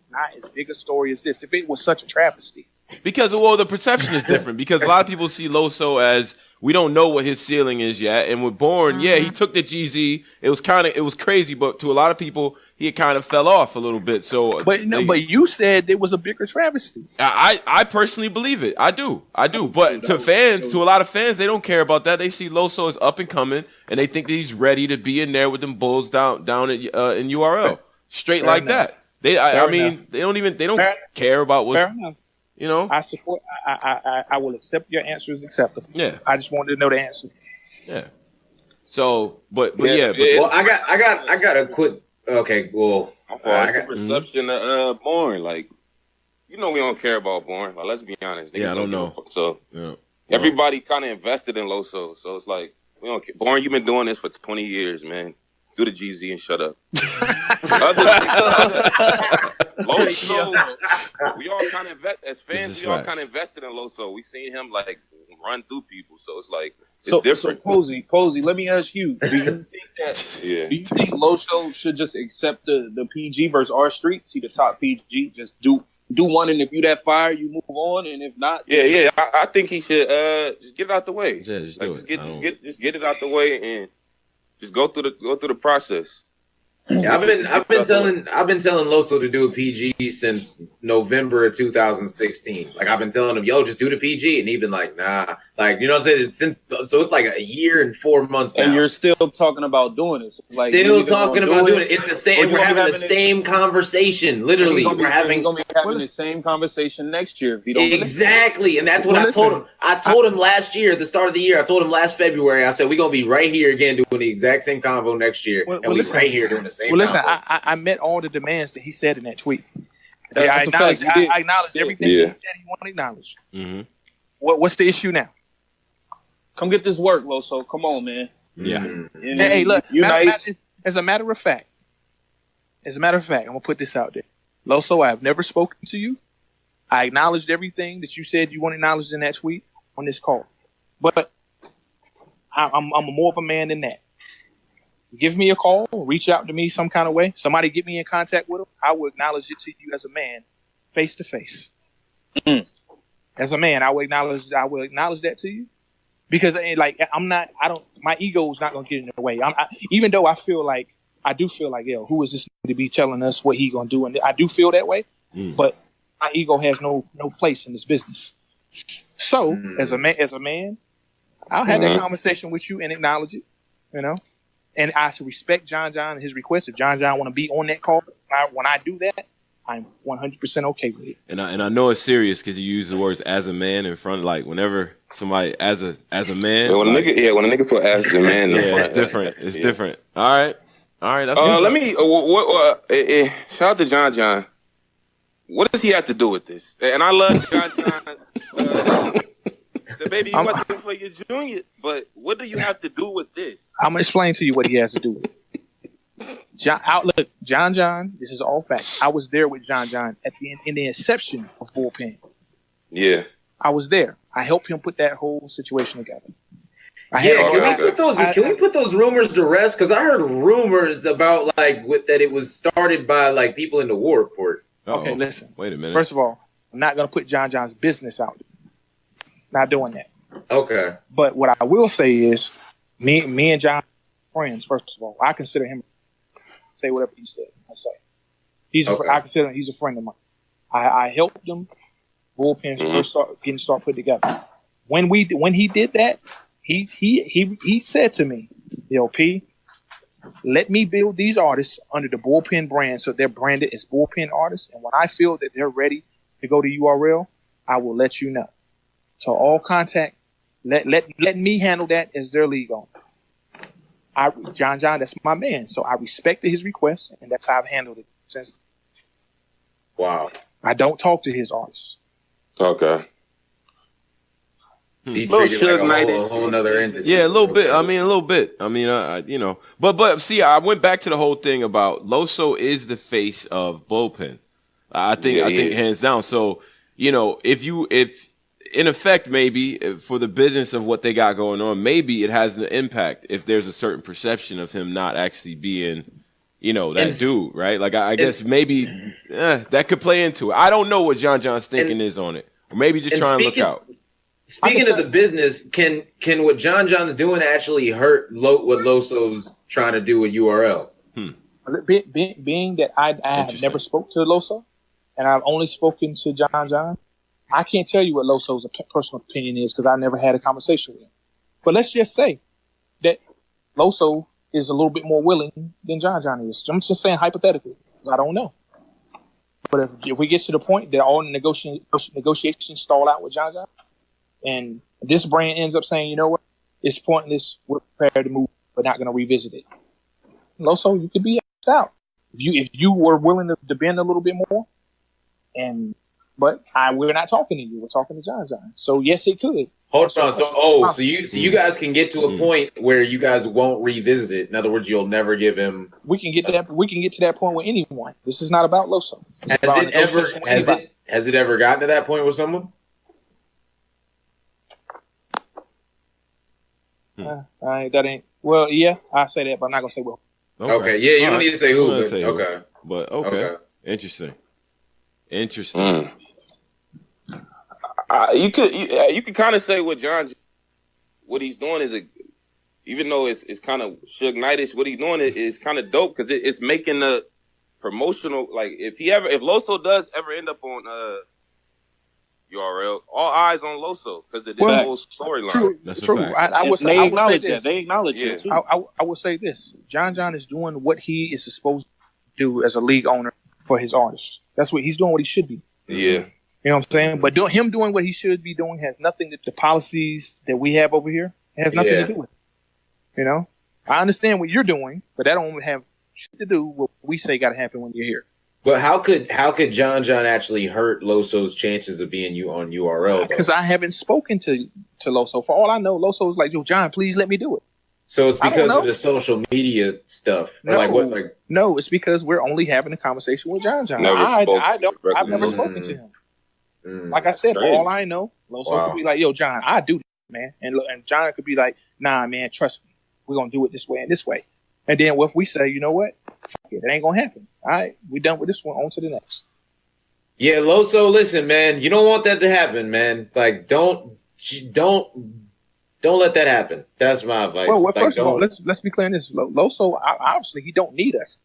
not as big a story as this. If it was such a travesty. Because the perception is different. Because a lot of people see Loso as we don't know what his ceiling is yet. And with Born, he took the GZ. It was crazy, but to a lot of people, he kind of fell off a little bit. So, but you said it was a bigger travesty. I personally believe it. I do. But to a lot of fans, they don't care about that. They see Loso as up and coming, and they think that he's ready to be in there with them Bulls down in URL, straight Fair like enough. that. They don't care about what's. I support. I will accept your answer as acceptable. Yeah. I just wanted to know the answer. Yeah. So, but well, I got a quick. Okay, well, I got perception of Born. Like, we don't care about Born. Like, let's be honest. I don't know. So everybody kind of invested in Loso. So it's like we don't care. Born, you've been doing this for 20 years, man. Do the GZ and shut up. Loso, we all kind of as fans. We all kind of invested in Loso. We seen him like run through people. So it's like it's different. So Posey, let me ask you: do you think that? Do you think Loso should just accept the PG versus our streets? He the top PG. Just do one, and if you that fire, you move on, and if not, I think he should just get it out the way. Yeah, just get it out the way and just go through the process. Yeah, I've been telling Loso to do a PG since November of 2016. Like I've been telling him, yo, just do the PG, and he's been like, nah. Like you know what I'm saying? So it's like a year and 4 months now. And you're still talking about doing this. Like still talking about doing it. It's the same. We're having the same conversation. Literally, we're having the same conversation next year. If you don't exactly, and that's what I told him. I told him last year, at the start of the year. I told him last February. I said we're gonna be right here again doing the exact same convo next year, and we're right here doing the same. Well, listen, I met all the demands that he said in that tweet. Yeah, I acknowledged everything he said he wanted acknowledged. Mm-hmm. What's the issue now? Come get this work, Loso. Come on, man. Yeah. Mm-hmm. Hey, look. As a matter of fact, I'm gonna put this out there. Loso, I have never spoken to you. I acknowledged everything that you said you want acknowledged in that tweet on this call, but I'm more of a man than that. Give me a call, reach out to me some kind of way. Somebody get me in contact with him. I will acknowledge it to you as a man, face to face. As a man, I will acknowledge that to you because my ego is not going to get in the way. Even though I do feel like, yo, who is this to be telling us what he going to do? And I do feel that way, but my ego has no place in this business. So as a man, I'll have that conversation with you and acknowledge it, you know. And I should respect John and his request. If John want to be on that call, when I do that, I'm 100% okay with it. And I know it's serious because you use the words "as a man" in front. Like whenever somebody as a man. When a nigga put "as a man," in front, it's different. It's different. All right. That's let me. Shout out to John. What does he have to do with this? And I love John. The baby you wasn't for your junior, but what do you have to do with this? I'm gonna explain to you what he has to do with it. John. This is all facts. I was there with John at the end, in the inception of Bullpen. Yeah, I was there. I helped him put that whole situation together. Can we put those rumors to rest? Because I heard rumors about that it was started by like people in the war report. Okay, listen. Wait a minute. First of all, I'm not gonna put John's business out. Not doing that. Okay. But what I will say is, me and John are friends. First of all, I consider him. Say whatever he said. I say I consider him. He's a friend of mine. I helped him. Bullpen first start put together. When he did that, he said to me, "Yo, P, let me build these artists under the Bullpen brand, so they're branded as Bullpen artists. And when I feel that they're ready to go to URL, I will let you know." So all contact, let me handle that as their league owner. John, that's my man. So I respected his request, and that's how I've handled it since. Wow. I don't talk to his artists. Okay. So you treat it like a whole other entity. Yeah, a little bit. I mean, but see, I went back to the whole thing about Loso is the face of Bullpen. I think hands down. So, if in effect, maybe for the business of what they got going on, maybe it has an impact if there's a certain perception of him not actually being, that dude, right? Like, I guess maybe that could play into it. I don't know what John's thinking is on it. Or maybe just trying to look out. Speaking of the business, can what John's doing actually hurt what Loso's trying to do with URL? Being that I have never spoke to Loso, and I've only spoken to John, I can't tell you what Loso's personal opinion is because I never had a conversation with him. But let's just say that Loso is a little bit more willing than John is. I'm just saying hypothetically, because I don't know. But if we get to the point that all the negotiations stall out with John, and this brand ends up saying, you know what, it's pointless, we're prepared to move, but not going to revisit it. Loso, you could be out. If you were willing to bend a little bit more, but we're not talking to you. We're talking to John. So yes, it could. Hold on. So you guys can get to a point where you guys won't revisit it. In other words, you'll never give him. We can get to that point with anyone. This is not about Loso. Has it ever gotten to that point with someone? That ain't. Well, yeah, I say that, but I'm not gonna say well. Okay. Yeah, you don't need to say who. Okay. But okay. Interesting. You could kind of say what he's doing even though it's kind of Suge Knight-ish, what he's doing is kind of dope because it's making the promotional, like if Loso does ever end up on URL, all eyes on Loso because of this whole storyline. True. They acknowledge that. They acknowledge it too. I will say this: John is doing what he is supposed to do as a league owner for his artists. That's what he's doing. What he should be. Yeah. You know what I'm saying? But him doing what he should be doing has nothing to the policies that we have over here. It has nothing to do with it. You know, I understand what you're doing, but that don't have shit to do with what we say got to happen when you're here. But how could John actually hurt Loso's chances of being on URL? Because I haven't spoken to Loso. For all I know, Loso's like, yo, John, please let me do it. So it's because of the social media stuff. No, it's because we're only having a conversation with John. I've never spoken to him. Like I said, for all I know, Loso could be like, yo, John, I do this, man. And John could be like, nah, man, trust me. We're going to do it this way and this way. And then if we say, you know what? Fuck it ain't going to happen. All right, we done with this one. On to the next. Yeah, Loso, listen, man. You don't want that to happen, man. Like, don't let that happen. That's my advice. Well, first of all, let's be clear on this. Loso, obviously, he don't need us.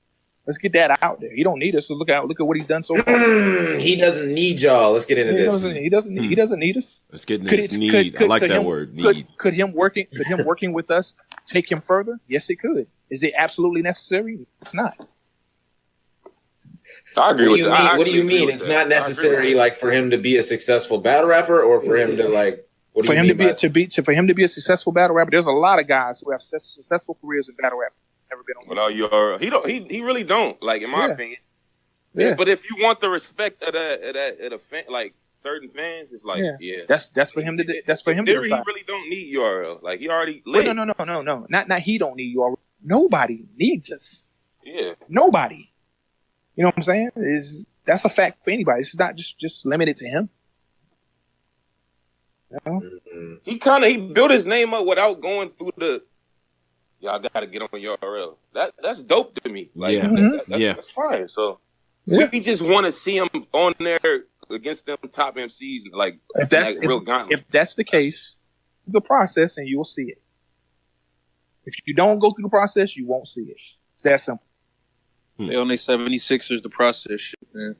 Let's get that out there. He don't need us. So look at what he's done so far. He doesn't need y'all. Let's get into this. He doesn't need us. Let's get into this need. I like that word. Need. Could him working with us take him further? Yes, it could. Is it absolutely necessary? It's not. I agree with that. What do you mean? It's not necessary, like for him to be a successful battle rapper, or for him to like. For him to be a successful battle rapper, there's a lot of guys who have successful careers in battle rap. Never been on. Without he really don't, like, in my opinion. Yeah. But if you want the respect of the fan, like certain fans, it's like that's for him to decide. He really don't need URL. Like, he already lit. No. Not he don't need URL. Nobody needs us. Yeah. Nobody. You know what I'm saying? That's a fact for anybody. It's not just limited to him. You know? He built his name up without going through the y'all gotta get on URL. That's dope to me. Like that's fine. So we just want to see him on there against them top MCs, like real gauntlet. If that's the case, the process and you will see it. If you don't go through the process, you won't see it. It's that simple. They on their 76ers the process shit, man.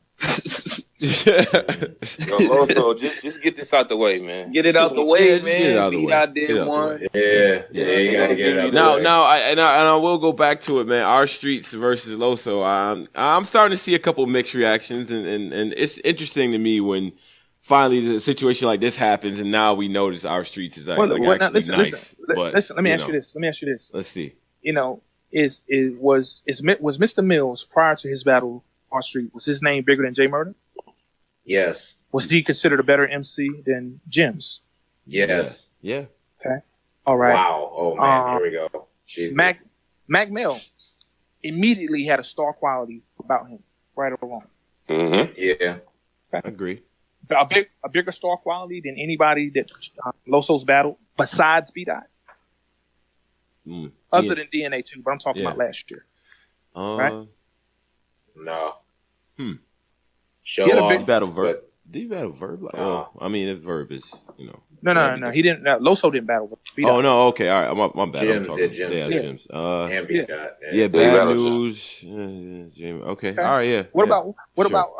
Loso, just get this out the way, man. Get it out the way, man. B-Dot did one. Yeah, you gotta get it out the way. Now, I will go back to it, man. Our Streets versus Loso. I'm starting to see a couple mixed reactions, and it's interesting to me when finally a situation like this happens, and now we notice Our Streets is actually nice. Listen, let me ask you this. Let's see. You know, was Mr. Mills prior to his battle on Street, was his name bigger than J Murder? Yes. Was he considered a better MC than Jims? Yes. Yeah. Okay. All right. Wow. Oh man, here we go. Jesus. Mac Mill immediately had a star quality about him, right or wrong. Mm-hmm. Yeah. Okay. I agree. A bigger star quality than anybody that Loso's battled besides B-Dot. Other than DNA 2, but I'm talking about last year. Right? No. Show off. Battle Verb. Did he battle Verb? Like, I mean, if Verb is, No. He didn't. Loso didn't battle Verb. Oh no. Okay. All right. My bad. Jims did. Jims. Bad news. Okay. All right. Yeah. What about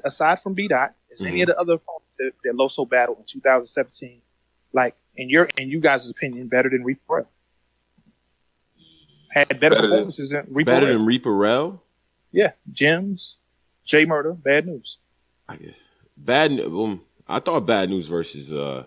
aside from B-Dot, is any of the other opponents that Loso battled in 2017, like in you guys' opinion, better than Reaper Rel? Had better performances than Reaper Rel? Better than Reaper Rel? Yeah. Jims, J Murder, Bad News. I thought Bad News versus No,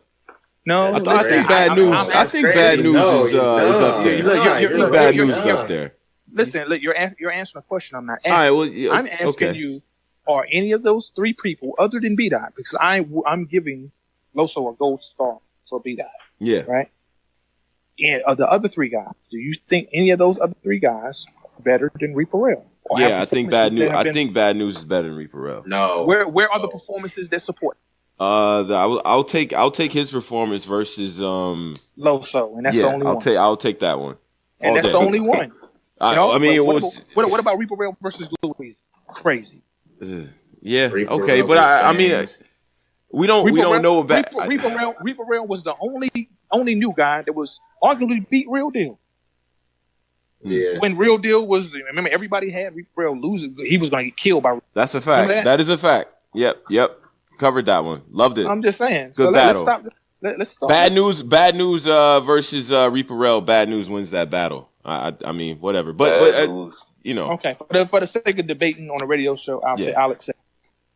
I think Bad News. I think Bad News is up there. Bad News is up there. Listen, look, you're answering a question. I'm not asking. All right, I'm asking you: are any of those three people other than B-Dot? Because I'm giving Loso a gold star for B-Dot. Yeah. Right. And of the other three guys, do you think any of those other three guys are better than Reaper Rel? Yeah, I think Bad News. I think Bad News is better than Reaper Rel. No. Where are the performances that support? I'll take his performance versus Loso, and that's the only one. I'll take that one. And that's the only one. I mean, what about Reaper Rel versus Louise? Crazy. Yeah. Okay, but I mean, We don't know about Reaper Rail was the only new guy that was arguably beat Real Deal. Yeah. When Real Deal was, remember, everybody had Reaper Rail losing. He was going to get killed by. That's a fact. That is a fact. Yep. Covered that one. Loved it. I'm just saying. Good So battle. Let's stop. Bad news versus Reaper Rail. Bad news wins that battle. I mean, whatever. But you know. Okay. For the sake of debating on a radio show, I'll accept.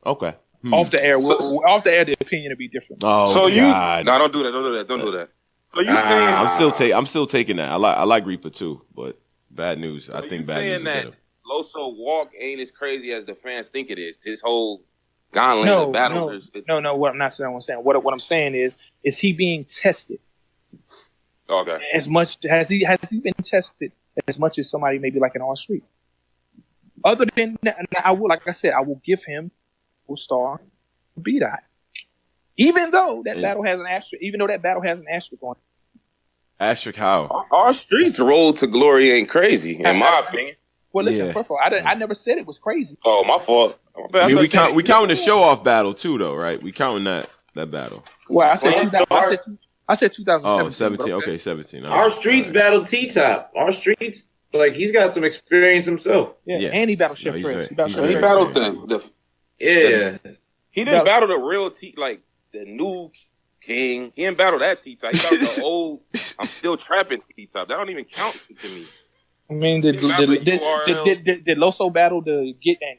Okay. Off the air, off the air, the opinion will be different. Oh, so God. No, don't do that. So you saying I'm still taking that. I like Reaper too, but bad news. So I think bad news. Saying that Loso walk ain't as crazy as the fans think it is. This whole gauntlet of battle. No. What I'm not saying. What I'm saying is he being tested? Okay. As much has he been tested as much as somebody maybe like an R Street? Other than I will give him a star B-Dot. Even though that battle has an asterisk on it. Asterisk how? Our Street's road to glory ain't crazy, in my opinion. Well, listen, first of all, I never said it was crazy. Oh, my fault. I mean, we counting the show off battle too, though, right? We counting that battle. Well, I said 2017. Oh, 17. Okay, 17. Our Streets battled T-Top. Our Streets, he's got some experience himself. Yeah. And he battled Chef Chris. He battled the he didn't battle the real the new king. He didn't battle that T-Top. He battled the old, I'm still trapping T-Top. That don't even count to me. I mean, did Loso battle the get and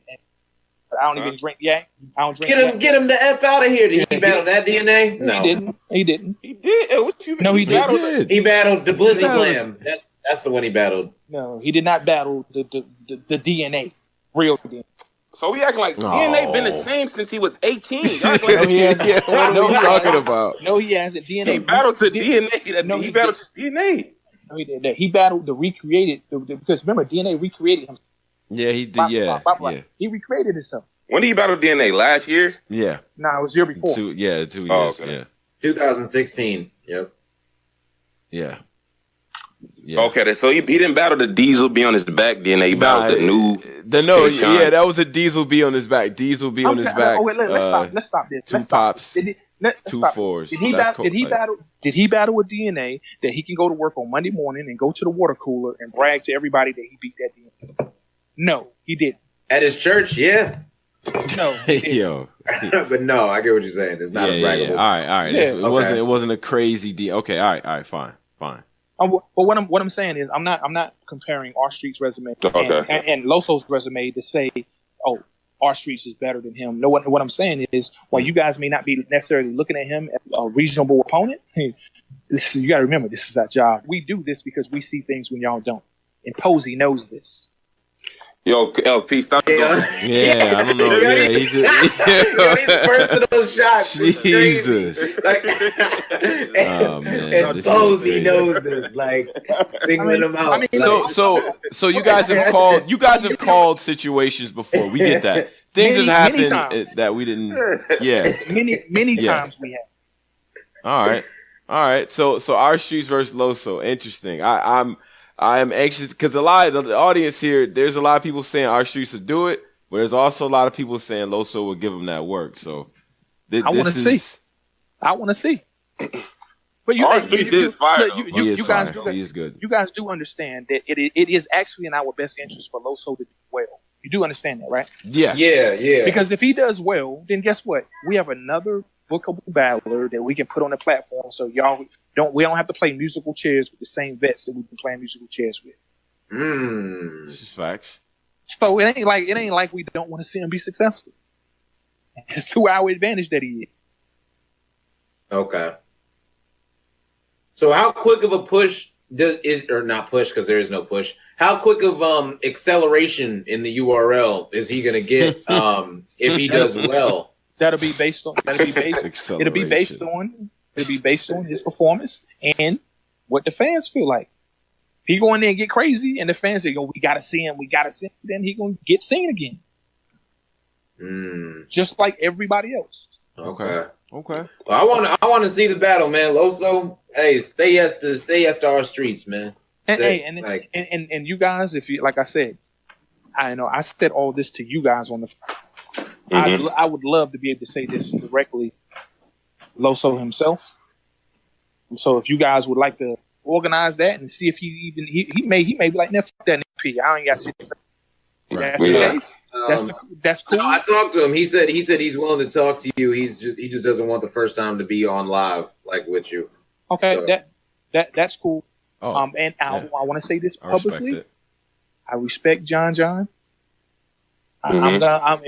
I don't even drink yak? I don't drink. Get him the F out of here. Did he battle that DNA? No, he didn't. He did. What you mean? No, he did. He battled the Blizzy Glam. That's the one he battled. No, he did not battle the DNA. Real DNA. So we acting like DNA been the same since he was 18. Like, what are you talking about? No, he hasn't. DNA. He battled to DNA. He battled just DNA. No, he did that. He battled the recreated because remember DNA recreated him. Yeah, he did. Yeah. He recreated himself. When did he battle DNA? Last year? Yeah. No, it was the year before. 2 years. Okay. Yeah. 2016. Yep. Yeah. Okay, so he didn't battle the Diesel be on his back. DNA. He battled the new. That was a Diesel B on his back. Diesel B on his back. Oh wait, let's stop this. Two pops. Two fours. Did he battle with DNA that he can go to work on Monday morning and go to the water cooler and brag to everybody that he beat that DNA? No, he didn't. At his church, yeah. No, yo. But no, I get what you're saying. It's not a braggable. All right. Yeah. It wasn't a crazy deal. Okay, all right, fine. But what I'm saying is I'm not comparing R Street's resume and Loso's resume to say, oh, R Street's is better than him. No, what I'm saying is while you guys may not be necessarily looking at him as a reasonable opponent, you got to remember this is our job. We do this because we see things when y'all don't. And Posey knows this. Yo, LP, stop doing Yeah, I don't know. Yeah, he's these personal shots. Jesus. Oh man. And Posey knows this. Singling him out. So you guys have called situations before. We get that. Things have happened that we didn't. Yeah. Many times we have. All right. So our Streets versus Loso. Interesting. I am anxious because a lot of the audience here, there's a lot of people saying our Streets will do it, but there's also a lot of people saying Loso will give them that work. So I want to see. But our Streets is fire. You guys do. He is good. You guys do understand that it is actually in our best interest for Loso to do well. You do understand that, right? Yes. Yeah. Because if he does well, then guess what? We have another bookable battler that we can put on the platform, so we don't have to play musical chairs with the same vets that we've been playing musical chairs with. This is facts. So it ain't like we don't want to see him be successful. It's to our advantage that he is. Okay. So how quick of a push or not push because there is no push? How quick of acceleration in the URL is he gonna get if he does well? It'll be based on his performance and what the fans feel like. If he go in there and get crazy and the fans say, we gotta see him, then he gonna get seen again. Just like everybody else. Okay. Well, I want to see the battle, man. Loso, hey, say yes to our Streets, man. And you guys, if you like I said, I said all this to you guys on the. I would love to be able to say this directly Loso himself. So if you guys would like to organize that and see if he may be like, nah, fuck that nigga. I ain't got shit to say. Right. That's the case. That's cool. No, I talked to him. He said he's willing to talk to you. He just doesn't want the first time to be on live like with you. Okay, so. that's cool. Oh, and I want to say this publicly. I respect John.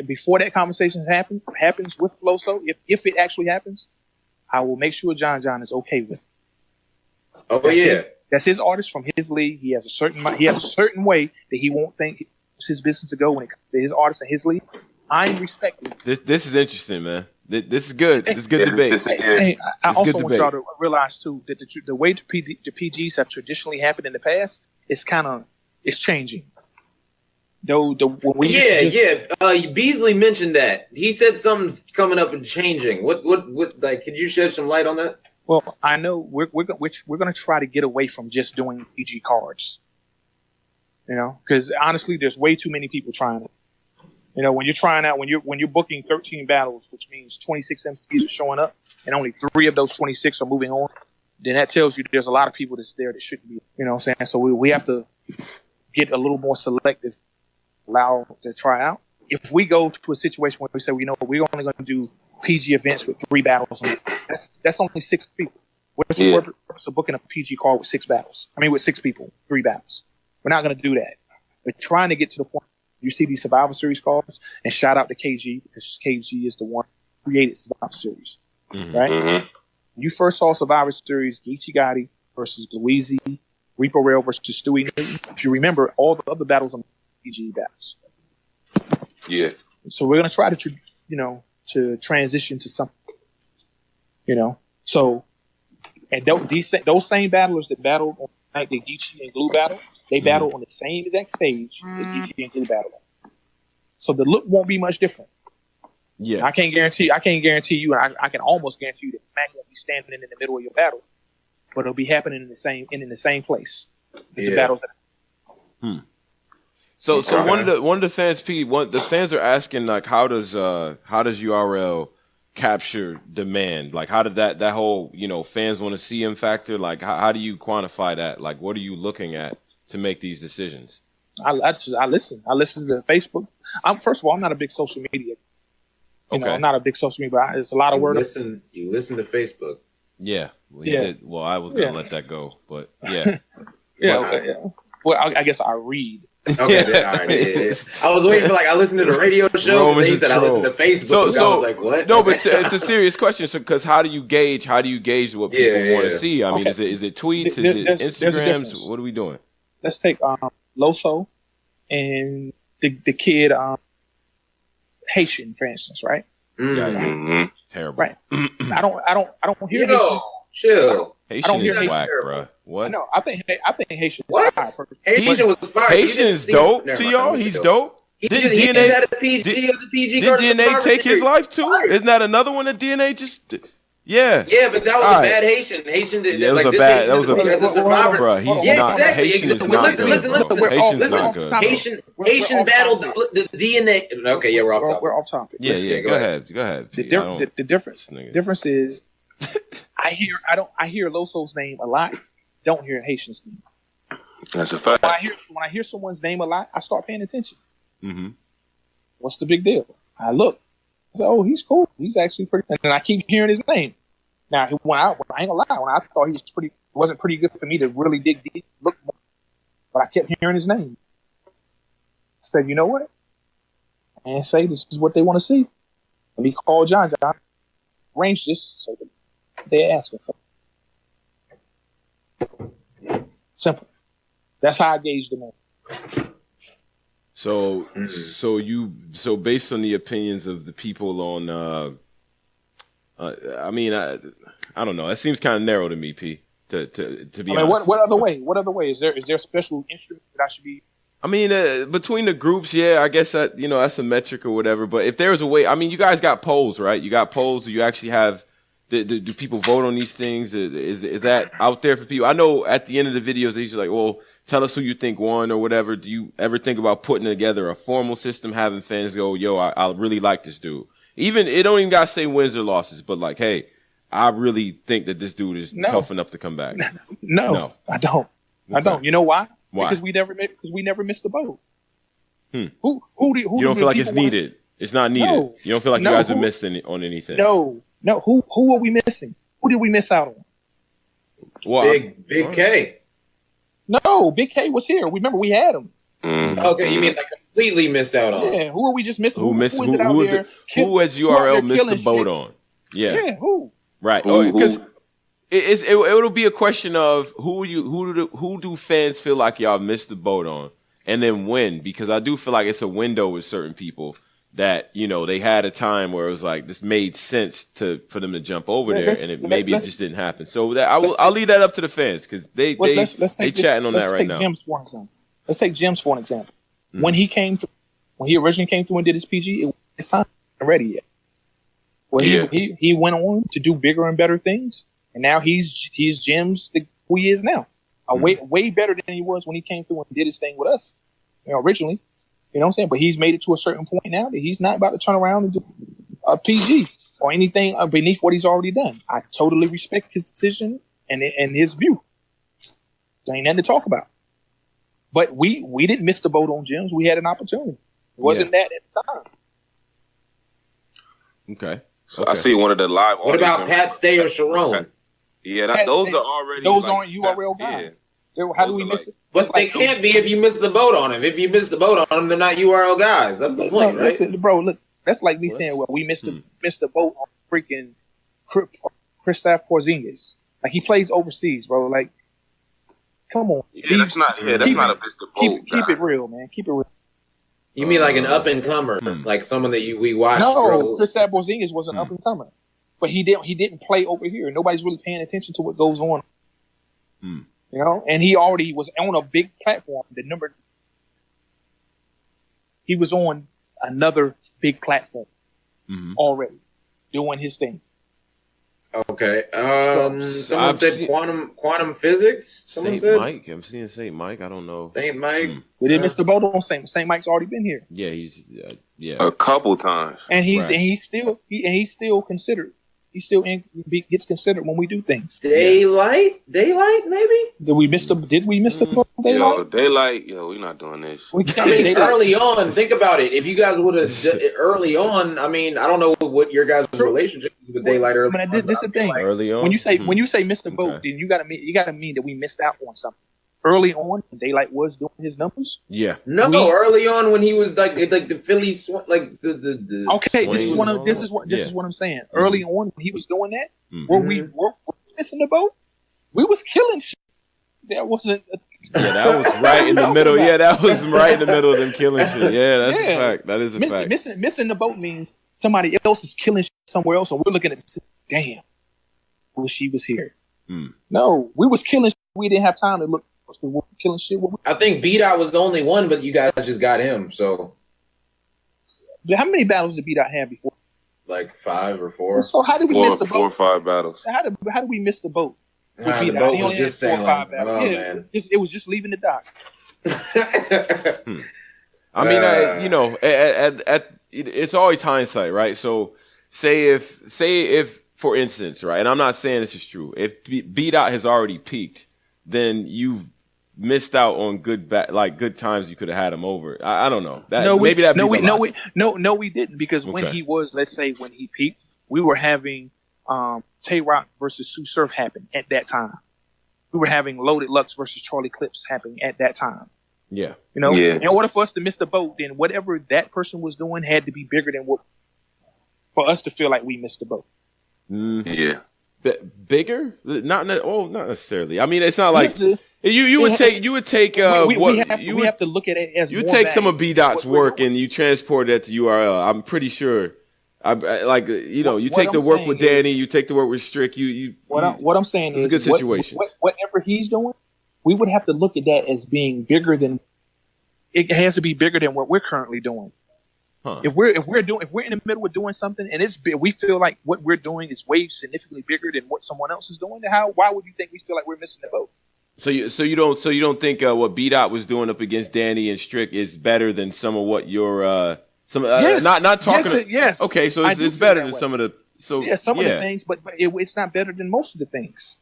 Before that conversation happens with Loso, if it actually happens, I will make sure John is okay with it. Oh, That's his artist from his league. He has a certain way that he won't think it's his business to go when it comes to his artist and his league. I'm respecting. This is interesting, man. This is good. This is good debate. I also want y'all to realize too that the way the PGs have traditionally happened in the past is it's changing. Beasley mentioned that. He said something's coming up and changing. What like? Could you shed some light on that? Well, I know we're going to try to get away from just doing PG cards. You know, because honestly, there's way too many people trying it. You know, when you're trying out, when you're booking 13 battles, which means 26 MCs are showing up, and only 3 of those 26 are moving on, then that tells you there's a lot of people that's there that shouldn't be. You know what I'm saying? So we have to get a little more selective, allow to try out. If we go to a situation where we say, we're only going to do PG events with 3 battles, that's only 6 people. What's the purpose of booking a PG card with 6 battles? I mean, with 6 people, 3 battles. We're not going to do that. We're trying to get to the point. You see these Survivor Series cards, and shout out to KG, because KG is the one who created Survivor Series, right? Mm-hmm. When you first saw Survivor Series, Geechee Gotti versus Louise, Repo Rail versus Stewie Newton. If you remember, all the other battles are PG battles. Yeah. So we're going to try to, to transition to something, So, and those same battlers that battled on like the Geechee and Glue battle, they battle on the same exact stage as Geechee and Glue battle. So the look won't be much different. Yeah, I can't guarantee you, and I can almost guarantee you that Mac won't be standing in the middle of your battle, but it'll be happening in the same place as the battles. So one of the fans, the fans are asking like, how does URL capture demand? Like, how did that whole fans want to see him factor? Like, how do you quantify that? Like, what are you looking at to make these decisions? I listen. I listen to Facebook. First of all, I'm not a big social media. I'm not a big social media, but it's a lot of word. You listen to Facebook. Yeah. Well, I was gonna let that go, but yeah. Well, I guess I read. Okay, all right. Yeah. I was waiting for I listened to the radio show. But he said I listened to Facebook. So I was like, what? No, but it's a serious question. So, because how do you gauge what people want to see? I mean, is it tweets? Is it Instagrams? What are we doing? Let's take Loso and the kid Haitian, for instance, right? Mm-hmm. Terrible. Right. I don't hear Haitian. Chill. Haitian is whack, bro. What? No, I think Haitian is fire. Haitian was fire. Haitian is dope to y'all. He's dope. Did DNA take his life too? Isn't that another one that DNA just? Yeah. Yeah, but that was a bad Haitian. Haitian did that was a bad. That was a bro. He's not. Haitian is not good. Haitian's not good. Haitian battled the DNA. Okay, yeah, we're off topic. We're off topic. Yeah. Go ahead. The difference is, I hear Loso's name a lot. Don't hear Haitian's name. That's a fact. When I hear someone's name a lot, I start paying attention. Mm-hmm. What's the big deal? I look. I say, oh, he's cool. He's actually pretty. And then I keep hearing his name. Now, when I ain't gonna lie, when I thought he was pretty, it wasn't pretty good for me to really dig deep, look more. But I kept hearing his name. Said, you know what? And say this is what they want to see. Let me call John. Arrange this so that they're asking for. Simple. That's how I gauge the man. So based on the opinions of the people on, I don't know. It seems kind of narrow to me, P. To be honest. What other way? What other way? Is there a special instrument that I should be? I mean, between the groups, yeah, I guess that that's a metric or whatever. But if there's a way, I mean, you guys got polls, right? You got polls. Do you actually have? Do people vote on these things? Is that out there for people? I know at the end of the videos, they're usually like, well, tell us who you think won or whatever. Do you ever think about putting together a formal system, having fans go, yo, I really like this dude. Even it don't even gotta say wins or losses, but like, hey, I really think that this dude is tough enough to come back. No, I don't. Okay. I don't. You know why? Why? Because we never missed the boat. Who you don't feel like it's needed? It's not needed. No, you don't feel like you guys are missing on anything. No. Who are we missing? Who did we miss out on? Well, Big K. No, Big K was here. Remember, we had him. Okay, you mean like completely missed out on? Yeah, who are we just missing? Who as URL missed the boat on? Yeah, who? Right, because it'll be a question of who do fans feel like y'all missed the boat on, and then when? Because I do feel like it's a window with certain people that they had a time where it was like this made sense for them to jump over there, and it just didn't happen. So I'll leave that up to the fans because they chatting on that right now. Let's take Jim's for an example. When he originally came through and did his PG, his time wasn't ready yet. Well, he went on to do bigger and better things, and now he's Jim's who he is now. Way better than he was when he came through and did his thing with us originally. You know what I'm saying? But he's made it to a certain point now that he's not about to turn around and do a PG or anything beneath what he's already done. I totally respect his decision and his view. There ain't nothing to talk about. But we didn't miss the boat on Jim's. We had an opportunity. It wasn't that at the time. Okay. So I see one of the live. What about Pat Stay or Sharon? Okay. Yeah, those are already. Those aren't URL guys. Yeah. How do we miss it? But they can't be if you miss the boat on him. If you miss the boat on them, they're not URL guys. That's the point, right? Listen, bro, look, that's like me saying, well, we missed the boat on freaking Kristaps Porzingis. Like he plays overseas, bro. Like, come on. Yeah, that's not a missed the boat. Keep it real, man. Keep it real. You mean like an up and comer, like someone that we watched? No, Kristaps Porzingis was an up and comer, but he didn't play over here. Nobody's really paying attention to what goes on. And he already was on a big platform. He was on another big platform already, doing his thing. Okay. Someone said quantum physics. Someone said Mike. I'm seeing Saint Mike. I don't know. Saint Mike. We didn't miss the boat on Saint Mike's already been here. Yeah, he's a couple times, and he's still considered. He still gets considered when we do things. Daylight, maybe. Did we miss the boat? Daylight. We're not doing this. Early on, think about it. If you guys would have early on, I mean, I don't know what your guys' relationship is with Daylight early. This is the thing. Early on, when you say miss the boat, then you gotta mean that we missed out on something. Early on, Daylight was doing his numbers. Yeah. No, early on when he was like the Phillies, like the. Okay, this is what I'm saying. Early on when he was doing that, were we missing the boat? We was killing shit. That wasn't. That was right in the middle. Yeah, that was right in the middle of them killing shit. Yeah, that's a fact. That is a fact. Missing the boat means somebody else is killing shit somewhere else, and we're looking at it. Damn, wish she was here. No, we was killing shit. We didn't have time to look. We were killing shit. I think B-Dot was the only one, but you guys just got him. So, how many battles did B-Dot have before? Like 5 or 4. So how did we miss the boat? 4 or 5 battmetals. How did we miss the boat? The boat was just sailing. Man. It was just leaving the dock. I mean, it's always hindsight, right? So, say if for instance, right, and I'm not saying this is true. If B-Dot has already peaked, then you've missed out on good times you could have had him over. I don't know. We didn't, because when he was, let's say when he peaked, we were having Tay Rock versus Sue Surf happen at that time. We were having Loaded Lux versus Charlie Clips happening at that time. Yeah. In order for us to miss the boat, then whatever that person was doing had to be bigger than for us to feel like we missed the boat. Yeah. Bigger? Not necessarily. I mean, it's not like you would take. We have to look at it as you take some of B-Dot's work and you transport that to URL. I'm pretty sure. You take the work with Danny, you take the work with Strick. What I'm saying is a good situation. Whatever he's doing, we would have to look at that as being bigger than. It has to be bigger than what we're currently doing. Huh. If we're in the middle of doing something and we feel like what we're doing is way significantly bigger than what someone else is doing, why would you think we feel like we're missing the boat? So you don't think what B-Dot was doing up against Danny and Strick is better than some of what you're yes. Not talking. Yes. Okay, so it's better than some of So yeah, some of the things, but it's not better than most of the things.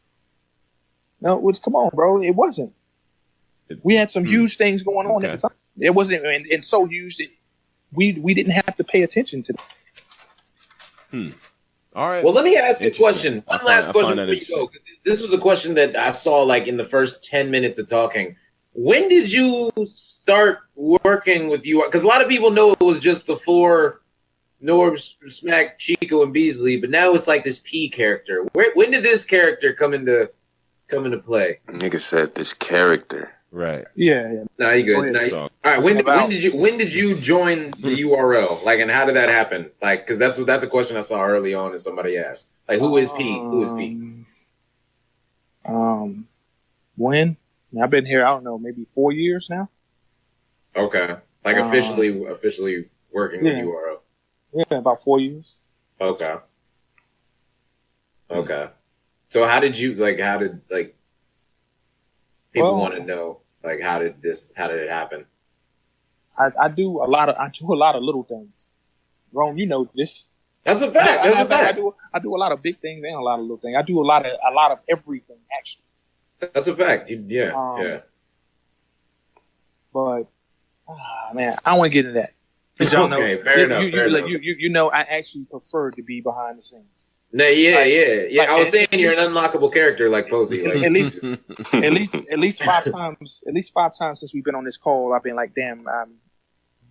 No, come on, bro. It wasn't. We had some huge things going on at the time. It wasn't, and so huge that we didn't have to pay attention to them. All right. Well, let me ask you a question. One last question before you go. This was a question that I saw like in the first 10 minutes of talking. When did you start working with you? Because a lot of people know it was just the 4 Norbes, Smack, Chico, and Beasley, but now it's like this P character. When did this character come into play? Nigga said this character. Right. Yeah. No, you good. All right. When did you join the URL? Like, and how did that happen? Like, because that's a question I saw early on, and somebody asked. Like, who is P? Who is P? When? I've been here. I don't know, maybe 4 years now. Okay. Like officially working with URL. Yeah, about 4 years. Okay. So how did people want to know, like, how did it happen? I do a lot of little things. Rome, you know this. That's a fact. I do a lot of big things and a lot of little things. I do a lot of everything, actually. That's a fact. Yeah. But man, I don't want to get into that. Y'all know, fair enough. You know, I actually prefer to be behind the scenes. No, yeah. I was saying you're an unlockable character, like Posey. Like. at least 5 times. At least 5 times since we've been on this call, I've been like, damn, I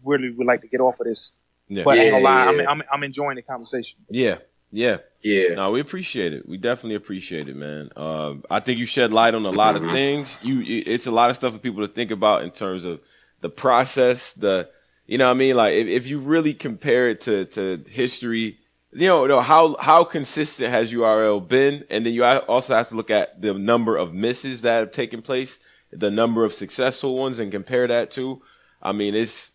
really would like to get off of this. Yeah. But I ain't gonna lie, I'm enjoying the conversation. Yeah. No, we appreciate it. We definitely appreciate it, man. I think you shed light on a lot of things. It's a lot of stuff for people to think about in terms of the process. You know what I mean? Like if you really compare it to history, you know how consistent has URL been, and then you also have to look at the number of misses that have taken place, the number of successful ones, and compare that to. I mean, it's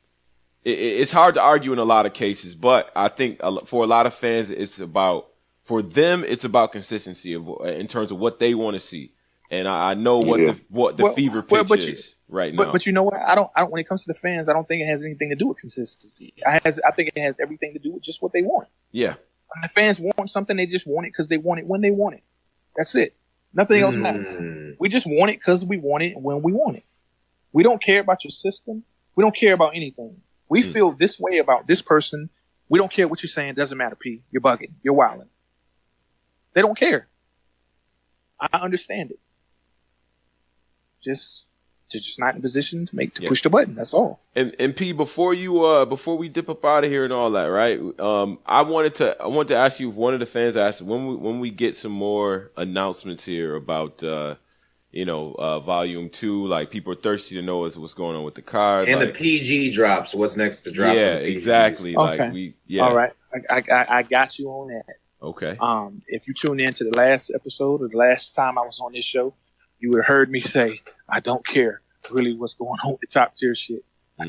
hard to argue in a lot of cases, but I think for a lot of fans, it's about consistency in terms of what they want to see, and I know what the fever pitch is right now. But you know what? I don't. When it comes to the fans, I don't think it has anything to do with consistency. I think it has everything to do with just what they want. Yeah. When the fans want something, they just want it because they want it when they want it. That's it. Nothing else matters. We just want it because we want it when we want it. We don't care about your system. We don't care about anything. We feel this way about this person. We don't care what you're saying. It doesn't matter, P. You're bugging. You're wilding. They don't care. I understand it. Just not in a position to push the button. That's all. And P, before we dip up out of here and all that, right? I wanted to ask you. One of the fans asked when we get some more announcements here about Volume 2. Like, people are thirsty to know what's going on with the card and like, the PG drops. What's next to drop? Yeah, exactly. Okay. Like all right. I got you on that. Okay. If you tune in to the last episode or the last time I was on this show, you would have heard me say, I don't care really what's going on with the top tier shit. I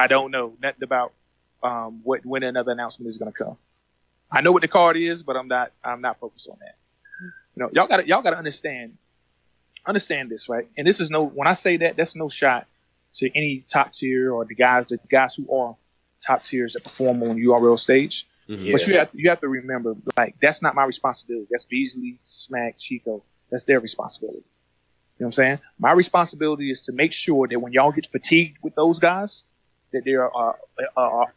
don't know nothing about when another announcement is going to come. I know what the card is, but I'm not focused on that. You know, y'all gotta understand this, right? And this is when I say that, that's no shot to any top tier or the guys who are top tiers that perform on URL stage. Mm-hmm. But you have to remember, like, that's not my responsibility. That's Beasley, Smack, Chico. That's their responsibility. You know what I'm saying? My responsibility is to make sure that when y'all get fatigued with those guys, that there are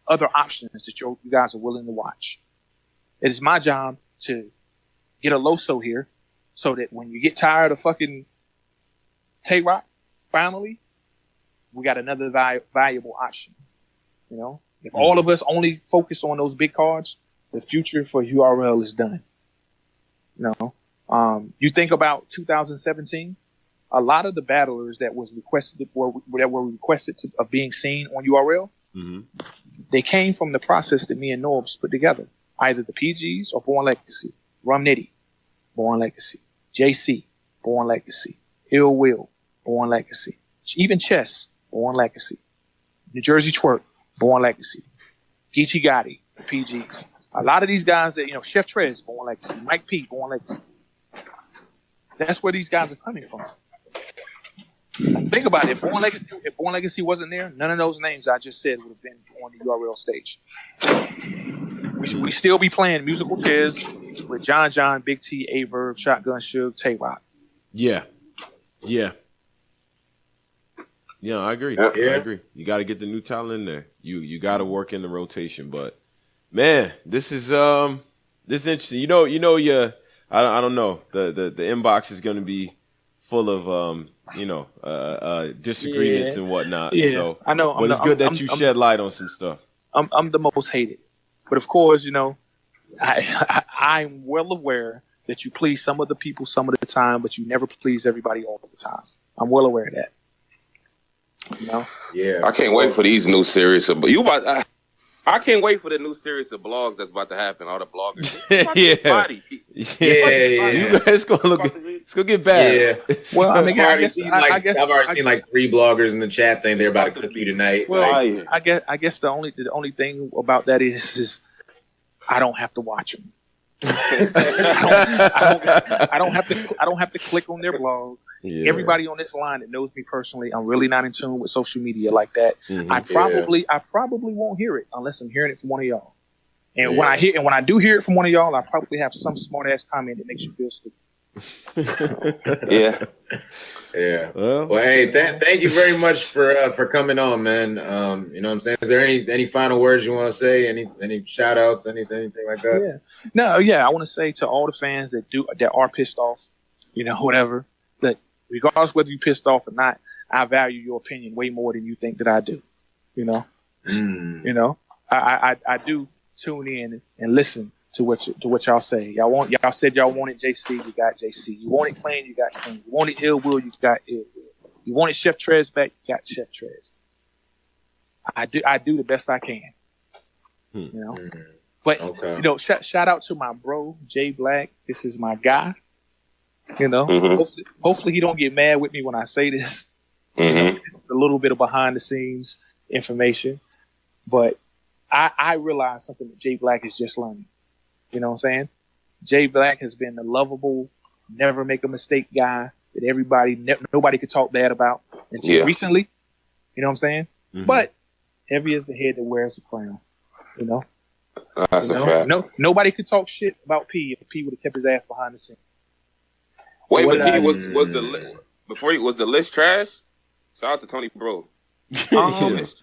other options that you guys are willing to watch. It is my job to get a Loso here so that when you get tired of fucking Tay-Rock, finally, we got another valuable option. You know? If all of us only focus on those big cards, the future for URL is done. You know? You think about 2017, a lot of the battlers that were requested of being seen on URL, they came from the process that me and Norbes put together. Either the PGs or Born Legacy, Rum Nitty, Born Legacy, JC, Born Legacy, Ill Will, Born Legacy, even Chess, Born Legacy, New Jersey Twerk, Born Legacy, Geechee Gotti, PGs. A lot of these guys that, Chef Trez, Born Legacy, Mike P, Born Legacy. That's where these guys are coming from. Think about it. If Born Legacy wasn't there, none of those names I just said would have been on the URL stage. we still be playing musical chairs with John, Big T, Averb, Shotgun Suge, Tay Rock. Yeah. Yeah, I agree. Yeah. I agree. You got to get the new talent in there. You got to work in the rotation. But man, this is interesting. I don't know. The inbox is going to be full of disagreements and whatnot. Yeah, so I know. But it's good that you shed light on some stuff. I'm the most hated, but of course, I'm well aware that you please some of the people some of the time, but you never please everybody all the time. I'm well aware of that. Yeah. I can't wait for these new series. I can't wait for the new series of blogs that's about to happen. All the bloggers. It's gonna get bad. Yeah. Well, I mean, I've already seen like 3 bloggers in the chat saying they're about to cook you tonight. Well, I guess the only thing about that is I don't have to watch them. I don't have to click on their blog. Yeah. Everybody on this line that knows me personally, I'm really not in tune with social media like that. Mm-hmm. I probably won't hear it unless I'm hearing it from one of y'all. And when I do hear it from one of y'all, I probably have some smart ass comment that makes you feel stupid. Yeah. Well, hey, thank you very much for coming on, man. You know what I'm saying? Is there any final words you want to say? Any shout outs, anything like that? I want to say to all the fans that are pissed off, whatever, that regardless whether you're pissed off or not, I value your opinion way more than you think that I do. I do tune in and listen to what y'all say. Y'all said y'all wanted JC, you got JC. You wanted Clean, you got Clean. You wanted Ill Will, you got Ill Will. You wanted Chef Trez back, you got Chef Trez. I do the best I can. But shout out to my bro Jay Black. This is my guy. Hopefully he don't get mad with me when I say this. It's a little bit of behind the scenes information, but I realize something that Jay Black is just learning. You know what I'm saying? Jay Black has been the lovable, never make a mistake guy that nobody could talk bad about until recently. You know what I'm saying? Mm-hmm. But heavy is the head that wears the crown. That's a fact. Nobody could talk shit about P if P would have kept his ass behind the scene. Wait, but P was the list trash? Shout out to Tony Bro. Honestly,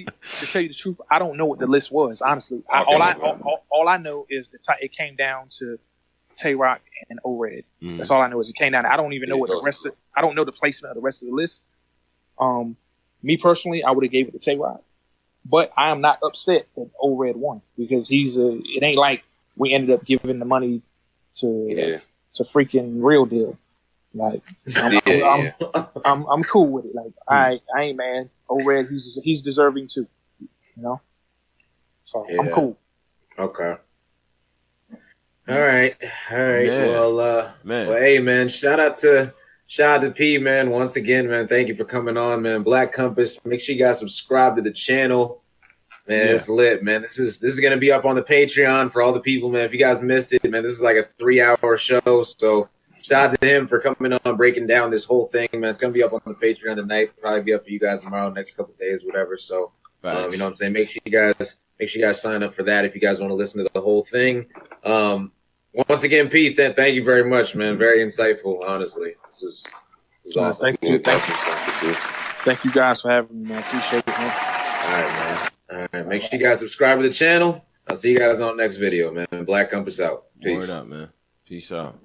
to tell you the truth, I don't know what the list was. Honestly, all I know is it came down to Tay Rock and O-Red. That's all I know is it came down. I don't even know what the rest of. I don't know the placement of the rest of the list. Me personally, I would have gave it to Tay Rock, but I am not upset that O-Red won because it ain't like we ended up giving the money to freaking Real Deal. Like I'm cool with it. Like I ain't mad. O-Red, he's deserving too. So I'm cool. Okay. All right. Man. Well, hey man, shout out to P, man. Once again, man, thank you for coming on, man. Black Compass. Make sure you guys subscribe to the channel. Man, it's lit, man. This is gonna be up on the Patreon for all the people, man. If you guys missed it, man, this is like a 3-hour show. So shout out to him for coming on, breaking down this whole thing, man. It's gonna be up on the Patreon tonight. Probably be up for you guys tomorrow, next couple of days, whatever. So, you know what I'm saying. Make sure you guys sign up for that if you guys want to listen to the whole thing. Once again, Pete, thank you very much, man. Very insightful, honestly. This is awesome. Thank you guys for having me, man. Appreciate it, man. All right, man. All right, make sure you guys subscribe to the channel. I'll see you guys on the next video, man. Black Compass out. Peace. Word up, man. Peace out.